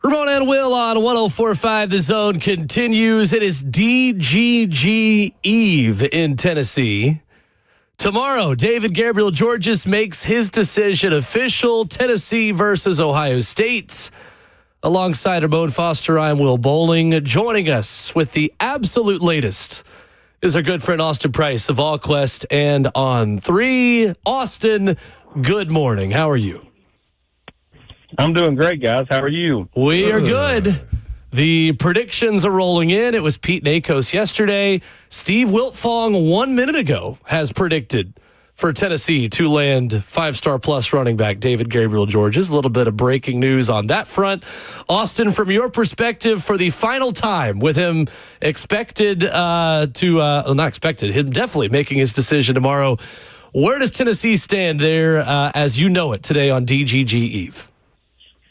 Ramon and Will on 104.5. The Zone continues. It is DGG Eve in Tennessee. Tomorrow, David Gabriel Georges makes his decision official. Tennessee versus Ohio State. Alongside Ramon Foster, I'm Will Bowling. Joining us with the absolute latest is our good friend Austin Price of VolQuest and On3. Austin, good morning. How are you? I'm doing great, guys. How are you? We are good. The predictions are rolling in. It was Pete Nakos yesterday. Steve Wiltfong 1 minute ago has predicted for Tennessee to land 5-star plus running back David Gabriel Georges. A little bit of breaking news on that front. Austin, from your perspective, for the final time with him expected not expected, him definitely making his decision tomorrow, where does Tennessee stand there as you know it today on DGG Eve?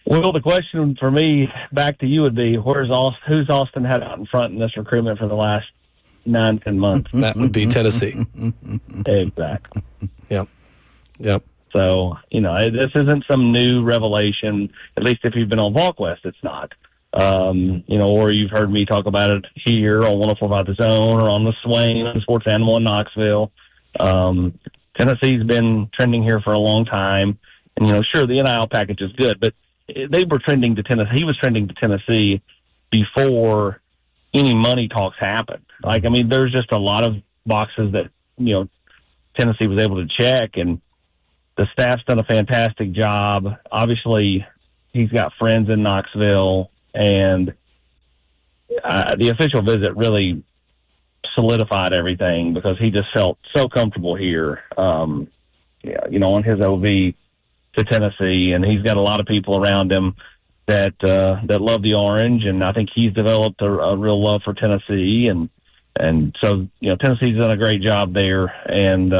Well, the question for me back to you would be, who's Austin had out in front in this recruitment for the last 9-10 months? That would be Tennessee. Exactly. Yep. So, this isn't some new revelation, at least if you've been on VolQuest, it's not. Or you've heard me talk about it here on 104.5 The Zone or on the Swain, the Sports Animal in Knoxville. Tennessee's been trending here for a long time. And, sure, the NIL package is good, but they were trending to Tennessee. He was trending to Tennessee before any money talks happened. There's just a lot of boxes that, Tennessee was able to check, and the staff's done a fantastic job. Obviously, he's got friends in Knoxville, and the official visit really solidified everything because he just felt so comfortable here, on his OV to Tennessee, and he's got a lot of people around him that love the orange, and I think he's developed a real love for Tennessee, and so Tennessee's done a great job there, and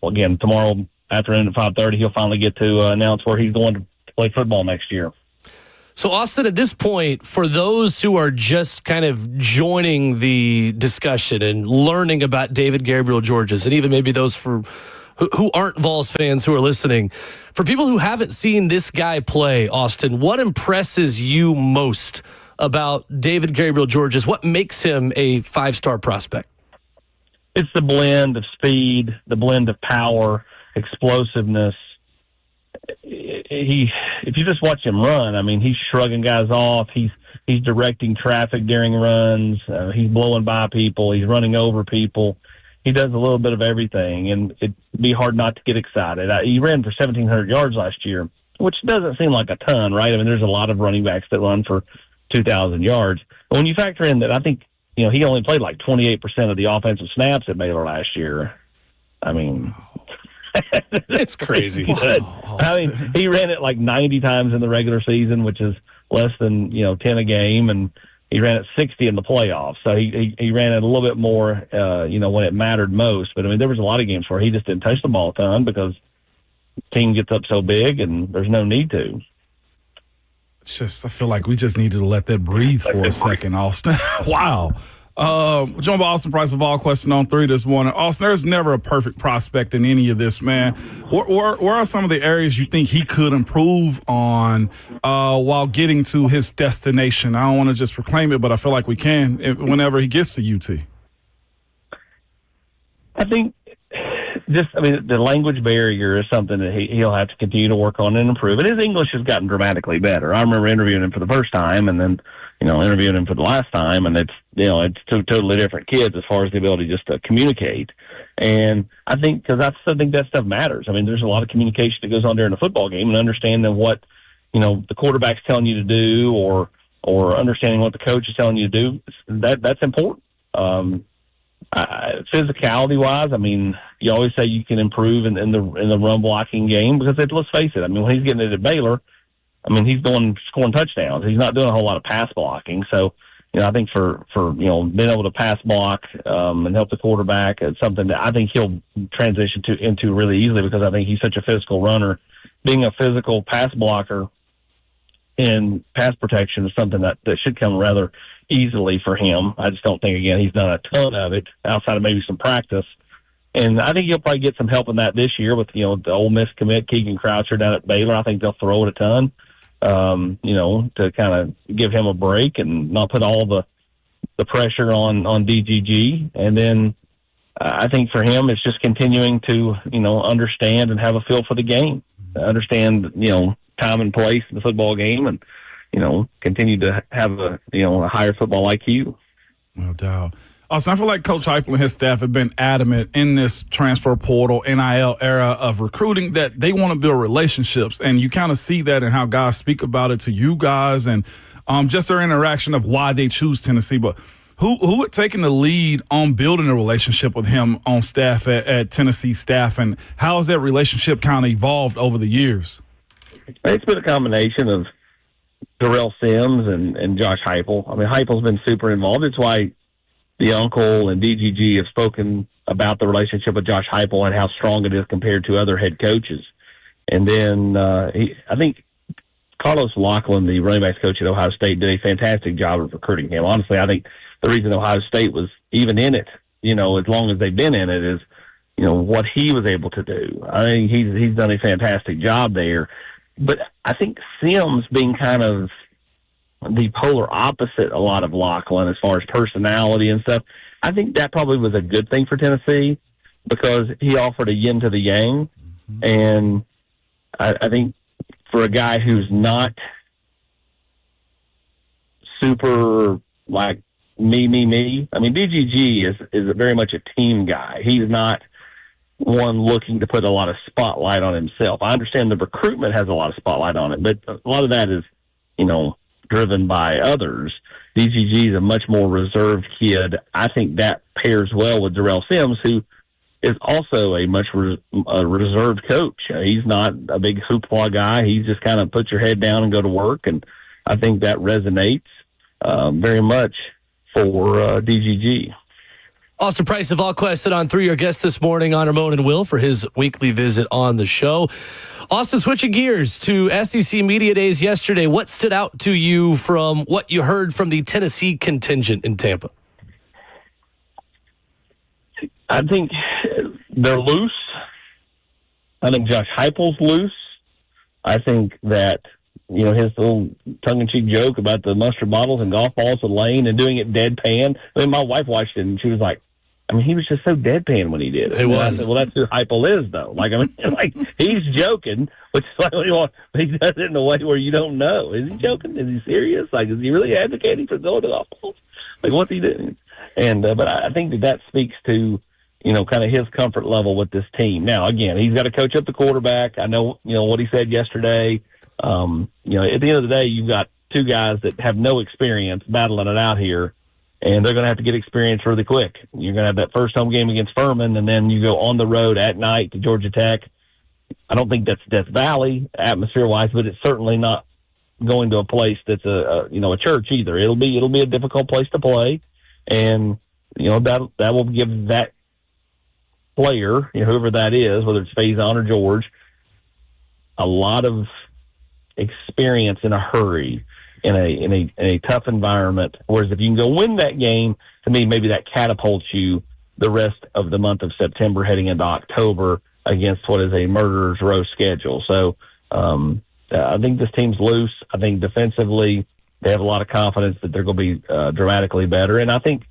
again tomorrow afternoon at 5:30 he'll finally get to announce where he's going to play football next year. So, Austin, at this point, for those who are just kind of joining the discussion and learning about David Gabriel Georges, and even maybe those who aren't Vols fans who are listening, for people who haven't seen this guy play, Austin, what impresses you most about David Gabriel Georges? What makes him a 5-star prospect? It's the blend of speed, the blend of power, explosiveness. If you just watch him run, he's shrugging guys off. He's directing traffic during runs. He's blowing by people. He's running over people. He does a little bit of everything, and it'd be hard not to get excited. He ran for 1,700 yards last year, which doesn't seem like a ton, right? There's a lot of running backs that run for 2,000 yards. But when you factor in that, I think, he only played like 28% of the offensive snaps at Baylor last year. It's crazy. Good. He ran it like 90 times in the regular season, which is less than 10 a game, and he ran it 60 in the playoffs. So he ran it a little bit more, when it mattered most. But there was a lot of games where he just didn't touch the ball a ton because the team gets up so big and there's no need to. It's just, I feel like we just needed to let that breathe for a second, Austin. Wow. Joined by Austin Price of VolQuest and On3 this morning. Austin, there's never a perfect prospect in any of this, man. Where are some of the areas you think he could improve on while getting to his destination? I don't want to just proclaim it, but I feel like we can whenever he gets to UT. I think the language barrier is something that he'll have to continue to work on and improve. And his English has gotten dramatically better. I remember interviewing him for the first time and then, interviewing him for the last time, and it's two totally different kids as far as the ability just to communicate. And I think, because I still think that stuff matters. There's a lot of communication that goes on during a football game and understanding what, the quarterback's telling you to do or understanding what the coach is telling you to do. That's important. Physicality wise, you always say you can improve in the run blocking game because let's face it. When he's getting it at Baylor, he's scoring touchdowns. He's not doing a whole lot of pass blocking. So, I think for being able to pass block and help the quarterback, it's something that I think he'll transition into really easily because I think he's such a physical runner. Being a physical pass blocker in pass protection is something that should come rather easily for him. I just don't think, again, he's done a ton of it outside of maybe some practice. And I think he'll probably get some help in that this year with, the Ole Miss commit, Keegan Croucher down at Baylor. I think they'll throw it a ton. to kind of give him a break and not put all the pressure on DGG. And then I think for him, it's just continuing to, understand and have a feel for the game, understand, time and place in the football game, and, continue to have a higher football IQ. No doubt. Also, I feel like Coach Heupel and his staff have been adamant in this transfer portal, NIL era of recruiting that they want to build relationships. And you kind of see that in how guys speak about it to you guys and just their interaction of why they choose Tennessee. But who had taken the lead on building a relationship with him on staff at Tennessee staff, and how has that relationship kind of evolved over the years? It's been a combination of Darrell Sims and Josh Heupel. I mean, Heupel's been super involved. It's why the uncle and DGG have spoken about the relationship with Josh Heupel and how strong it is compared to other head coaches. And then I think Carlos Lachlan, the running backs coach at Ohio State, did a fantastic job of recruiting him. Honestly, I think the reason Ohio State was even in it, as long as they've been in it, is, what he was able to do. I think he's done a fantastic job there. But I think Sims being kind of the polar opposite a lot of Lachlan as far as personality and stuff, I think that probably was a good thing for Tennessee because he offered a yin to the yang. Mm-hmm. And I think for a guy who's not super like me, I mean, DGG is very much a team guy. He's not one looking to put a lot of spotlight on himself. I understand the recruitment has a lot of spotlight on it, but a lot of that is, driven by others. DGG is a much more reserved kid. I think that pairs well with Darrell Sims, who is also a much reserved coach. He's not a big hoopla guy. He's just kind of put your head down and go to work, and I think that resonates very much for DGG. Austin Price of AllQuest on 3, our guest this morning on Ramon Will for his weekly visit on the show. Austin, switching gears to SEC Media Days yesterday, what stood out to you from what you heard from the Tennessee contingent in Tampa? I think they're loose. I think Josh Heupel's loose. I think that, his little tongue-in-cheek joke about the mustard bottles and golf balls in the lane and doing it deadpan. I mean, my wife watched it and she was like, he was just so deadpan when he did it. It was. I said, well, that's who Heupel is, though. He's joking, which is he does it in a way where you don't know. Is he joking? Is he serious? Is he really advocating for going to golf balls? What's he doing? And but I think that speaks to, kind of his comfort level with this team. Now, again, he's got to coach up the quarterback. I know, what he said yesterday. At the end of the day, you've got two guys that have no experience battling it out here, and they're going to have to get experience really quick. You're going to have that first home game against Furman, and then you go on the road at night to Georgia Tech. I don't think that's Death Valley atmosphere-wise, but it's certainly not going to a place that's a church either. It'll be a difficult place to play, and that will give that player, whoever that is, whether it's Faison or George, a lot of experience in a hurry in a tough environment. Whereas if you can go win that game, to me, maybe that catapults you the rest of the month of September heading into October against what is a murderer's row schedule. So I think this team's loose. I think defensively they have a lot of confidence that they're going to be dramatically better. And I think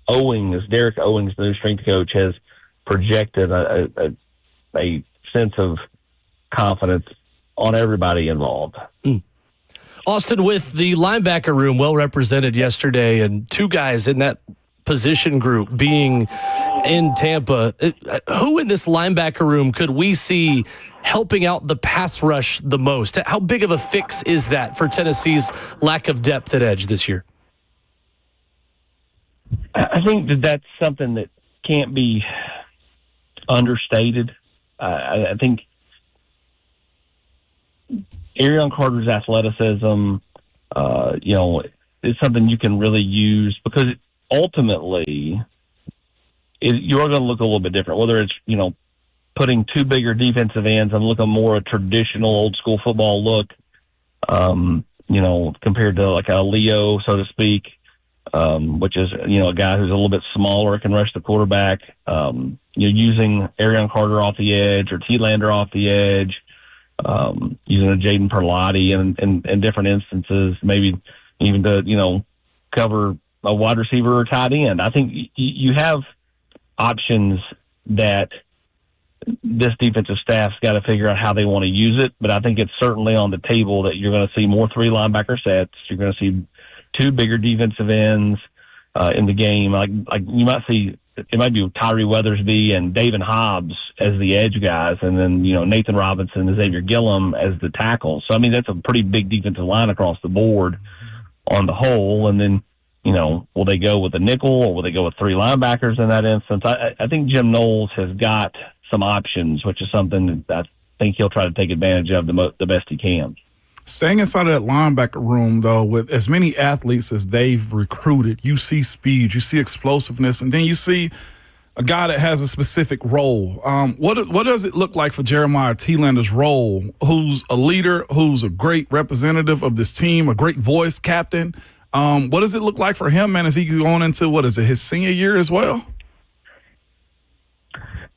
Derek Owings, the new strength coach, has projected a sense of confidence on everybody involved. Austin, with the linebacker room well represented yesterday and two guys in that position group being in Tampa, who in this linebacker room could we see helping out the pass rush the most? How big of a fix is that for Tennessee's lack of depth at edge this year? I think that's something that can't be understated. I think Arion Carter's athleticism, is something you can really use because ultimately you're going to look a little bit different, whether it's, putting two bigger defensive ends and looking more a traditional old school football look, compared to like a Leo, so to speak, which is, a guy who's a little bit smaller, can rush the quarterback. You're using Arion Carter off the edge or T. Lander off the edge. using a Jaden Perlotti in different instances, maybe even to, cover a wide receiver or tight end. I think you have options that this defensive staff's got to figure out how they want to use it, but I think it's certainly on the table that you're going to see more 3 linebacker sets. You're going to see 2 bigger defensive ends in the game. Like you might see, it might be Tyree Weathersby and David Hobbs as the edge guys, and then, Nathan Robinson and Xavier Gillum as the tackles. So, I mean, that's a pretty big defensive line across the board on the whole. And then, will they go with a nickel or will they go with 3 linebackers in that instance? I think Jim Knowles has got some options, which is something that I think he'll try to take advantage of the best he can. Staying inside of that linebacker room, though, with as many athletes as they've recruited, you see speed, you see explosiveness, and then you see a guy that has a specific role. What does it look like for Jeremiah Tielander's role, who's a leader, who's a great representative of this team, a great voice captain? What does it look like for him, man, as he going into, his senior year as well?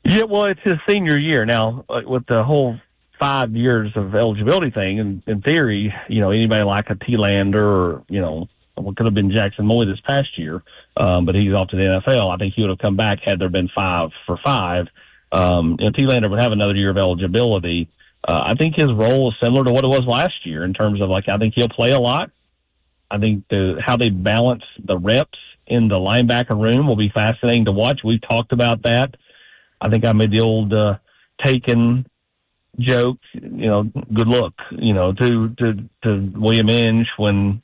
Yeah, well, it's his senior year now with the whole 5 years of eligibility thing. And in theory, anybody like a Tielander or, what could have been Jackson Moy this past year, but he's off to the NFL. I think he would have come back had there been 5 for 5. Tielander would have another year of eligibility. I think his role is similar to what it was last year in terms of, I think he'll play a lot. I think how they balance the reps in the linebacker room will be fascinating to watch. We've talked about that. I think I made the old Taken joke, good luck, to William Inge when,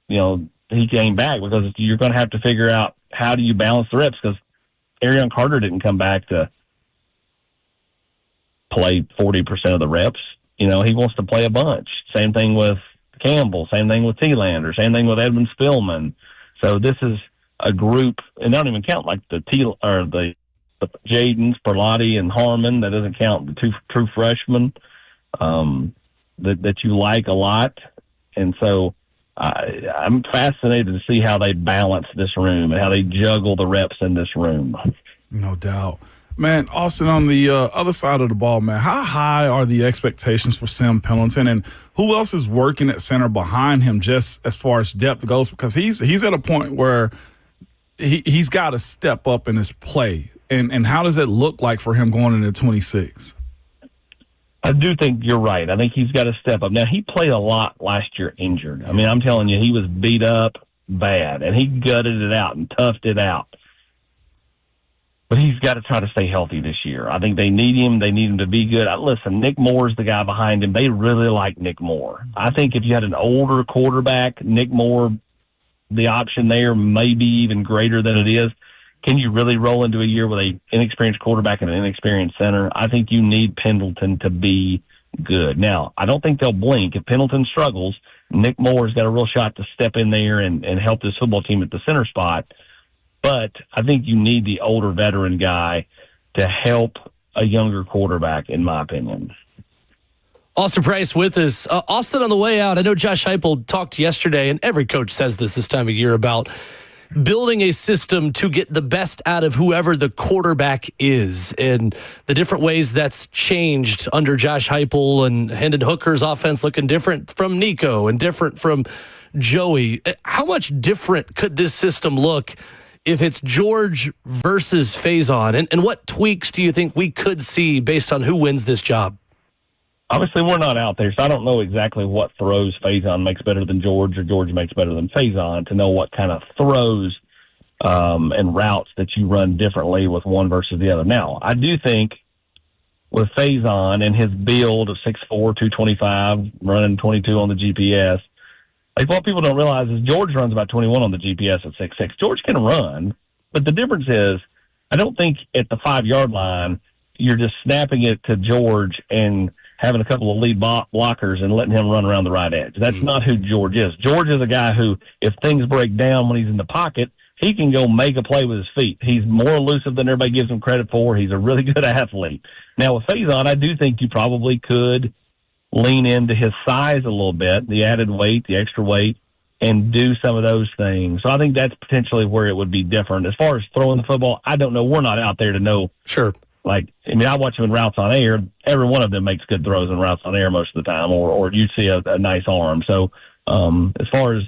he came back, because you're going to have to figure out how do you balance the reps, because Arion Carter didn't come back to play 40% of the reps. He wants to play a bunch. Same thing with Campbell, same thing with Tielander, same thing with Edmund Spillman. So this is a group, and they don't even count like the Jadens, Perlotti, and Harmon. That doesn't count the 2 true freshmen that you like a lot. And so I'm fascinated to see how they balance this room and how they juggle the reps in this room. No doubt. Man, Austin, on the other side of the ball, man, how high are the expectations for Sam Pendleton, and who else is working at center behind him just as far as depth goes? Because he's at a point where he's got to step up in his play. And how does it look like for him going into 26? I do think you're right. I think he's got to step up. Now, he played a lot last year injured. I mean, I'm telling you, he was beat up bad, and he gutted it out and toughed it out. But he's got to try to stay healthy this year. I think they need him. They need him to be good. Listen, Nick Moore's the guy behind him. They really like Nick Moore. I think if you had an older quarterback, Nick Moore, the option there may be even greater than it is. Can you really roll into a year with an inexperienced quarterback and an inexperienced center? I think you need Pendleton to be good. Now, I don't think they'll blink. If Pendleton struggles, Nick Moore's got a real shot to step in there and help this football team at the center spot. But I think you need the older veteran guy to help a younger quarterback, in my opinion. Austin Price with us. Austin, on the way out, I know Josh Heupel talked yesterday, and every coach says this time of year, about building a system to get the best out of whoever the quarterback is, and the different ways that's changed under Josh Heupel, and Hendon Hooker's offense looking different from Nico and different from Joey. How much different could this system look if it's George versus Faison? And what tweaks do you think we could see based on who wins this job? Obviously, we're not out there, so I don't know exactly what throws Faison makes better than George or George makes better than Faison to know what kind of throws and routes that you run differently with one versus the other. Now, I do think with Faison and his build of 6'4", 225, running 22 on the GPS, like what people don't realize is George runs about 21 on the GPS at 6'6". George can run, but the difference is I don't think at the 5-yard line you're just snapping it to George and having a couple of lead blockers and letting him run around the right edge. That's not who George is. George is a guy who, if things break down when he's in the pocket, he can go make a play with his feet. He's more elusive than everybody gives him credit for. He's a really good athlete. Now, with Faison, I do think you probably could lean into his size a little bit, the added weight, the extra weight, and do some of those things. So I think that's potentially where it would be different. As far as throwing the football, I don't know. We're not out there to know sure I watch them in routes on air. Every one of them makes good throws in routes on air most of the time, or you see a nice arm. So as far as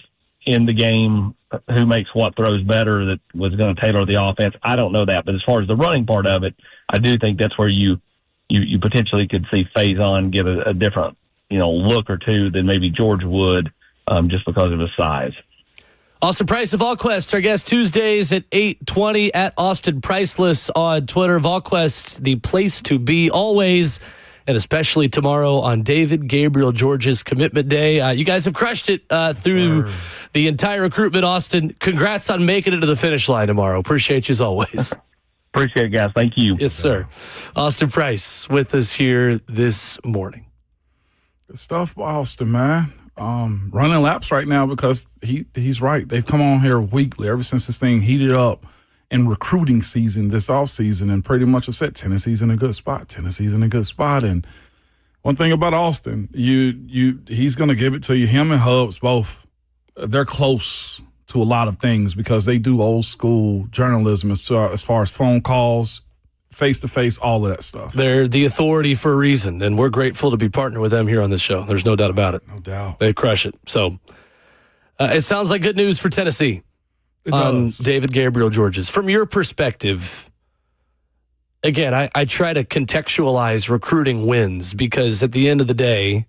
in the game, who makes what throws better that was going to tailor the offense, I don't know that. But as far as the running part of it, I do think that's where you potentially could see Faison get a different, look or two than maybe George would, just because of his size. Austin Price of VolQuest, our guest Tuesdays at 8:20 at Austin Priceless on Twitter. VolQuest, the place to be always, and especially tomorrow on David Gabriel George's commitment day. You guys have crushed it through the entire recruitment, Austin. Congrats on making it to the finish line tomorrow. Appreciate you as always. Appreciate it, guys. Thank you. Yes, sir. Austin Price with us here this morning. Good stuff by Austin, man. Running laps right now because he's right. They've come on here weekly ever since this thing heated up in recruiting season this offseason, and pretty much have said Tennessee's in a good spot. And one thing about Austin, he's going to give it to you. Him and Hubs both, they're close to a lot of things because they do old school journalism as far as phone calls, face-to-face, all of that stuff. They're the authority for a reason, and we're grateful to be partnered with them here on this show. There's no doubt about it. No doubt. They crush it. So it sounds like good news for Tennessee on David Gabriel George's. From your perspective, again, I try to contextualize recruiting wins because at the end of the day,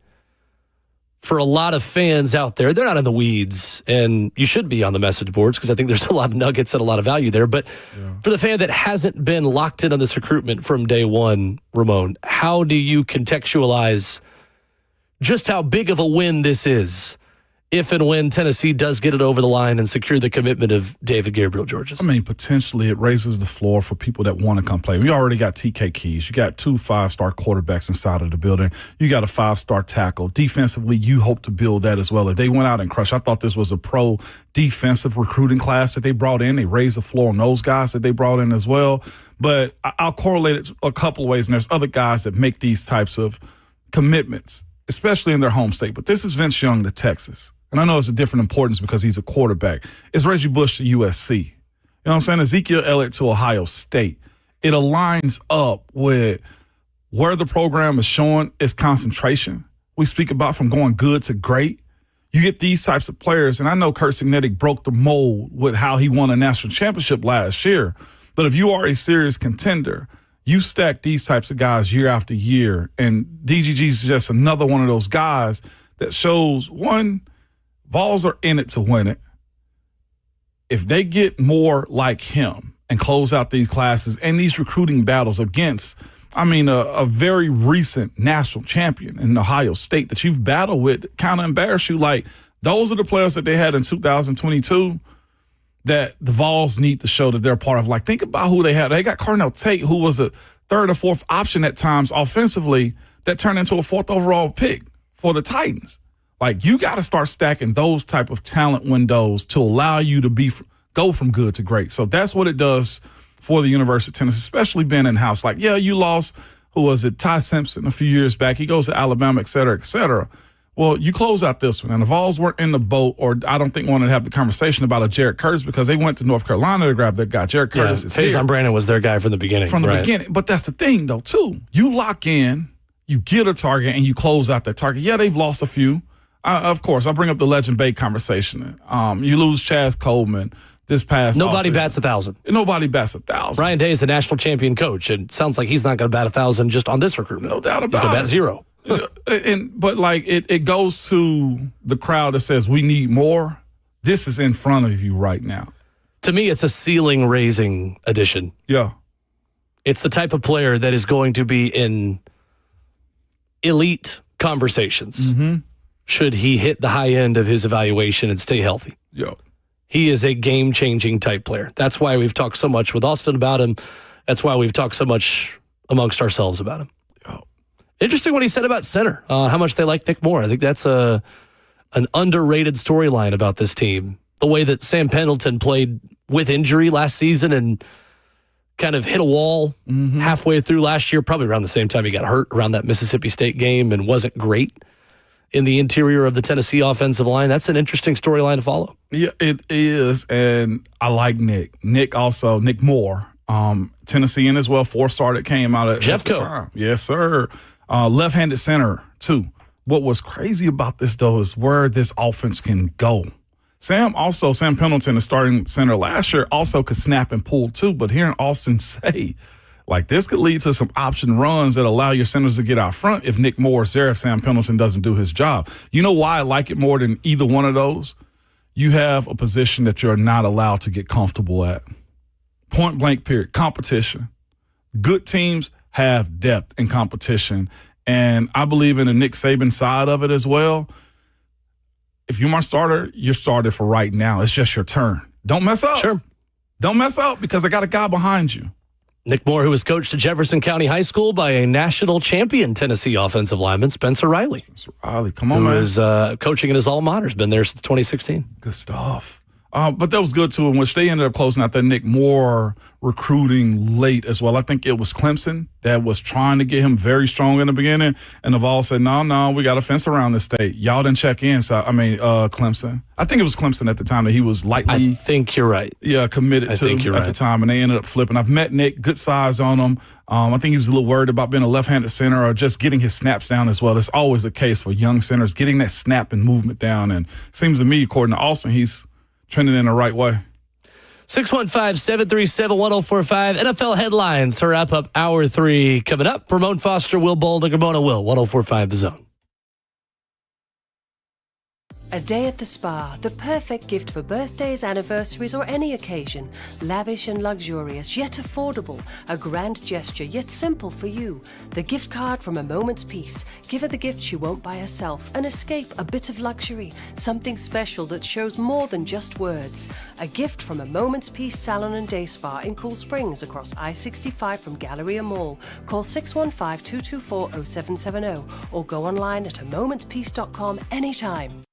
for a lot of fans out there, they're not in the weeds, and you should be on the message boards because I think there's a lot of nuggets and a lot of value there. But for the fan that hasn't been locked in on this recruitment from day one, Ramon, how do you contextualize just how big of a win this is if and when Tennessee does get it over the line and secure the commitment of David Gabriel George's? I mean, potentially it raises the floor for people that want to come play. We already got TK Keys. You got 2 5-star quarterbacks inside of the building. You got a 5-star tackle. Defensively, you hope to build that as well. If they went out and crushed, I thought this was a pro defensive recruiting class that they brought in. They raised the floor on those guys that they brought in as well. But I'll correlate it a couple of ways, and there's other guys that make these types of commitments, especially in their home state. But this is Vince Young to Texas. And I know it's a different importance because he's a quarterback. It's Reggie Bush to USC. You know what I'm saying? Ezekiel Elliott to Ohio State. It aligns up with where the program is showing its concentration. We speak about from going good to great. You get these types of players, and I know Kurt Signetti broke the mold with how he won a national championship last year. But if you are a serious contender, you stack these types of guys year after year, and DGG is just another one of those guys that shows, one, Vols are in it to win it. If they get more like him and close out these classes and these recruiting battles against, a very recent national champion in Ohio State that you've battled with, kind of embarrass you. Like, those are the players that they had in 2022 that the Vols need to show that they're a part of. Like, think about who they had. They got Carnell Tate, who was a 3rd or 4th option at times offensively that turned into a 4th overall pick for the Titans. Like, you got to start stacking those type of talent windows to allow you to go from good to great. So that's what it does for the University of Tennessee, especially being in-house. Like, yeah, you lost, who was it, Ty Simpson a few years back. He goes to Alabama, et cetera, et cetera. Well, you close out this one. And the Vols weren't in the boat, or I don't think wanted to have the conversation about a Jared Curtis because they went to North Carolina to grab that guy. Jared Curtis is here. Faison Brandon was their guy from the beginning. Beginning. But that's the thing, though, too. You lock in, you get a target, and you close out that target. Yeah, they've lost a few. Of course, I'll bring up the Legend Bay conversation. You lose Chaz Coleman this past Nobody offseason. bats 1,000. Nobody bats 1,000. Ryan Day is a national champion coach, and it sounds like he's not going to bat 1,000 just on this recruitment. No doubt about it. He's going to bat 0. But it goes to the crowd that says we need more. This is in front of you right now. To me, it's a ceiling-raising addition. Yeah. It's the type of player that is going to be in elite conversations. Mm-hmm. Should he hit the high end of his evaluation and stay healthy. Yeah. He is a game-changing type player. That's why we've talked so much with Austin about him. That's why we've talked so much amongst ourselves about him. Yeah. Interesting what he said about center, how much they like Nick Moore. I think that's an underrated storyline about this team. The way that Sam Pendleton played with injury last season and kind of hit a wall halfway through last year, probably around the same time he got hurt around that Mississippi State game and wasn't great in the interior of the Tennessee offensive line. That's an interesting storyline to follow. Yeah, it is, and I like Nick. Nick Moore. Tennessee in as well. 4-star that came out at the Jeffco. time. Yes, sir. Left-handed center, too. What was crazy about this, though, is where this offense can go. Sam Pendleton, the starting center last year, also could snap and pull, too. But hearing Austin say, like, this could lead to some option runs that allow your centers to get out front if Nick Moore is there, if Sam Pendleton doesn't do his job. You know why I like it more than either one of those? You have a position that you're not allowed to get comfortable at. Point blank, period. Competition. Good teams have depth and competition. And I believe in the Nick Saban side of it as well. If you're my starter, you're started for right now. It's just your turn. Don't mess up. Sure. Don't mess up because I got a guy behind you. Nick Moore, who was coached at Jefferson County High School by a national champion Tennessee offensive lineman, Spencer Riley. Riley, come on, who man. is coaching in his alma mater. Has been there since 2016. Good stuff. But that was good, too, in which they ended up closing out that Nick Moore recruiting late as well. I think it was Clemson that was trying to get him very strong in the beginning, and Naval said, no, we got a fence around the state. Y'all didn't check in. So, Clemson. I think it was Clemson at the time that he was lightly. I think you're right. Yeah, committed to at the time, and they ended up flipping. I've met Nick, good size on him. I think he was a little worried about being a left-handed center or just getting his snaps down as well. It's always the case for young centers, getting that snap and movement down. And it seems to me, according to Austin, he's trending in the right way. 615-737-1045. NFL headlines to wrap up Hour 3 coming up. Ramon Foster, Will Bold, and Ramon Will. 1045 The Zone. A day at the spa, the perfect gift for birthdays, anniversaries, or any occasion. Lavish and luxurious, yet affordable. A grand gesture, yet simple for you. The gift card from A Moment's Peace. Give her the gift she won't buy herself. An escape, a bit of luxury. Something special that shows more than just words. A gift from A Moment's Peace Salon and Day Spa in Cool Springs across I-65 from Galleria Mall. Call 615-224-0770 or go online at amomentspeace.com anytime.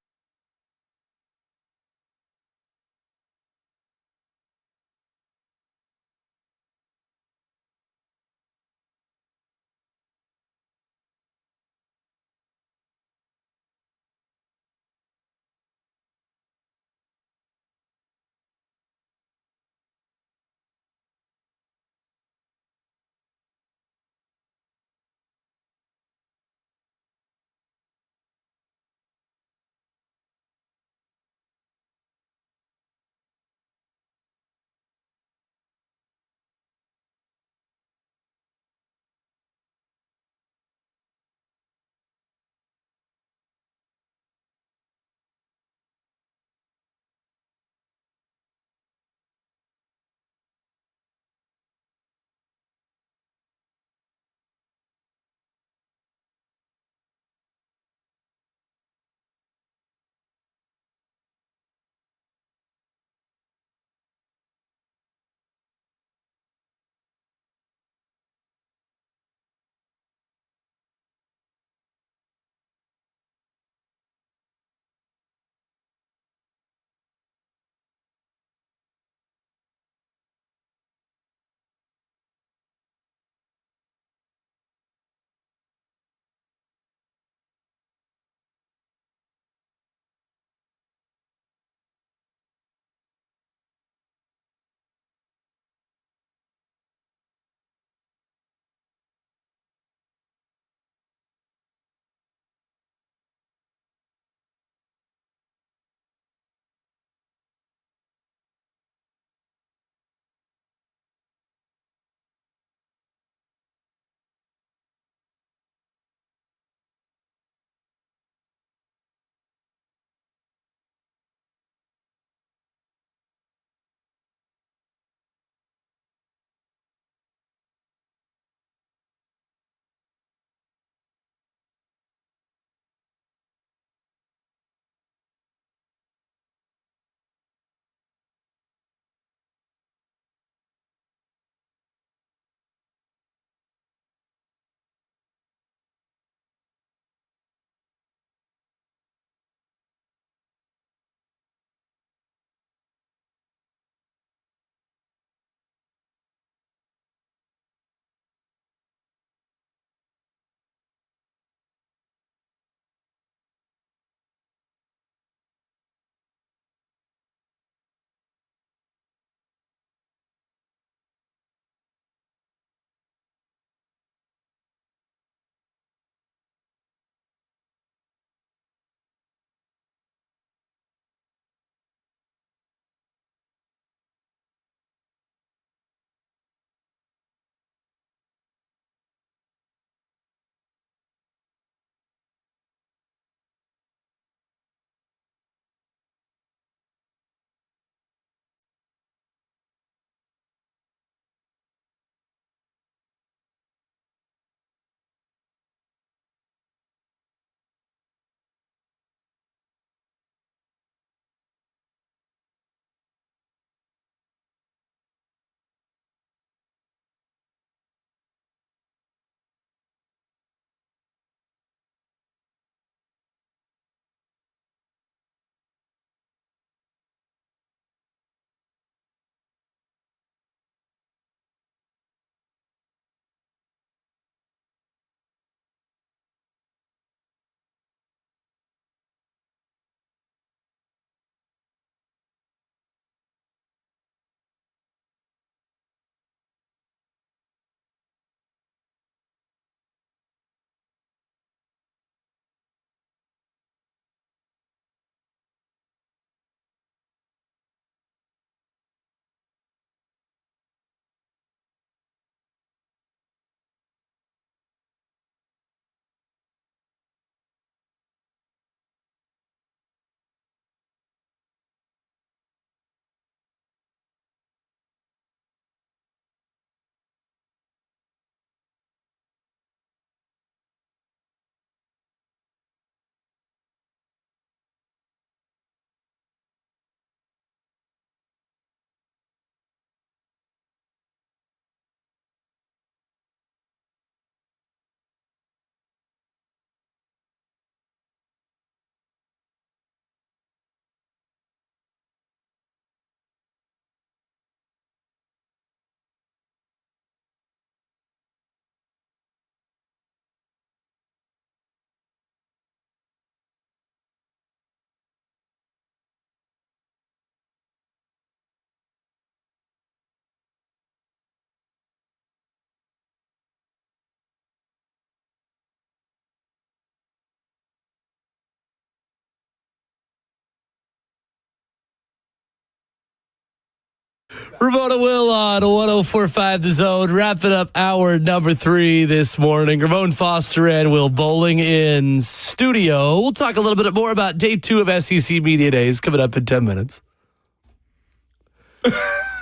Ramon Will on 104.5 The Zone. Wrapping up hour number 3 this morning. Ramon Foster and Will Bowling in studio. We'll talk a little bit more about day 2 of SEC Media Days coming up in 10 minutes.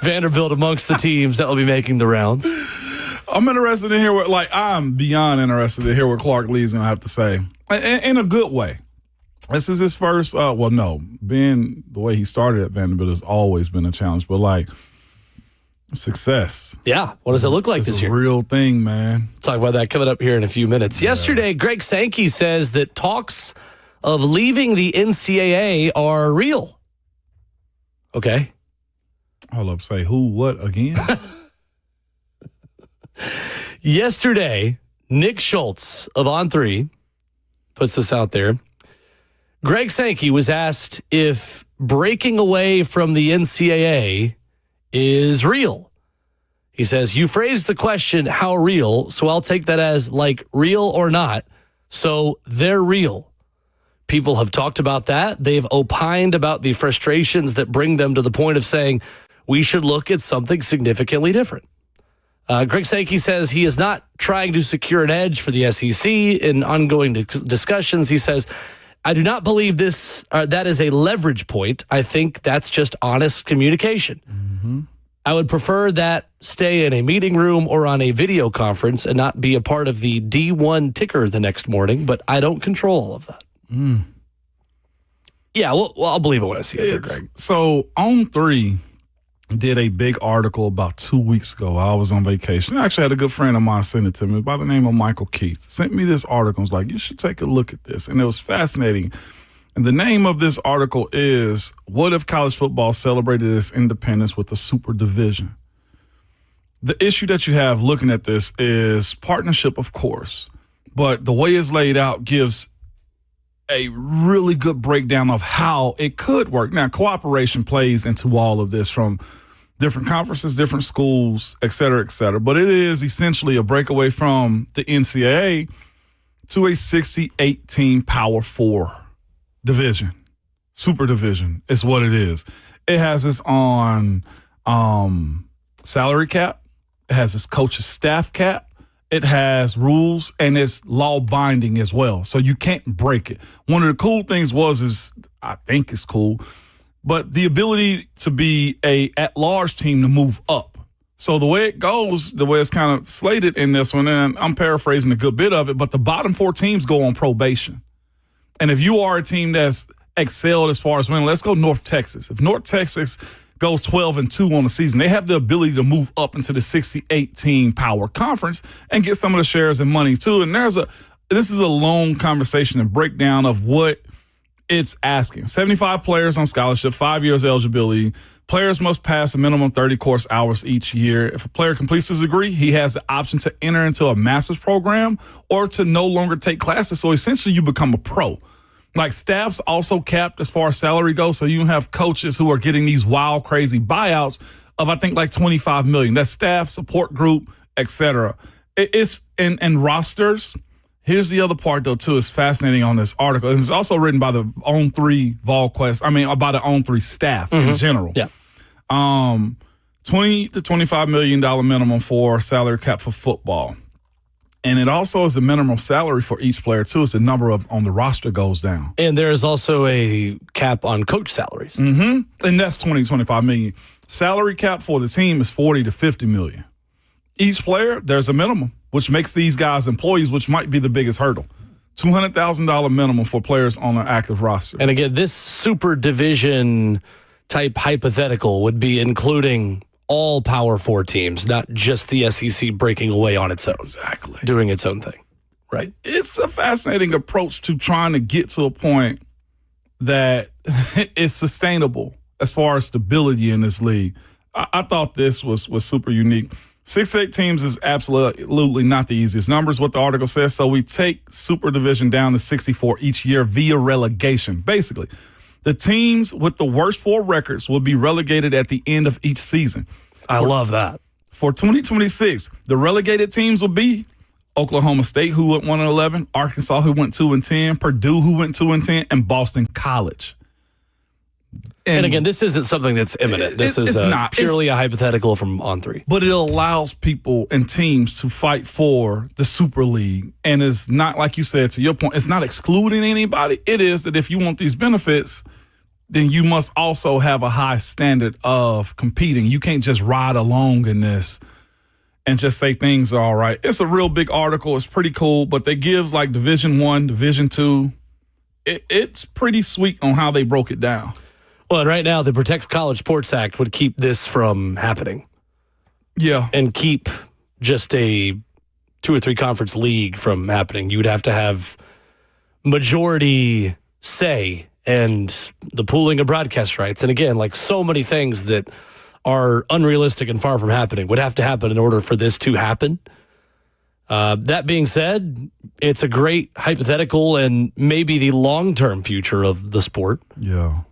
Vanderbilt amongst the teams that will be making the rounds. I'm interested to hear I'm beyond interested to hear what Clark Lee's going to have to say. In a good way. This is his first, being the way he started at Vanderbilt has always been a challenge, but success. Yeah. What does it look like this year? It's a real thing, man. We'll talk about that coming up here in a few minutes. Yeah. Yesterday, Greg Sankey says that talks of leaving the NCAA are real. Okay. Hold up, say who, what again? Yesterday, Nick Schultz of On3 puts this out there. Greg Sankey was asked if breaking away from the NCAA is real. He says, you phrased the question, how real? So I'll take that as real or not. So they're real. People have talked about that. They've opined about the frustrations that bring them to the point of saying we should look at something significantly different. Greg Sankey says he is not trying to secure an edge for the SEC in ongoing discussions. He says, I do not believe that is a leverage point. I think that's just honest communication. Mm-hmm. I would prefer that stay in a meeting room or on a video conference and not be a part of the D1 ticker the next morning, but I don't control all of that. Mm. Yeah, well, I'll believe it when I see it there, Greg. So On3 did a big article about 2 weeks ago. I was on vacation. I actually had a good friend of mine send it to me by the name of Michael Keith. Sent me this article. I was like, you should take a look at this. And it was fascinating. And the name of this article is, What If College Football Celebrated Its Independence with a Super Division? The issue that you have looking at this is partnership, of course. But the way it's laid out gives a really good breakdown of how it could work. Now, cooperation plays into all of this from different conferences, different schools, et cetera, et cetera. But it is essentially a breakaway from the NCAA to a 68-team Power 4 division. Super division is what it is. It has its own salary cap. It has its coach's staff cap. It has rules, and it's law binding as well. So you can't break it. One of the cool things I think it's cool, but the ability to be a at-large team to move up. So the way it goes, the way it's kind of slated in this one, and I'm paraphrasing a good bit of it, but the bottom 4 teams go on probation. And if you are a team that's excelled as far as winning, let's go North Texas. If North Texas goes 12-2 on the season, they have the ability to move up into the 68-team Power Conference and get some of the shares and money too. And this is a long conversation and breakdown of what it's asking. 75 players on scholarship, 5 years eligibility. Players must pass a minimum 30 course hours each year. If a player completes his degree, he has the option to enter into a master's program or to no longer take classes. So essentially you become a pro. Staff's also capped as far as salary goes, so you have coaches who are getting these wild, crazy buyouts of, I think, $25 million. That's staff, support group, et cetera. It's and rosters. Here's the other part, though, too. It's fascinating on this article. It's also written by the On3 VolQuest. By the On3 staff in general. Yeah. $20 to $25 million minimum for salary cap for football. And it also is the minimum salary for each player, too, as the number on the roster goes down. And there is also a cap on coach salaries. Mm-hmm. And that's $20 to $25 million. Salary cap for the team is $40 to $50 million. Each player, there's a minimum, which makes these guys employees, which might be the biggest hurdle. $200,000 minimum for players on an active roster. And again, this super division type hypothetical would be including all Power 4 teams, not just the SEC breaking away on its own. Exactly. Doing its own thing. Right. It's a fascinating approach to trying to get to a point that is sustainable as far as stability in this league. I thought this was super unique. 68 teams is absolutely not the easiest numbers, what the article says. So we take Super Division down to 64 each year via relegation. Basically, the teams with the worst 4 records will be relegated at the end of each season. I love that. For 2026, the relegated teams will be Oklahoma State, who went 1-11, Arkansas, who went 2-10, Purdue, who went 2-10, and Boston College. And again, this isn't something that's imminent. This is not. Purely a hypothetical from On 3. But it allows people and teams to fight for the Super League. And it's not, like you said, to your point, it's not excluding anybody. It is that if you want these benefits, then you must also have a high standard of competing. You can't just ride along in this and just say things are all right. It's a real big article. It's pretty cool, but they give like Division I, Division II. It's pretty sweet on how they broke it down. Well, and right now, the Protects College Sports Act would keep this from happening. Yeah. And keep just a 2 or 3 conference league from happening. You would have to have majority say and the pooling of broadcast rights. And again, like so many things that are unrealistic and far from happening would have to happen in order for this to happen. That being said, it's a great hypothetical and maybe the long-term future of the sport. Yeah.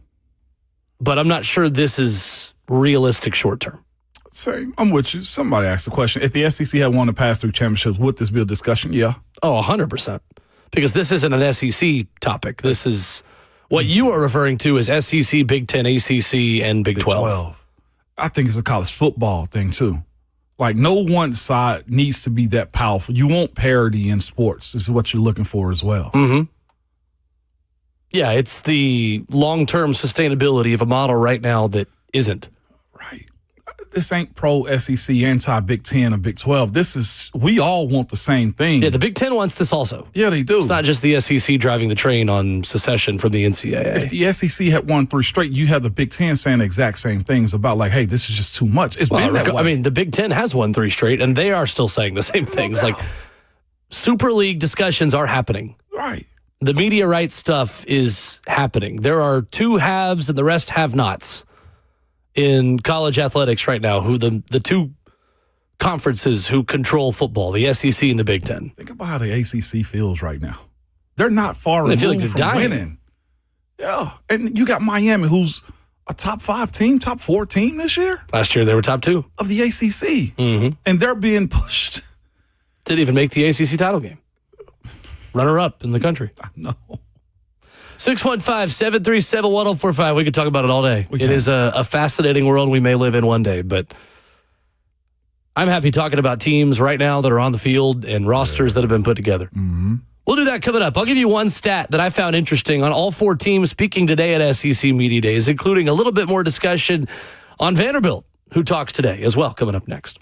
But I'm not sure this is realistic short-term. Same. I'm with you. Somebody asked the question. If the SEC had won the pass-through championships, would this be a discussion? Yeah. Oh, 100%. Because this isn't an SEC topic. This is what you are referring to as SEC, Big Ten, ACC, and Big 12. I think it's a college football thing, too. Like, no one side needs to be that powerful. You want parity in sports. This is what you're looking for as well. Mm-hmm. Yeah, it's the long-term sustainability of a model right now that isn't. Right. This ain't pro SEC, anti-Big Ten, or Big 12. This is, we all want the same thing. Yeah, the Big Ten wants this also. Yeah, they do. It's not just the SEC driving the train on secession from the NCAA. If the SEC had won 3 straight, you have the Big Ten saying the exact same things about like, hey, this is just too much. It's been that way. I mean, the Big Ten has won 3 straight, and they are still saying the same things. Like, Super League discussions are happening. Right. The media rights stuff is happening. There are 2 haves and the rest have-nots in college athletics right now, who the 2 conferences who control football, the SEC and the Big Ten. Think about how the ACC feels right now. They're not far removed feel like they're from dying. winning. Yeah, and you got Miami, who's a top 5 team, top 4 team this year. Last year they were top 2 of the ACC, and they're being pushed. Didn't even make the ACC title game. Runner-up in the country. I know. 615-737-1045. We could talk about it all day. It is a fascinating world we may live in one day, but I'm happy talking about teams right now that are on the field and rosters that have been put together. Mm-hmm. We'll do that coming up. I'll give you one stat that I found interesting on all 4 teams speaking today at SEC Media Days, including a little bit more discussion on Vanderbilt, who talks today as well, coming up next.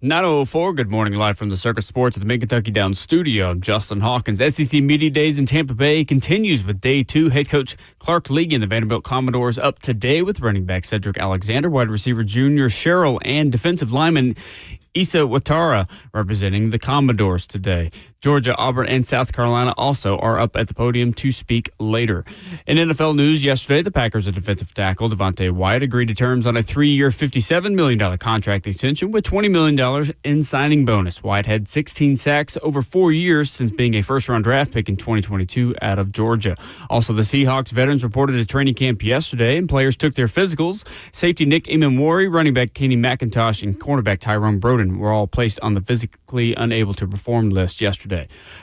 9:04, good morning, live from the Circus Sports at the Mid-Kentucky Downs studio. I'm Justin Hawkins. SEC Media Days in Tampa Bay continues with day 2. Head coach Clark Legan, the Vanderbilt Commodores, up today with running back Cedric Alexander, wide receiver Junior Sherrill, and defensive lineman Issa Watara representing the Commodores today. Georgia, Auburn, and South Carolina also are up at the podium to speak later. In NFL news yesterday, the Packers' defensive tackle Devontae Wyatt agreed to terms on a 3-year, $57 million contract extension with $20 million in signing bonus. Wyatt had 16 sacks over 4 years since being a first-round draft pick in 2022 out of Georgia. Also, the Seahawks veterans reported to training camp yesterday, and players took their physicals. Safety Nick Imamori, running back Kenny McIntosh, and cornerback Tyrone Broden were all placed on the physically unable to perform list yesterday.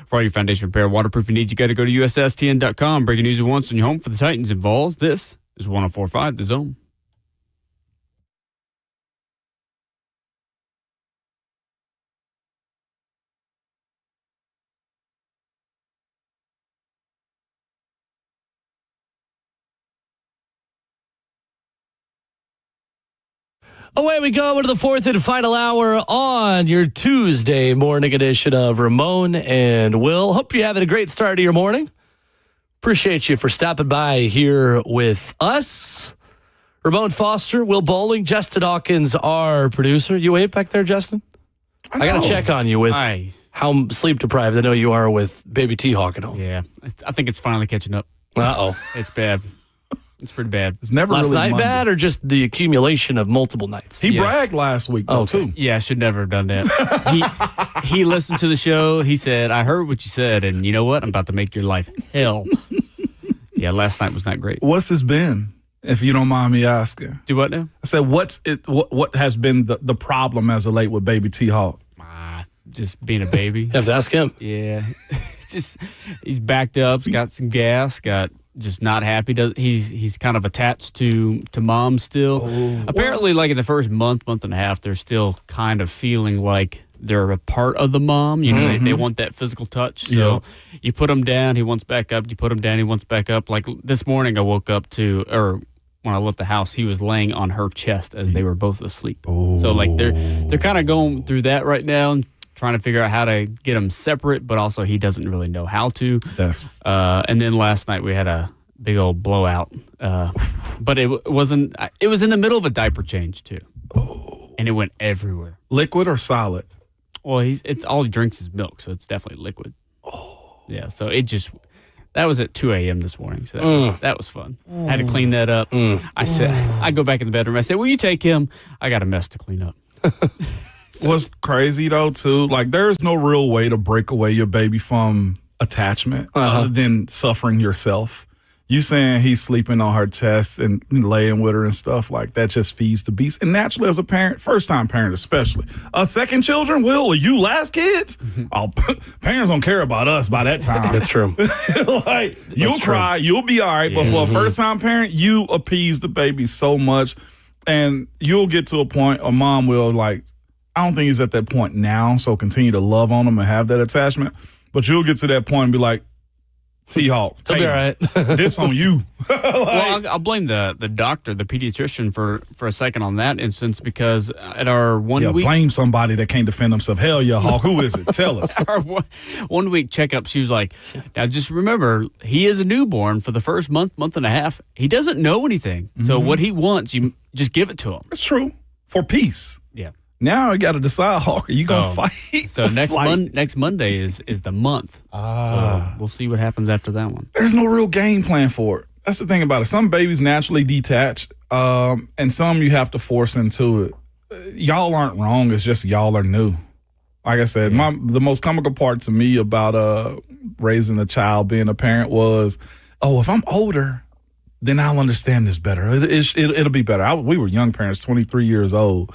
For all your foundation repair, waterproofing needs, you got to go to USSTN.com. Breaking news at once on your home for the Titans and Vols. This is 104.5 The Zone. Away we go into the fourth and final hour on your Tuesday morning edition of Ramon and Will. Hope you're having a great start to your morning. Appreciate you for stopping by here with us. Ramon Foster, Will Bowling, Justin Hawkins, our producer. You awake back there, Justin? I got to check on you with how sleep deprived I know you are with baby T-Hawk at home. Yeah, I think it's finally catching up. Uh-oh. It's bad. It's pretty bad. It's never last really night Monday. bad or just the accumulation of multiple nights? He bragged last week, though, too. Yeah, I should never have done that. He listened to the show. He said, I heard what you said, and you know what? I'm about to make your life hell. Yeah, last night was not great. What's this been, if you don't mind me asking? Do what now? I said, what has been the problem as of late with baby T-Hawk? Just being a baby. You have to ask him. Yeah. Just he's backed up, got some gas, got just not happy. He's kind of attached to mom still. Apparently, like in the first month and a half, they're still kind of feeling like they're a part of the mom. You know, they want that physical touch. So you put him down, he wants back up. You put him down, he wants back up. Like this morning, I woke up when I left the house, he was laying on her chest as they were both asleep. So like they're kind of going through that right now. Trying to figure out how to get them separate, but also he doesn't really know how to. And then last night we had a big old blowout. But it wasn't. It was in the middle of a diaper change too, and it went everywhere. Liquid or solid? Well, it's all he drinks is milk, so it's definitely liquid. Yeah. So that was at 2 a.m. this morning. So that was fun. Had to clean that up. I go back in the bedroom. I said, "Will you take him? I got a mess to clean up." What's crazy, though, too, like there's no real way to break away your baby from attachment other than suffering yourself. You saying he's sleeping on her chest and laying with her and stuff like that just feeds the beast. And naturally, as a parent, first-time parent especially, second children, Will, or you last kids, parents don't care about us by that time. That's true. Like, you'll cry, you'll be all right, but for a first-time parent, you appease the baby so much, and you'll get to a point, or mom will, like, I don't think he's at that point now, so continue to love on him and have that attachment. But you'll get to that point and be like, T-Hawk, It'll be all right. this on you. Well, I'll blame the doctor, the pediatrician, for a second on that instance, because at our 1 week... blame somebody that can't defend themselves. Hell yeah, Hawk. Who is it? Tell us. Our 1 week checkup, she was like, now just remember, he is a newborn for the first month and a half. He doesn't know anything. So what he wants, you just give it to him. It's true. For peace. Yeah. Now you got to decide, Hawk, are you going to fight? So next Monday is the month. So we'll see what happens after that one. There's no real game plan for it. That's the thing about it. Some babies naturally detach, and some you have to force into it. Y'all aren't wrong. It's just y'all are new. Like I said, the most comical part to me about raising a child, being a parent was, if I'm older, then I'll understand this better. It'll be better. We were young parents, 23 years old.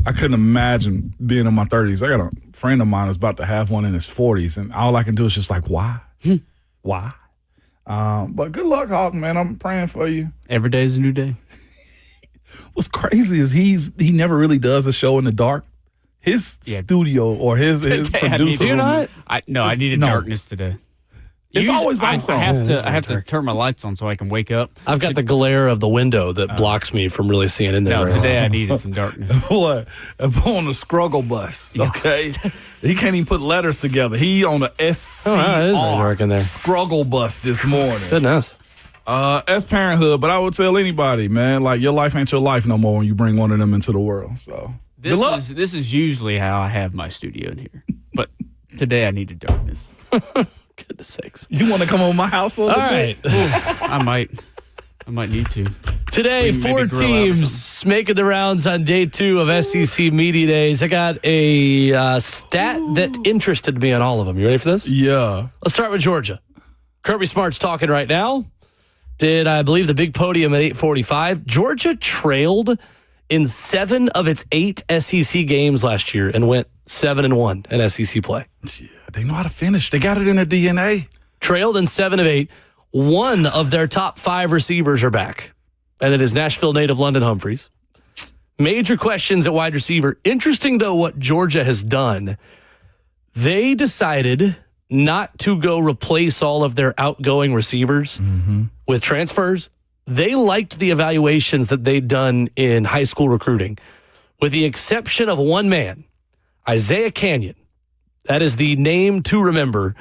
I couldn't imagine being in my 30s. I got a friend of mine who's about to have one in his 40s, and all I can do is just like, why? Why? But good luck, Hawk, man. I'm praying for you. Every day is a new day. What's crazy is he never really does a show in the dark. His studio or his producer. Do you not? I needed darkness today. It's always I like so. I have to turn my lights on so I can wake up. I've got the glare of the window that blocks me from really seeing in there. No, very today well. I needed some darkness. Boy, on the struggle bus, okay? He can't even put letters together. He on the SCR it is very dark in there. struggle bus this morning. Goodness. That's parenthood, but I would tell anybody, man, like your life ain't your life no more when you bring one of them into the world. So good luck. This is usually how I have my studio in here, but today I needed darkness. Goodness sakes. You want to come over my house for a All bit? I might need to. Today, We can 4 maybe grill out or teams making the rounds on day 2 of SEC Media Days. I got a stat that interested me on all of them. You ready for this? Yeah. Let's start with Georgia. Kirby Smart's talking right now. Did, I believe, the big podium at 8:45. Georgia trailed in 7 of its 8 SEC games last year and went 7-1 in SEC play. Yeah, they know how to finish. They got it in their DNA. Trailed in 7 of 8. One of their top 5 receivers are back, and it is Nashville native London Humphreys. Major questions at wide receiver. Interesting, though, what Georgia has done. They decided not to go replace all of their outgoing receivers with transfers. They liked the evaluations that they'd done in high school recruiting, with the exception of one man, Isaiah Canyon. That is the name to remember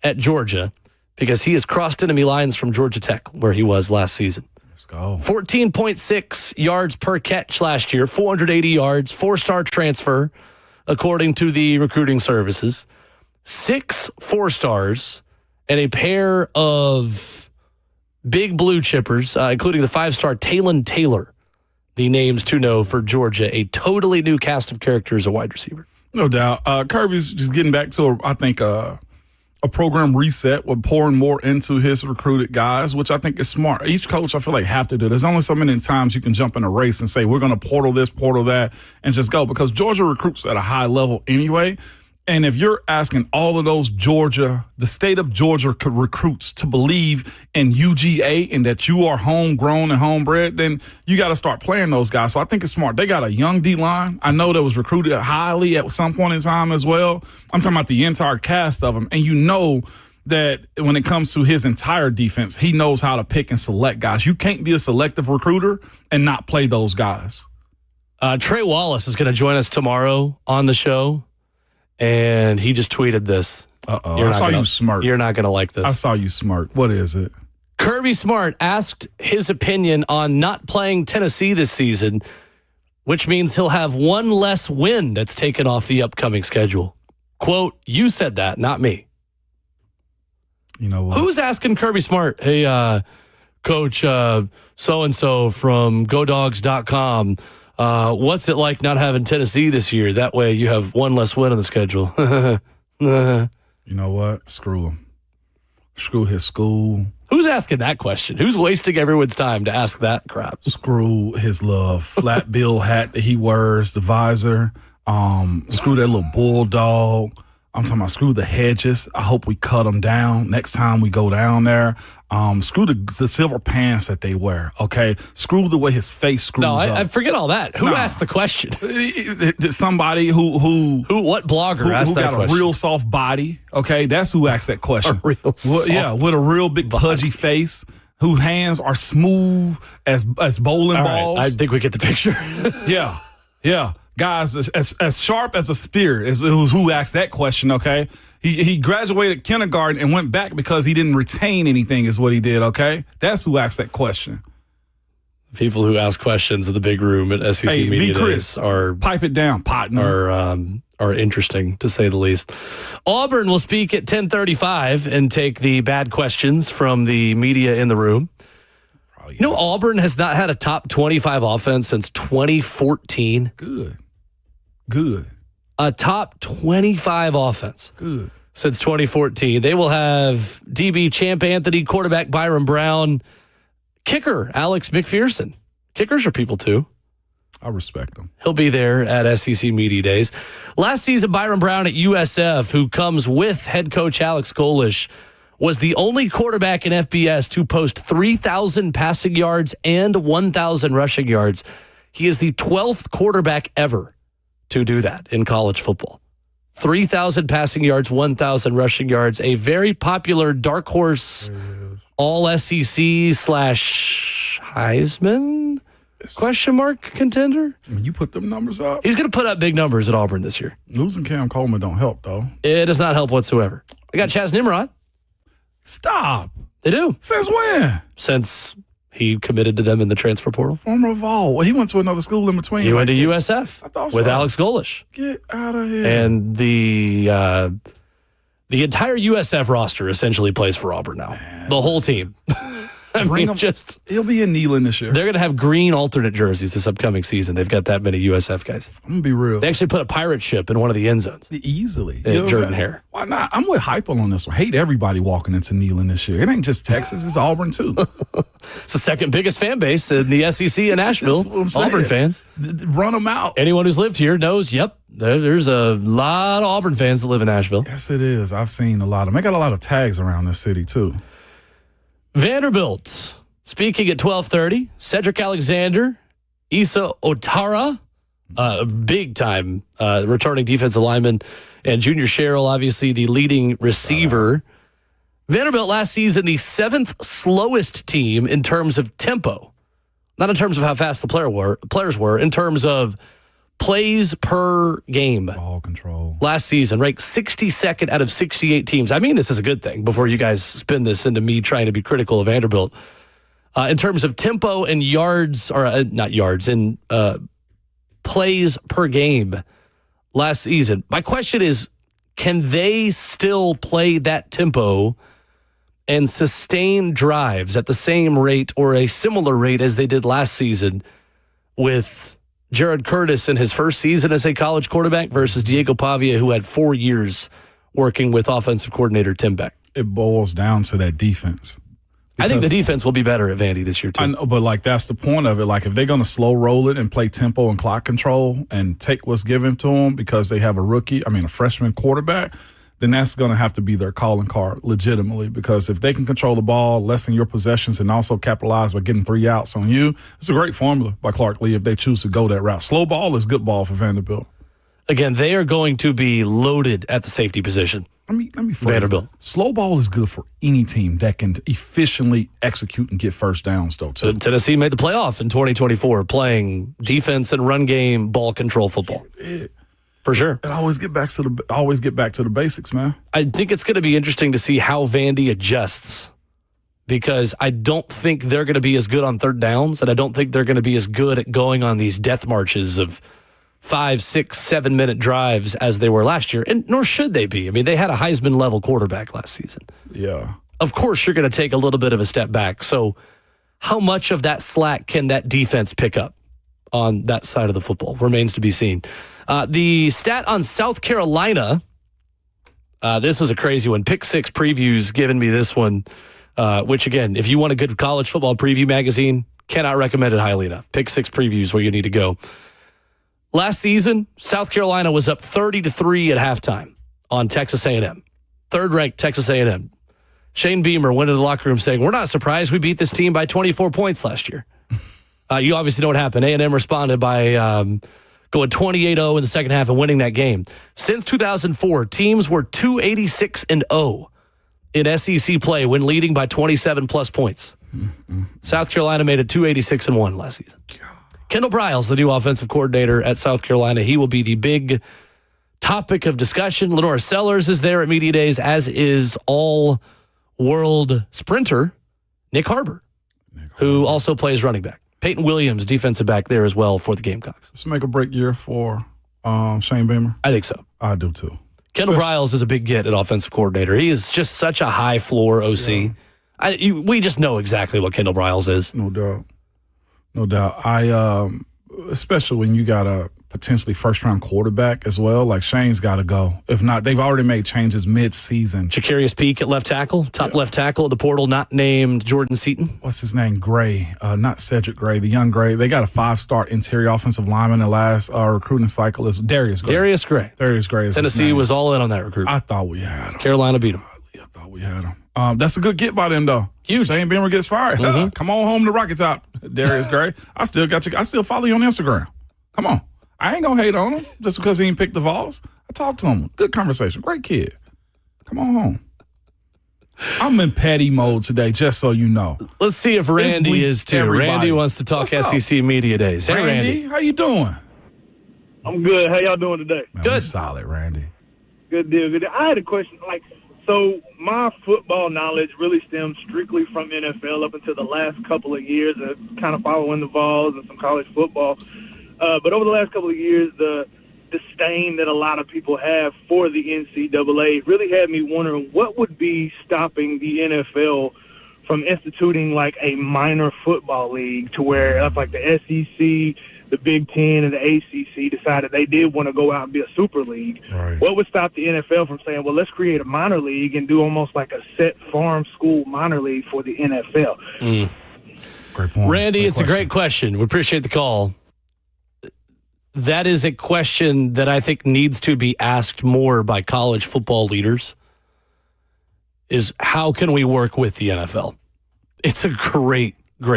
at Georgia, because he has crossed enemy lines from Georgia Tech, where he was last season. Let's go. 14.6 yards per catch last year, 480 yards, 4-star transfer, according to the recruiting services. 6 4-stars and a pair of big blue chippers, including the 5-star Talon Taylor, the names to know for Georgia. A totally new cast of characters, a wide receiver. No doubt. Kirby's just getting back to, a program reset with pouring more into his recruited guys, which I think is smart. Each coach, I feel like, have to do. There's only so many times you can jump in a race and say, we're going to portal this, portal that, and just go, because Georgia recruits at a high level anyway. And if you're asking all of those the state of Georgia recruits to believe in UGA and that you are homegrown and homebred, then you got to start playing those guys. So I think it's smart. They got a young D-line. I know that was recruited highly at some point in time as well. I'm talking about the entire cast of them. And you know that when it comes to his entire defense, he knows how to pick and select guys. You can't be a selective recruiter and not play those guys. Trey Wallace is going to join us tomorrow on the show. And he just tweeted this. Uh-oh. I saw you smirk. You're not going to like this. I saw you smirk. What is it? Kirby Smart asked his opinion on not playing Tennessee this season, which means he'll have one less win that's taken off the upcoming schedule. Quote, you said that, not me. You know what? Who's asking Kirby Smart, hey, Coach so-and-so from GoDogs.com, what's it like not having Tennessee this year? That way you have one less win on the schedule. You know what? Screw him. Screw his school. Who's asking that question? Who's wasting everyone's time to ask that crap? Screw his little flat bill hat that he wears, the visor. Screw that little bulldog. I'm talking about screw the hedges. I hope we cut them down next time we go down there. Screw the silver pants that they wear, okay? Screw the way his face screws up. I forget all that. Who asked the question? Somebody who what blogger asked that question? Who got a real soft body, okay? That's who asked that question. A real soft with a real big pudgy face, whose hands are smooth as bowling balls. I think we get the picture. Yeah. Guys, as sharp as a spear is who asked that question, okay? He graduated kindergarten and went back because he didn't retain anything is what he did, okay? That's who asked that question. People who ask questions in the big room at SEC Media Days are... Pipe it down, partner. Are interesting, to say the least. Auburn will speak at 10:35 and take the bad questions from the media in the room. You know, Auburn has not had a top 25 offense since 2014. Good. A top 25 offense. Good. Since 2014. They will have DB Champ Anthony, quarterback Byron Brown, kicker Alex McPherson. Kickers are people too. I respect them. He'll be there at SEC Media Days. Last season, Byron Brown at USF, who comes with head coach Alex Golish, was the only quarterback in FBS to post 3,000 passing yards and 1,000 rushing yards. He is the 12th quarterback ever to do that in college football. 3,000 passing yards, 1,000 rushing yards. A very popular dark horse all SEC / Heisman question mark contender. When you put them numbers up, He's going to put up big numbers at Auburn this year. losing Cam Coleman don't help, though. It does not help whatsoever. I got Chaz Nimrod. Stop. They do. Since when? Since he committed to them in the transfer portal. Former Vol. Well, he went to another school in between. He went to USF I thought with so. Alex Golish. Get out of here. And the entire USF roster essentially plays for Auburn now. The whole team. I mean, he'll be in Neyland this year. They're going to have green alternate jerseys this upcoming season. They've got that many USF guys. I'm going to be real. They actually put a pirate ship in one of the end zones. Easily. Jordan Hare. Why not? I'm with Heupel on this one. Hate everybody walking into Neyland this year. It ain't just Texas. It's Auburn, too. It's the second biggest fan base in the SEC in Nashville. That's what I'm saying. Auburn fans. Run them out. Anyone who's lived here knows, yep, there's a lot of Auburn fans that live in Nashville. Yes, it is. I've seen a lot of them. They got a lot of tags around this city, too. Vanderbilt. Speaking at 12:30, Cedric Alexander, Issa Otara, big-time returning defensive lineman, and Junior Sherrill, obviously the leading receiver. Vanderbilt last season, the 7th slowest team in terms of tempo. Not in terms of how fast the players were, in terms of plays per game. Ball control. Last season, ranked 62nd out of 68 teams. I mean this is a good thing before you guys spin this into me trying to be critical of Vanderbilt. In terms of tempo and yards, or not yards, in plays per game last season. My question is, can they still play that tempo and sustain drives at the same rate or a similar rate as they did last season with Jared Curtis in his first season as a college quarterback versus Diego Pavia, who had 4 years working with offensive coordinator Tim Beck? It boils down to that defense. I think the defense will be better at Vandy this year, too. I know, but, that's the point of it. If they're going to slow roll it and play tempo and clock control and take what's given to them because they have a freshman quarterback, then that's going to have to be their calling card legitimately, because if they can control the ball, lessen your possessions, and also capitalize by getting 3 outs on you, it's a great formula by Clark Lee if they choose to go that route. Slow ball is good ball for Vanderbilt. Again, they are going to be loaded at the safety position. Let me phrase Vanderbilt. it. Slow ball is good for any team that can efficiently execute and get first downs, though, too. Tennessee made the playoff in 2024 playing defense and run game, ball control football. For sure. And always get back to the basics, man. I think it's going to be interesting to see how Vandy adjusts, because I don't think they're going to be as good on third downs, and I don't think they're going to be as good at going on these death marches of 5, 6, 7 minute drives as they were last year, and nor should they be. I mean, they had a Heisman level quarterback last season. Yeah. Of course, you're going to take a little bit of a step back. So how much of that slack can that defense pick up on that side of the football remains to be seen. The stat on South Carolina, this was a crazy one. Pick Six Previews giving me this one, which, again, if you want a good college football preview magazine, cannot recommend it highly enough. Pick Six Previews where you need to go. Last season, South Carolina was up 30-3 at halftime on Texas A&M. Third-ranked Texas A&M. Shane Beamer went into the locker room saying, "We're not surprised we beat this team by 24 points last year." You obviously know what happened. A&M responded by going 28-0 in the second half and winning that game. Since 2004, teams were 286-0 in SEC play when leading by 27-plus points. South Carolina made it 286-1 last season. Kendall Briles, the new offensive coordinator at South Carolina, he will be the big topic of discussion. Lenora Sellers is there at Media Days, as is all-world sprinter Nick Harbor, who also plays running back. Peyton Williams, defensive back there as well for the Gamecocks. Let's make a break year for Shane Beamer. I think so. I do, too. Kendall Briles is a big get at offensive coordinator. He is just such a high-floor OC. Yeah. We just know exactly what Kendall Briles is. No doubt. No doubt. Especially when you got a potentially first-round quarterback as well, like Shane's got to go. If not, they've already made changes mid-season. Jacarius Peak at left tackle, top left tackle in the portal, not named Jordan Seaton. What's his name? Gray, not Cedric Gray, the young Gray. They got a 5-star interior offensive lineman in the last recruiting cycle. Is Darius Gray. Darius Gray is Tennessee was all in on that recruit. I thought we had him. Carolina beat him. I thought we had him. That's a good get by them, though. Huge. Shane Beamer gets fired. Come on home to Rocket Top, Darius Gray. I still follow you on Instagram. Come on. I ain't going to hate on him just because he ain't picked the Vols. I talked to him. Good conversation. Great kid. Come on home. I'm in petty mode today, just so you know. Let's see if Randy is too. Everybody. Randy wants to talk SEC Media Days. Hey, Randy. How you doing? I'm good. How y'all doing today? Man, good. Solid, Randy. Good deal. Good deal. I had a question. So my football knowledge really stems strictly from NFL up until the last couple of years of kind of following the Vols and some college football. But over the last couple of years, the disdain that a lot of people have for the NCAA really had me wondering what would be stopping the NFL from instituting like a minor football league to where like the SEC, the Big Ten, and the ACC decided they did want to go out and be a super league. Right. What would stop the NFL from saying, well, let's create a minor league and do almost like a set farm school minor league for the NFL? Great point. Randy, it's a great question. We appreciate the call. That is a question that I think needs to be asked more by college football leaders, is how can we work with the NFL? It's a great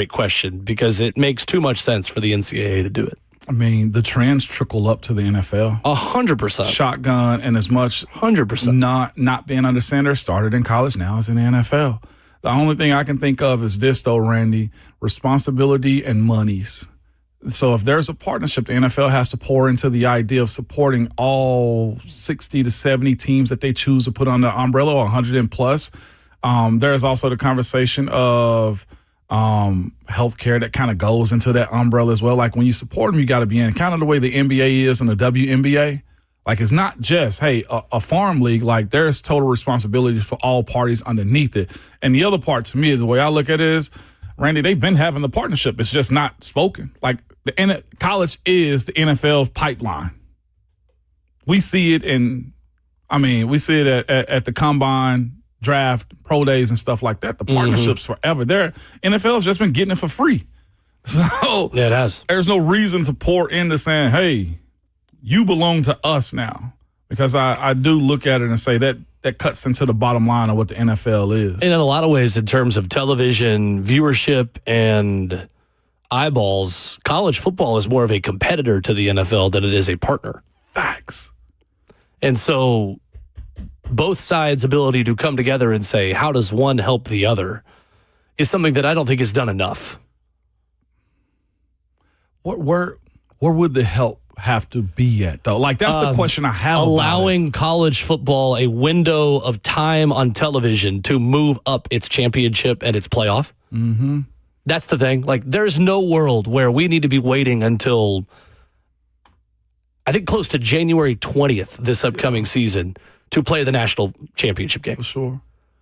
question because it makes too much sense for the NCAA to do it. I mean, the trends trickle up to the NFL. 100%. Shotgun and as much 100%. not being under center started in college, now is in the NFL. The only thing I can think of is this, though, Randy, responsibility and monies. So if there's a partnership, the NFL has to pour into the idea of supporting all 60 to 70 teams that they choose to put on the umbrella, or 100 and plus. There's also the conversation of healthcare that kind of goes into that umbrella as well. Like when you support them, you got to be in kind of the way the NBA is and the WNBA. Like it's not just, hey, a farm league. Like there's total responsibility for all parties underneath it. And the other part to me is the way I look at it is, Randy, they've been having the partnership. It's just not spoken. Like college is the NFL's pipeline. We see it we see it at the combine, draft, pro days, and stuff like that. The partnerships forever. NFL's just been getting it for free. So yeah, it has. There's no reason to pour into saying, hey, you belong to us now. Because I do look at it and say that cuts into the bottom line of what the NFL is. And in a lot of ways, in terms of television viewership and eyeballs, college football is more of a competitor to the NFL than it is a partner. Facts. And so both sides' ability to come together and say, how does one help the other, is something that I don't think is done enough. Where would the help have to be at, though? Like, that's the question I have. Allowing college football a window of time on television to move up its championship and its playoff. Mm-hmm. That's the thing. Like, there's no world where we need to be waiting until, I think, close to January 20th this upcoming season to play the national championship game. For sure.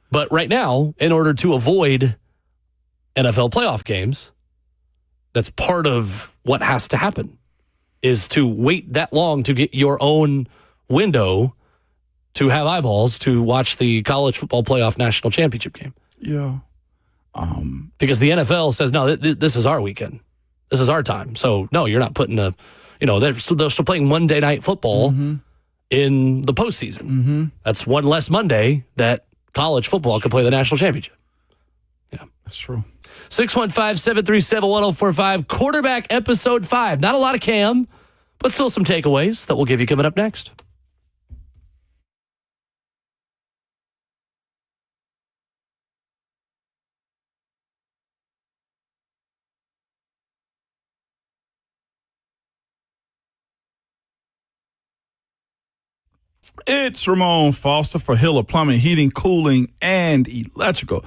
But right now, in order to avoid NFL playoff games, that's part of what has to happen, is to wait that long to get your own window to have eyeballs to watch the college football playoff national championship game. Yeah. Because the NFL says, no, this is our weekend. This is our time. So, no, you're not putting they're still playing Monday Night Football in the postseason. Mm-hmm. That's one less Monday that college football could play the national championship. Yeah. That's true. 615-737-1045, quarterback episode 5. Not a lot of Cam, but still some takeaways that we'll give you coming up next. It's Ramon Foster for Hiller Plumbing, Heating, Cooling, and Electrical.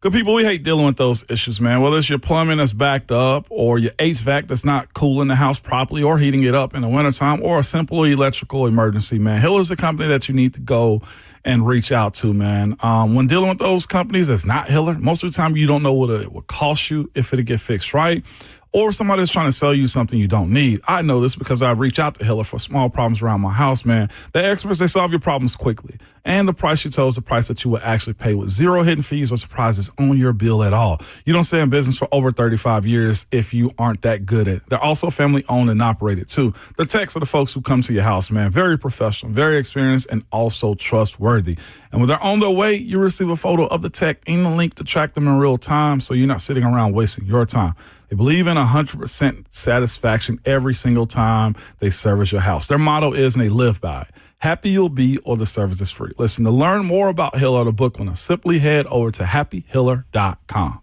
Good people, we hate dealing with those issues, man. Whether it's your plumbing that's backed up or your HVAC that's not cooling the house properly or heating it up in the wintertime, or a simple electrical emergency, man. Hiller's the company that you need to go and reach out to, man. When dealing with those companies that's not Hiller, most of the time you don't know what it would cost you if it'll get fixed right, or if somebody's trying to sell you something you don't need. I know this because I reach out to Hiller for small problems around my house, man. The experts, they solve your problems quickly. And the price you tell is the price that you will actually pay, with zero hidden fees or surprises on your bill at all. You don't stay in business for over 35 years if you aren't that good at it. They're also family owned and operated too. The techs are the folks who come to your house, man. Very professional, very experienced, and also trustworthy. And when they're on their way, you receive a photo of the tech and a link to track them in real time, so you're not sitting around wasting your time. They believe in 100% satisfaction every single time they service your house. Their motto is, and they live by it, happy you'll be or the service is free. Listen, to learn more about Hiller, the book one, simply head over to happyhiller.com.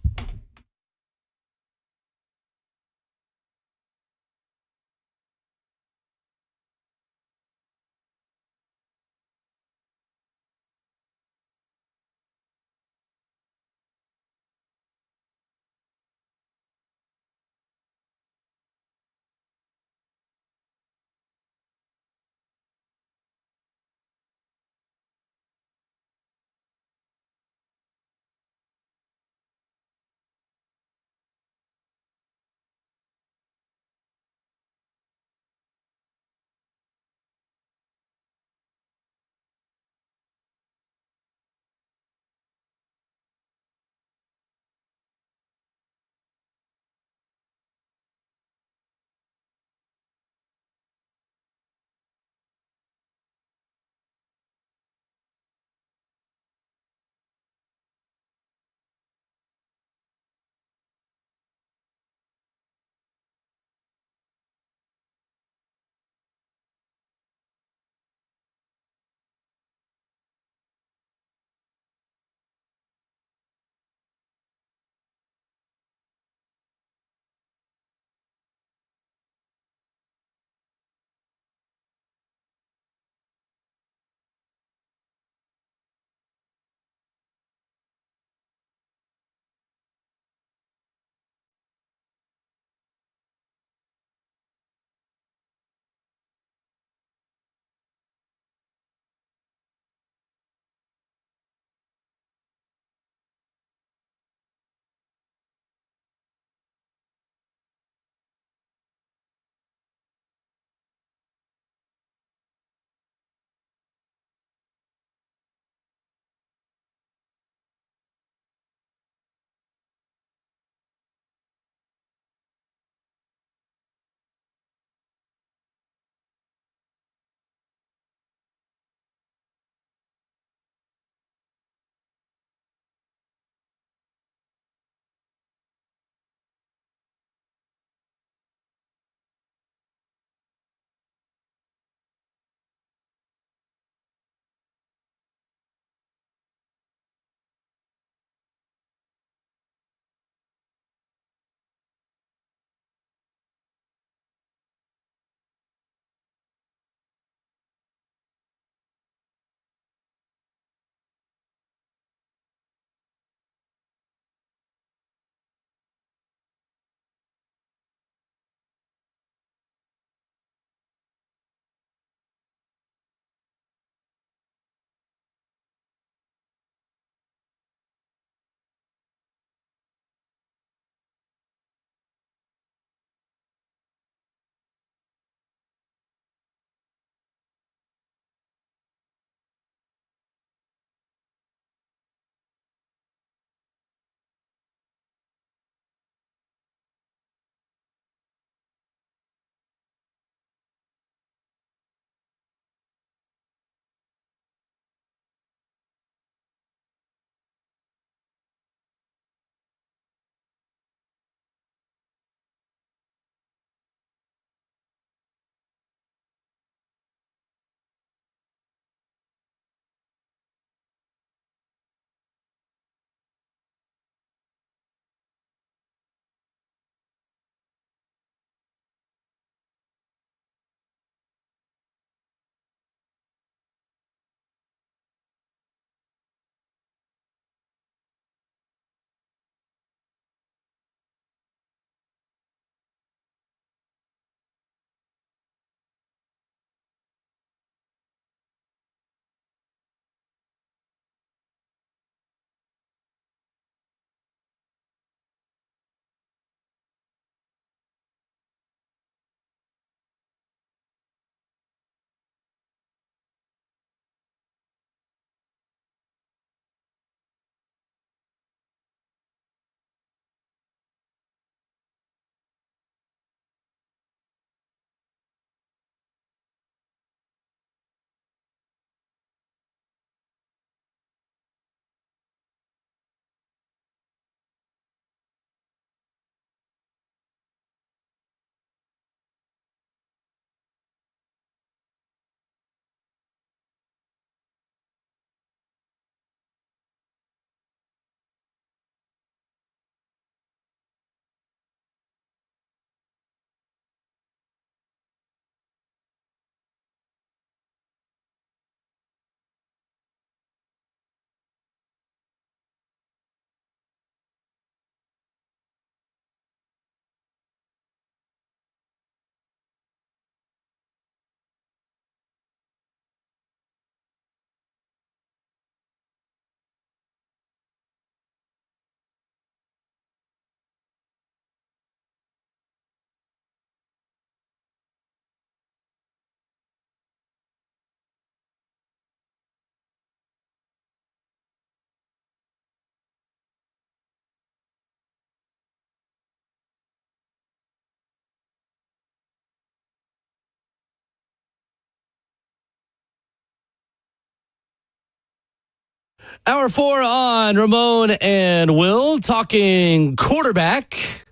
Hour 4 on Ramon and Will talking quarterback,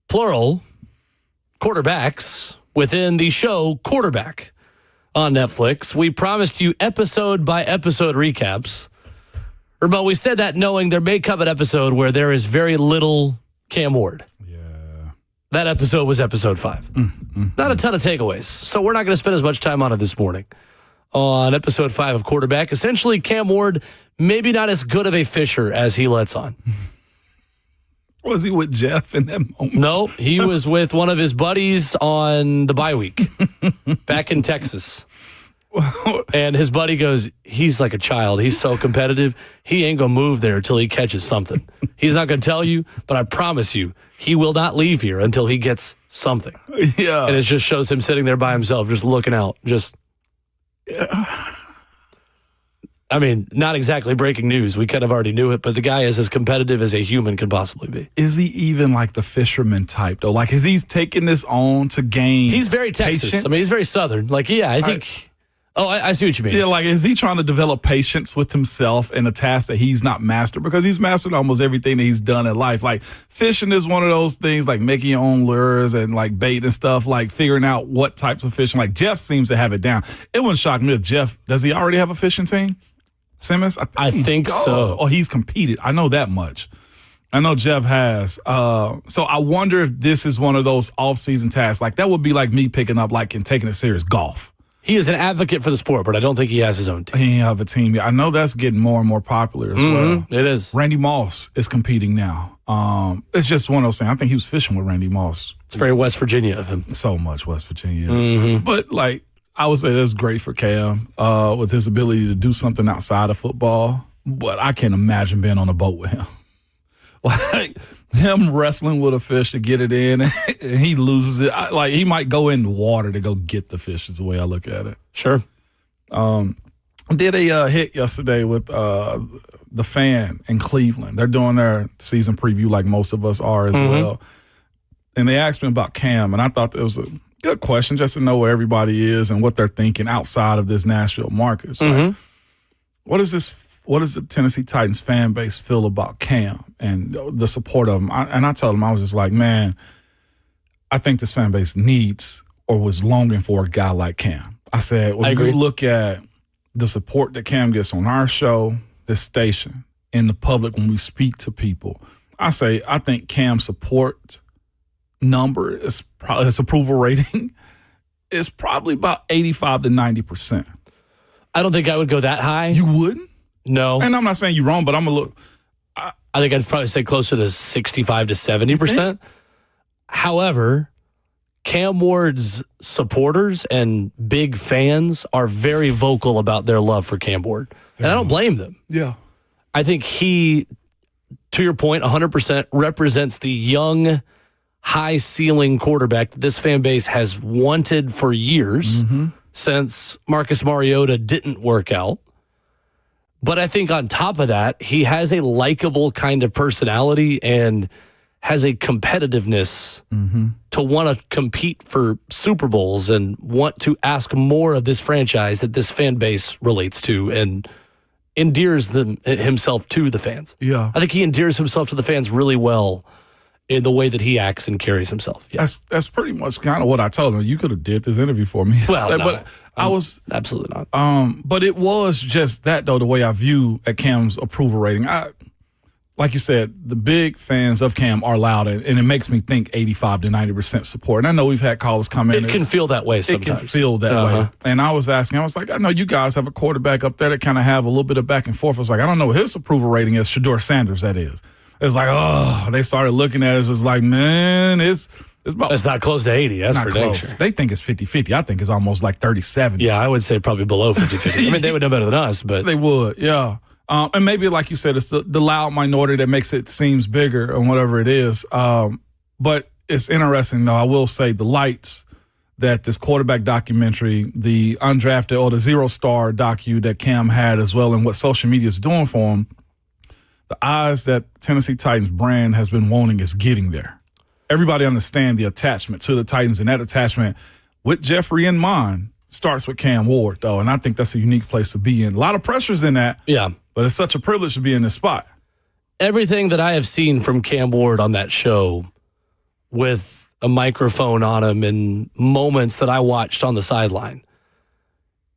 plural, quarterbacks within the show Quarterback on Netflix. We promised you episode by episode recaps. Ramon, we said that knowing there may come an episode where there is very little Cam Ward. Yeah. That episode was episode 5. Not a ton of takeaways, so we're not going to spend as much time on it this morning. On episode 5 of Quarterback, essentially Cam Ward, maybe not as good of a fisher as he lets on. Was he with Jeff in that moment? No, he was with one of his buddies on the bye week back in Texas. And his buddy goes, he's like a child. He's so competitive. He ain't going to move there until he catches something. He's not going to tell you, but I promise you, he will not leave here until he gets something. Yeah. And it just shows him sitting there by himself, just looking out, just... I mean, not exactly breaking news. We kind of already knew it, but the guy is as competitive as a human can possibly be. Is he even like the fisherman type, though? Like, is he taking this on to gain He's very Texas. patience? I mean, he's very Southern. Like, yeah, I think... I see what you mean. Yeah, like, is he trying to develop patience with himself in a task that he's not mastered? Because he's mastered almost everything that he's done in life. Like, fishing is one of those things, like making your own lures and, like, bait and stuff, like figuring out what types of fishing. Like, Jeff seems to have it down. It wouldn't shock me if Jeff, does he already have a fishing team? Simmons? I think so. Oh, he's competed. I know that much. I know Jeff has. So I wonder if this is one of those off-season tasks. Like, that would be like me picking up, like, and taking it serious golf. He is an advocate for the sport, but I don't think he has his own team. He have a team. Yeah, I know that's getting more and more popular as well. It is. Randy Moss is competing now. It's just one of those things. I think he was fishing with Randy Moss. It's very West Virginia of him. So much West Virginia. But, like, I would say that's great for Cam with his ability to do something outside of football. But I can't imagine being on a boat with him. Like, him wrestling with a fish to get it in, and he loses it. Like, he might go in the water to go get the fish is the way I look at it. Sure. Did a hit yesterday with the Fan in Cleveland. They're doing their season preview like most of us are as well. And they asked me about Cam, and I thought it was a good question just to know where everybody is and what they're thinking outside of this Nashville market. So like, what does the Tennessee Titans fan base feel about Cam and the support of him? I told him, I was just like, man, I think this fan base needs or was longing for a guy like Cam. I said, when you look at the support that Cam gets on our show, this station, in the public when we speak to people, I think Cam's support number is probably his approval rating is probably about 85 to 90%. I don't think I would go that high. You wouldn't? No. And I'm not saying you're wrong, but I'm going to look. I think I'd probably say closer to 65 to 70%. However, Cam Ward's supporters and big fans are very vocal about their love for Cam Ward. And I don't blame them. Yeah. I think he, to your point, 100% represents the young, high-ceiling quarterback that this fan base has wanted for years since Marcus Mariota didn't work out. But I think on top of that, he has a likable kind of personality and has a competitiveness to want to compete for Super Bowls and want to ask more of this franchise that this fan base relates to and endears himself to the fans. Yeah. I think he endears himself to the fans really well in the way that he acts and carries himself. Yes. That's pretty much kind of what I told him. You could have did this interview for me. Well, no, but I was absolutely not. But it was just that though, the way I view at Cam's approval rating. Like you said, the big fans of Cam are loud, and it makes me think 85 to 90% support. And I know we've had callers come in. It can feel that way sometimes. It can feel that way. And I was asking, I was like, I know you guys have a quarterback up there that kind of have a little bit of back and forth. I was like, I don't know what his approval rating is. Shedeur Sanders, that is. It's like, oh, they started looking at it. It was like, man, it's about. It's not close to 80. That's for dang sure. They think it's 50-50. I think it's almost like 30-70. Yeah, I would say probably below 50-50. I mean, they would know better than us, but. They would, yeah. And maybe, like you said, it's the loud minority that makes it seems bigger or whatever it is. But it's interesting, though. I will say the lights that this quarterback documentary, the undrafted or the zero-star docu that Cam had as well, and what social media is doing for him, the eyes that Tennessee Titans brand has been wanting is getting there. Everybody understand the attachment to the Titans, and that attachment with Jeffrey in mind starts with Cam Ward, though, and I think that's a unique place to be in. A lot of pressures in that. Yeah. But it's such a privilege to be in this spot. Everything that I have seen from Cam Ward on that show with a microphone on him and moments that I watched on the sideline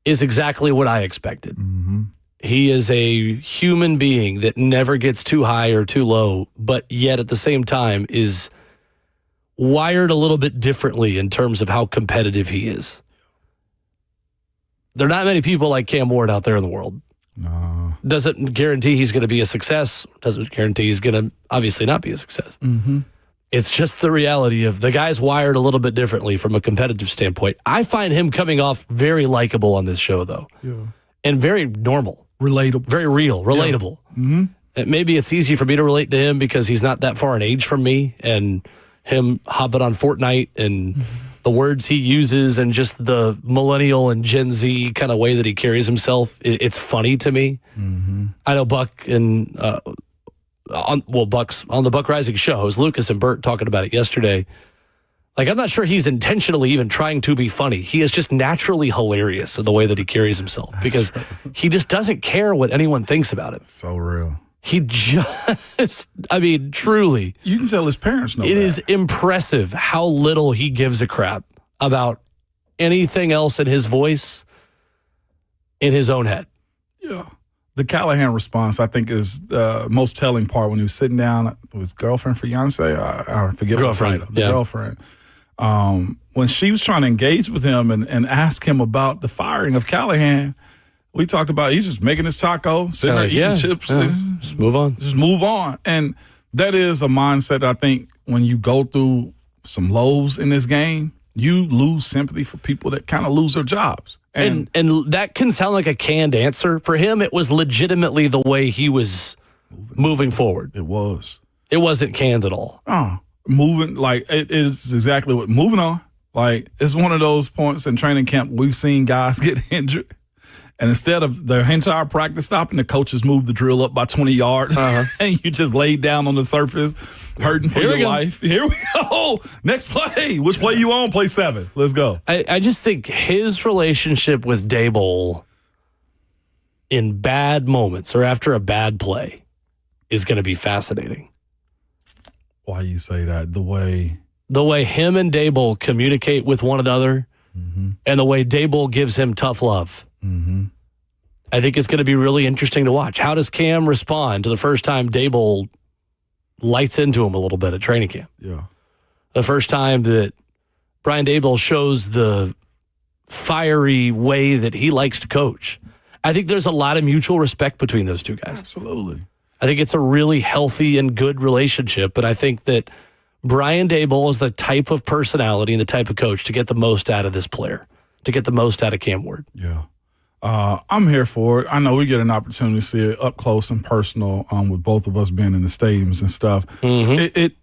is exactly what I expected. Mm-hmm. He is a human being that never gets too high or too low, but yet at the same time is wired a little bit differently in terms of how competitive he is. There are not many people like Cam Ward out there in the world. No. Doesn't guarantee he's going to be a success. Doesn't guarantee he's going to obviously not be a success. Mm-hmm. It's just the reality of the guy's wired a little bit differently from a competitive standpoint. I find him coming off very likable on this show, though. Yeah. And very normal. Relatable. Very real, relatable. Yeah. Mm-hmm. Maybe it's easy for me to relate to him because he's not that far in age from me, and him hopping on Fortnite and the words he uses and just the millennial and Gen Z kind of way that he carries himself, it's funny to me. Mm-hmm. I know Buck and Buck's on the Buck Rising show. It was Lucas and Bert talking about it yesterday. Like, I'm not sure he's intentionally even trying to be funny. He is just naturally hilarious in the way that he carries himself because he just doesn't care what anyone thinks about him. So real. He just, I mean, truly. You can tell his parents know It that. is impressive how little he gives a crap about anything else in his voice in his own head. Yeah. The Callahan response, I think, is the most telling part when he was sitting down with his girlfriend, fiance, I forget Girlfriend, what the title, yeah. the girlfriend. When she was trying to engage with him and ask him about the firing of Callahan, we talked about he's just making his taco, sitting there eating chips. Just move on. Just move on. And that is a mindset, I think, when you go through some lows in this game, you lose sympathy for people that kind of lose their jobs. And that can sound like a canned answer. For him, it was legitimately the way he was moving forward. It was. It wasn't canned at all. Moving, like, it is exactly what, moving on. Like, it's one of those points in training camp we've seen guys get injured. And instead of the entire practice stopping, the coaches moved the drill up by 20 yards. And you just laid down on the surface, hurting for your life. Here we go. Next play. Which play you on? Play 7. Let's go. I just think his relationship with Daboll in bad moments or after a bad play is going to be fascinating. Why you say that? The way him and Daboll communicate with one another and the way Daboll gives him tough love. Mm-hmm. I think it's going to be really interesting to watch. How does Cam respond to the first time Daboll lights into him a little bit at training camp? Yeah. The first time that Brian Daboll shows the fiery way that he likes to coach. I think there's a lot of mutual respect between those two guys. Absolutely. I think it's a really healthy and good relationship, but I think that Brian Daboll is the type of personality and the type of coach to get the most out of this player, to get the most out of Cam Ward. Yeah. I'm here for it. I know we get an opportunity to see it up close and personal with both of us being in the stadiums and stuff. Mm-hmm.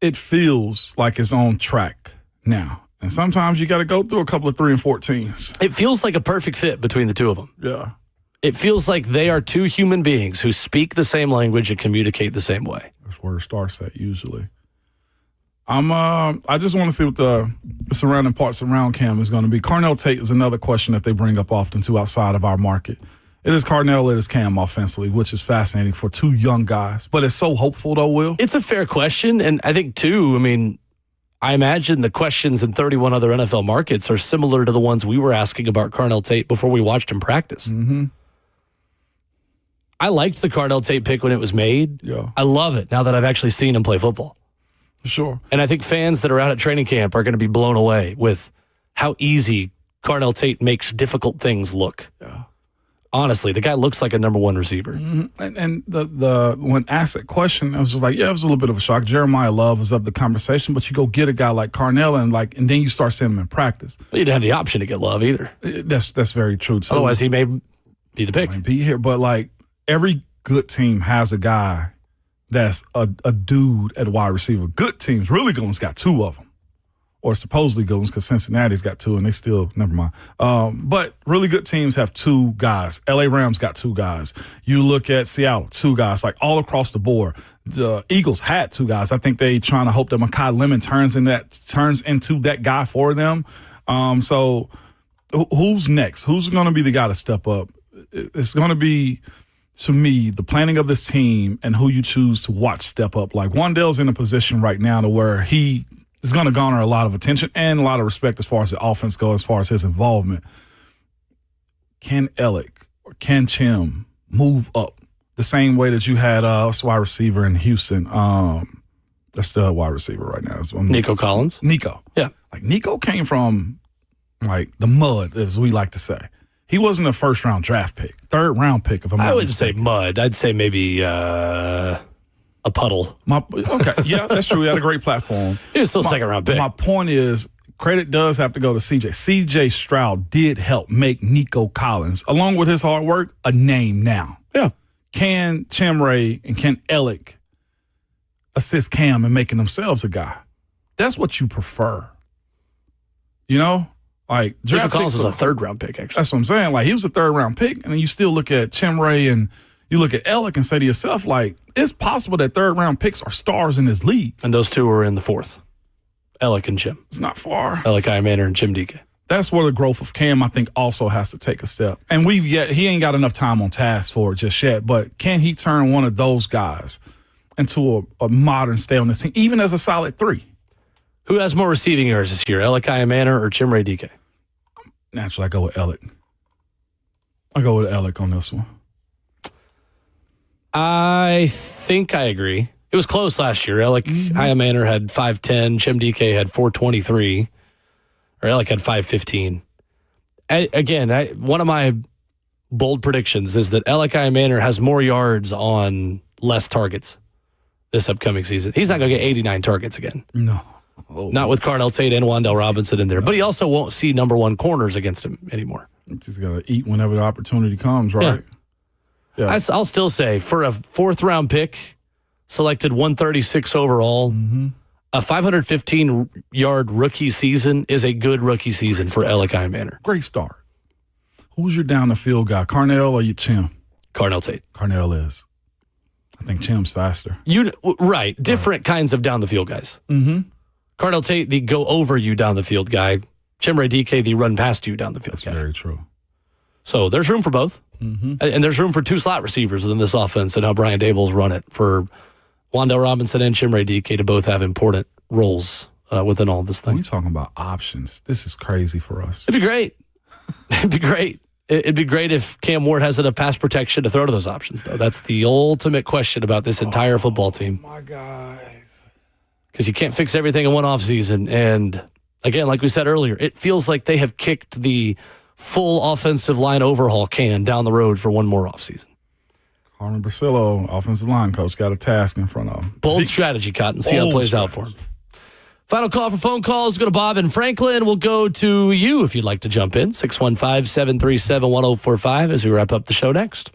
It feels like it's on track now. And sometimes you got to go through a couple of 3 and 14s. It feels like a perfect fit between the two of them. Yeah. It feels like they are two human beings who speak the same language and communicate the same way. That's where it starts at usually. I just want to see what the surrounding parts around Cam is going to be. Carnell Tate is another question that they bring up often too outside of our market. It is Carnell, it is Cam offensively, which is fascinating for two young guys. But it's so hopeful though, Will. It's a fair question, and I think too, I imagine the questions in 31 other NFL markets are similar to the ones we were asking about Carnell Tate before we watched him practice. Mm-hmm. I liked the Carnell Tate pick when it was made. Yeah. I love it now that I've actually seen him play football. Sure. And I think fans that are out at training camp are going to be blown away with how easy Carnell Tate makes difficult things look. Yeah. Honestly, the guy looks like a number one receiver. Mm-hmm. And the when asked that question, I was just like, yeah, it was a little bit of a shock. Jeremiah Love was of the conversation, but you go get a guy like Carnell and then you start seeing him in practice. Well, you didn't have the option to get Love either. That's very true too. Otherwise, he may be the pick. Might be here, but like every good team has a guy that's a dude at wide receiver. Good teams, really good ones, got 2 of them. Or supposedly good ones, because Cincinnati's got 2 and they still, never mind. But really good teams have 2 guys. LA Rams got 2 guys. You look at Seattle, 2 guys, like all across the board. The Eagles had 2 guys. I think they trying to hope that Mekhi Lemon turns into that guy for them. So who's next? Who's going to be the guy to step up? It's going to be to me, the planning of this team and who you choose to watch step up. Like Wandale's in a position right now to where he is going to garner a lot of attention and a lot of respect as far as the offense goes, as far as his involvement. Can Ellick or can Chim move up the same way that you had wide receiver in Houston? They're still a wide receiver right now. Nico Collins? Nico. Yeah. Like Nico came from like the mud, as we like to say. He wasn't a first-round draft pick, third-round pick. If I'm not I wouldn't mistaken. say mud. I'd say maybe a puddle. Okay, yeah, that's true. He had a great platform. He was still second-round pick. My point is, credit does have to go to CJ. CJ Stroud did help make Nico Collins, along with his hard work, a name now. Yeah. Can Chimray and can Ellick assist Cam in making themselves a guy? That's what you prefer. You know? Like Nico Collins was a third-round pick, actually. That's what I'm saying. Like, he was a third-round pick, and then you still look at Chimray and you look at Ellick and say to yourself, like, it's possible that third-round picks are stars in this league. And those two were in the fourth. Ellick and Chim. It's not far. Ellick Manor and Chim DK. That's where the growth of Cam, I think, also has to take a step. And he ain't got enough time on task for it just yet, but can he turn one of those guys into a modern stay on this team, even as a solid 3? Who has more receiving yards this year, Ellick Manor or Chimray DK? Naturally, I go with Ellick. I go with Ellick on this one. I think I agree. It was close last year. Ellick Manor had 5'10", Chim DK had 423, or Ellick had 5'15". Again, one of my bold predictions is that Ellick Manor has more yards on less targets this upcoming season. He's not going to get 89 targets again. No. Not with Cardell Tate and Wandale Robinson in there. But he also won't see number one corners against him anymore. Just got to eat whenever the opportunity comes, right? Yeah. I'll still say, for a fourth-round pick, selected 136 overall, a 515-yard rookie season is a good rookie season for Ellick Manor. Great start. Who's your down-the-field guy, Carnell or your Chim? Cardell Tate. Carnell is. I think Chim's faster. Right. Different kinds of down-the-field guys. Mm-hmm. Cardell Tate, the go over you down the field guy. Chimray DK, the run past you down the field guy. That's very true. So there's room for both. Mm-hmm. And there's room for two slot receivers within this offense and how Brian Daboll's run it for Wandale Robinson and Chimray DK to both have important roles within all of this thing. We're talking about options. This is crazy for us. It'd be great. It'd be great. It'd be great if Cam Ward has enough pass protection to throw to those options, though. That's the ultimate question about this entire football team. Oh, my guys. Because you can't fix everything in one offseason. And again, like we said earlier, it feels like they have kicked the full offensive line overhaul can down the road for one more offseason. Carmen Brasillo, offensive line coach, got a task in front of him. Bold strategy, Cotton. See how it plays out for him. Final call for phone calls. Go to Bob and Franklin. We'll go to you if you'd like to jump in. 615-737-1045 as we wrap up the show next.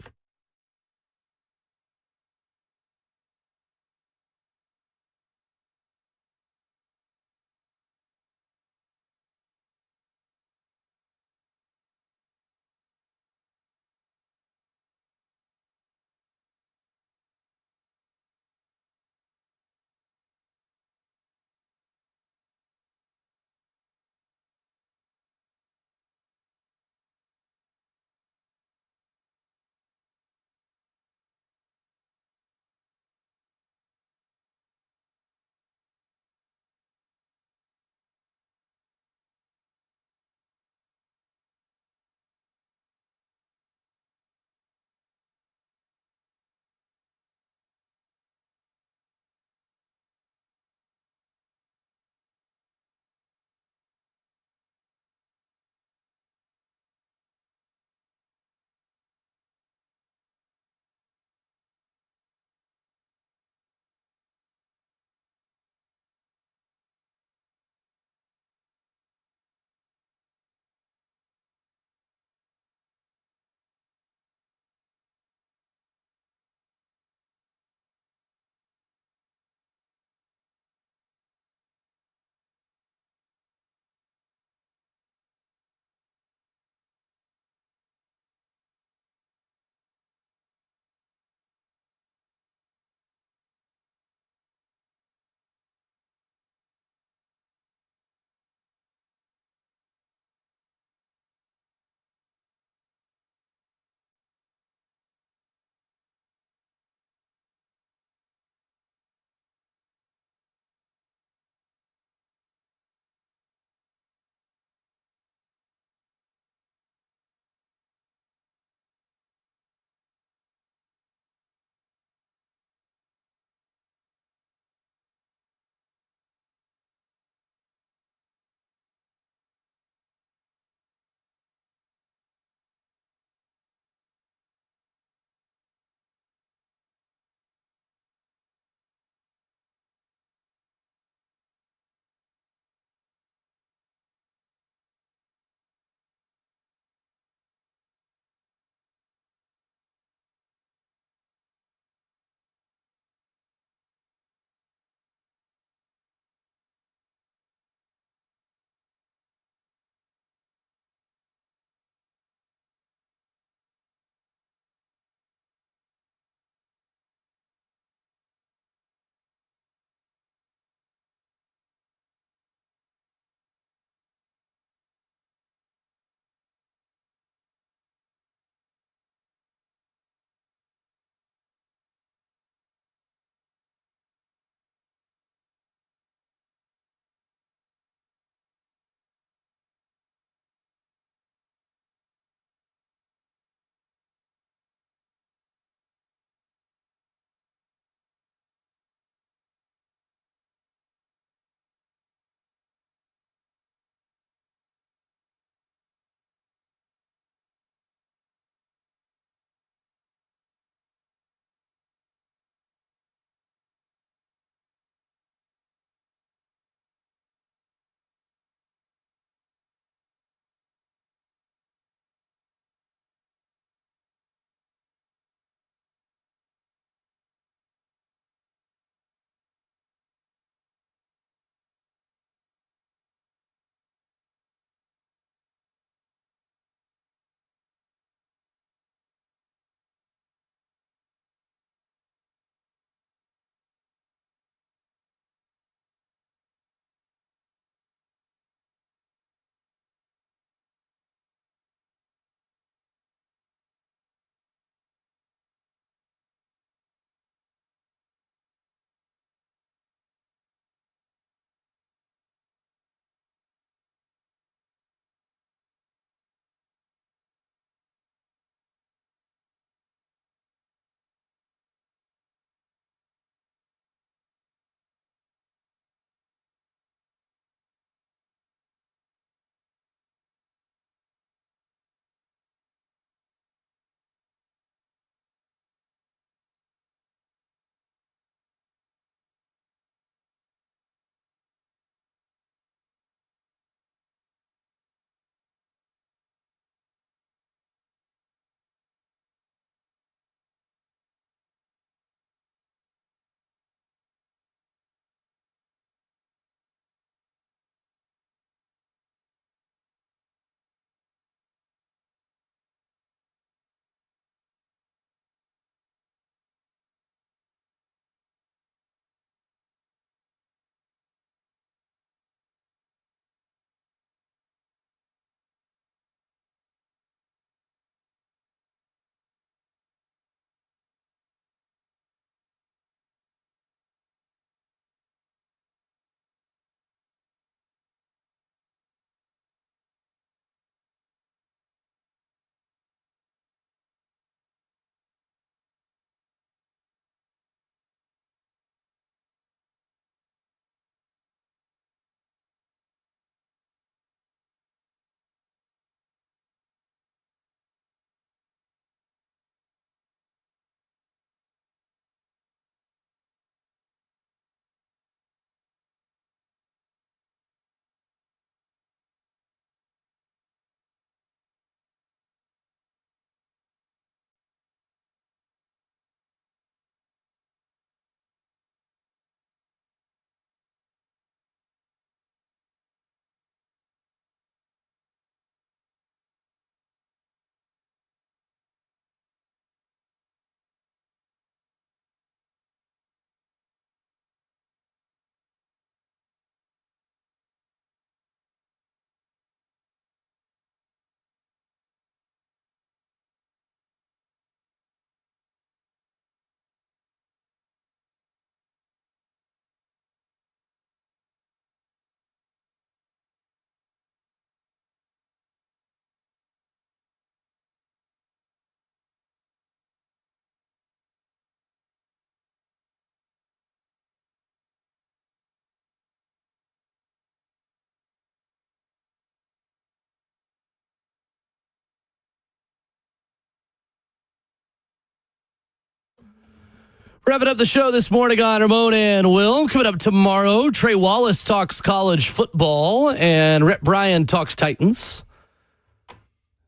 Wrapping up the show this morning on Ramon and Will. Coming up tomorrow, Trey Wallace talks college football and Rhett Bryan talks Titans.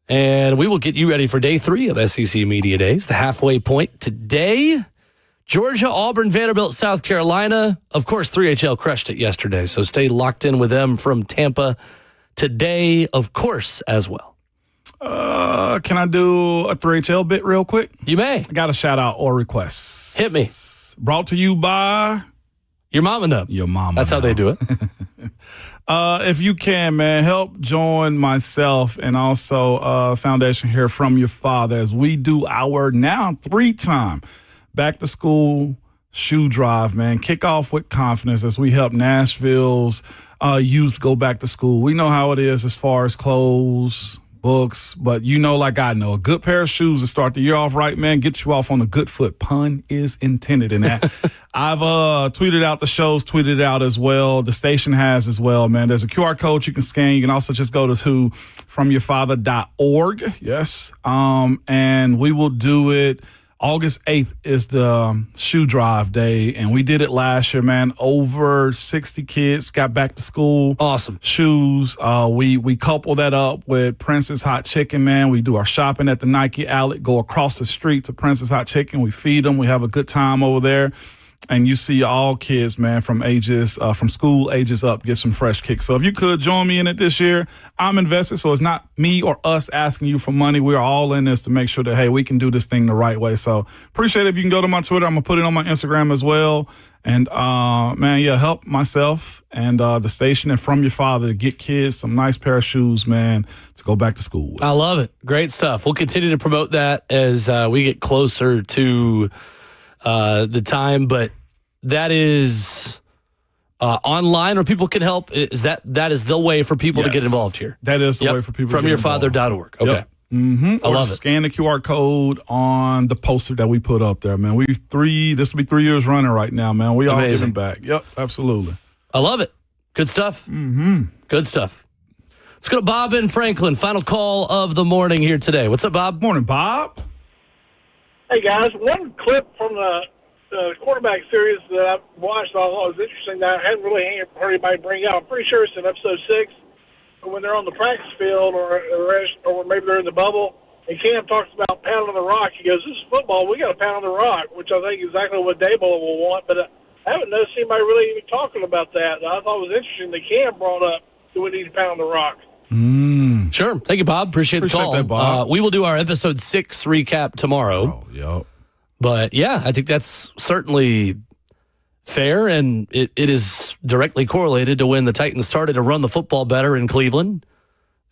And we will get you ready for day 3 of SEC Media Days, the halfway point today. Georgia, Auburn, Vanderbilt, South Carolina. Of course, 3HL crushed it yesterday, so stay locked in with them from Tampa today, of course, as well. Can I do a 3HL bit real quick? You may. I got a shout out or request. Hit me. Brought to you by your mom and them. Your mama. That's how they do it. If you can, man, help join myself and also Foundation here from your father as we do our now 3-time back to school shoe drive, man. Kick off with confidence as we help Nashville's youth go back to school. We know how it is as far as clothes, books, but you know, like I know, a good pair of shoes to start the year off right, man, get you off on a good foot. Pun is intended in that. I've tweeted out the shows, tweeted it out as well. The station has as well, man. There's a QR code you can scan. You can also just go to fromyourfather.org. Yes. And we will do it. August 8th is the shoe drive day, and we did it last year, man. Over 60 kids got back to school. Awesome. Shoes. We couple that up with Prince's Hot Chicken, man. We do our shopping at the Nike outlet, go across the street to Prince's Hot Chicken. We feed them. We have a good time over there. And you see all kids, man, from school ages up, get some fresh kicks. So if you could join me in it this year, I'm invested. So it's not me or us asking you for money. We're all in this to make sure that, hey, we can do this thing the right way. So appreciate it if you can go to my Twitter. I'm going to put it on my Instagram as well. And, man, yeah, help myself and the station and From Your Father to get kids some nice pair of shoes, man, to go back to school with. I love it. Great stuff. We'll continue to promote that as we get closer to the time, but that is online where people can help. Is that is the way for people to get involved here? That is the way for people to get involved. Fromyourfather.org. Okay. Yep. Mm-hmm. I love it. Scan the QR code on the poster that we put up there, man. This will be 3 years running right now, man. We all giving back. Yep, absolutely. I love it. Good stuff. Mm-hmm. Good stuff. Let's go to Bob in Franklin. Final call of the morning here today. What's up, Bob? Morning, Bob. Hey, guys. One clip from the quarterback series that I watched, I thought was interesting that I hadn't really heard anybody bring out. I'm pretty sure it's in episode 6, when they're on the practice field or maybe they're in the bubble, and Cam talks about pounding the rock. He goes, "This is football. We got to pound the rock," which I think is exactly what Daboll will want. But I haven't noticed anybody really even talking about that. I thought it was interesting that Cam brought up, do we need to pound the rock? Sure. Thank you, Bob. Appreciate the call. That, Bob. We will do our episode 6 recap tomorrow. Oh, yep. But, yeah, I think that's certainly fair, and it is directly correlated to when the Titans started to run the football better in Cleveland,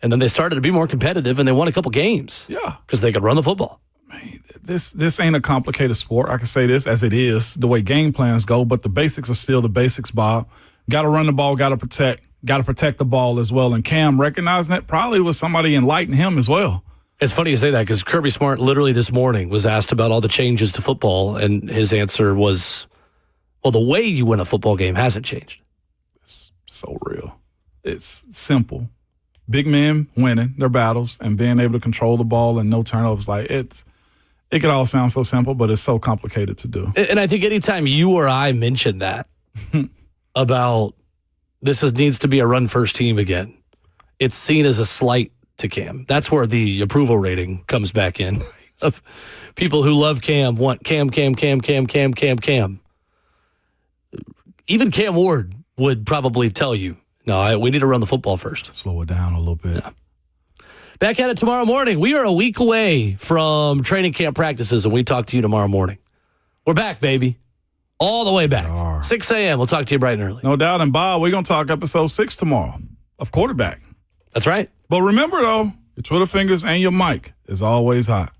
and then they started to be more competitive, and they won a couple games. Yeah. Because they could run the football. Man, this ain't a complicated sport. I can say this as it is, the way game plans go, but the basics are still the basics, Bob. Got to run the ball, got to protect the ball as well. And Cam recognizing that probably was somebody enlighten him as well. It's funny you say that because Kirby Smart literally this morning was asked about all the changes to football, and his answer was, well, the way you win a football game hasn't changed. It's so real. It's simple. Big men winning their battles and being able to control the ball and no turnovers. It could all sound so simple, but it's so complicated to do. And I think anytime you or I mention that about needs to be a run-first team again, it's seen as a slight to Cam. That's where the approval rating comes back in. Of people who love Cam want Cam. Even Cam Ward would probably tell you, no, we need to run the football first. Slow it down a little bit. Yeah. Back at it tomorrow morning. We are a week away from training camp practices, and we talk to you tomorrow morning. We're back, baby. All the way back. 6 a.m. We'll talk to you bright and early. No doubt. And, Bob, we're going to talk episode 6 tomorrow of quarterback. That's right. But remember, though, your Twitter fingers and your mic is always hot.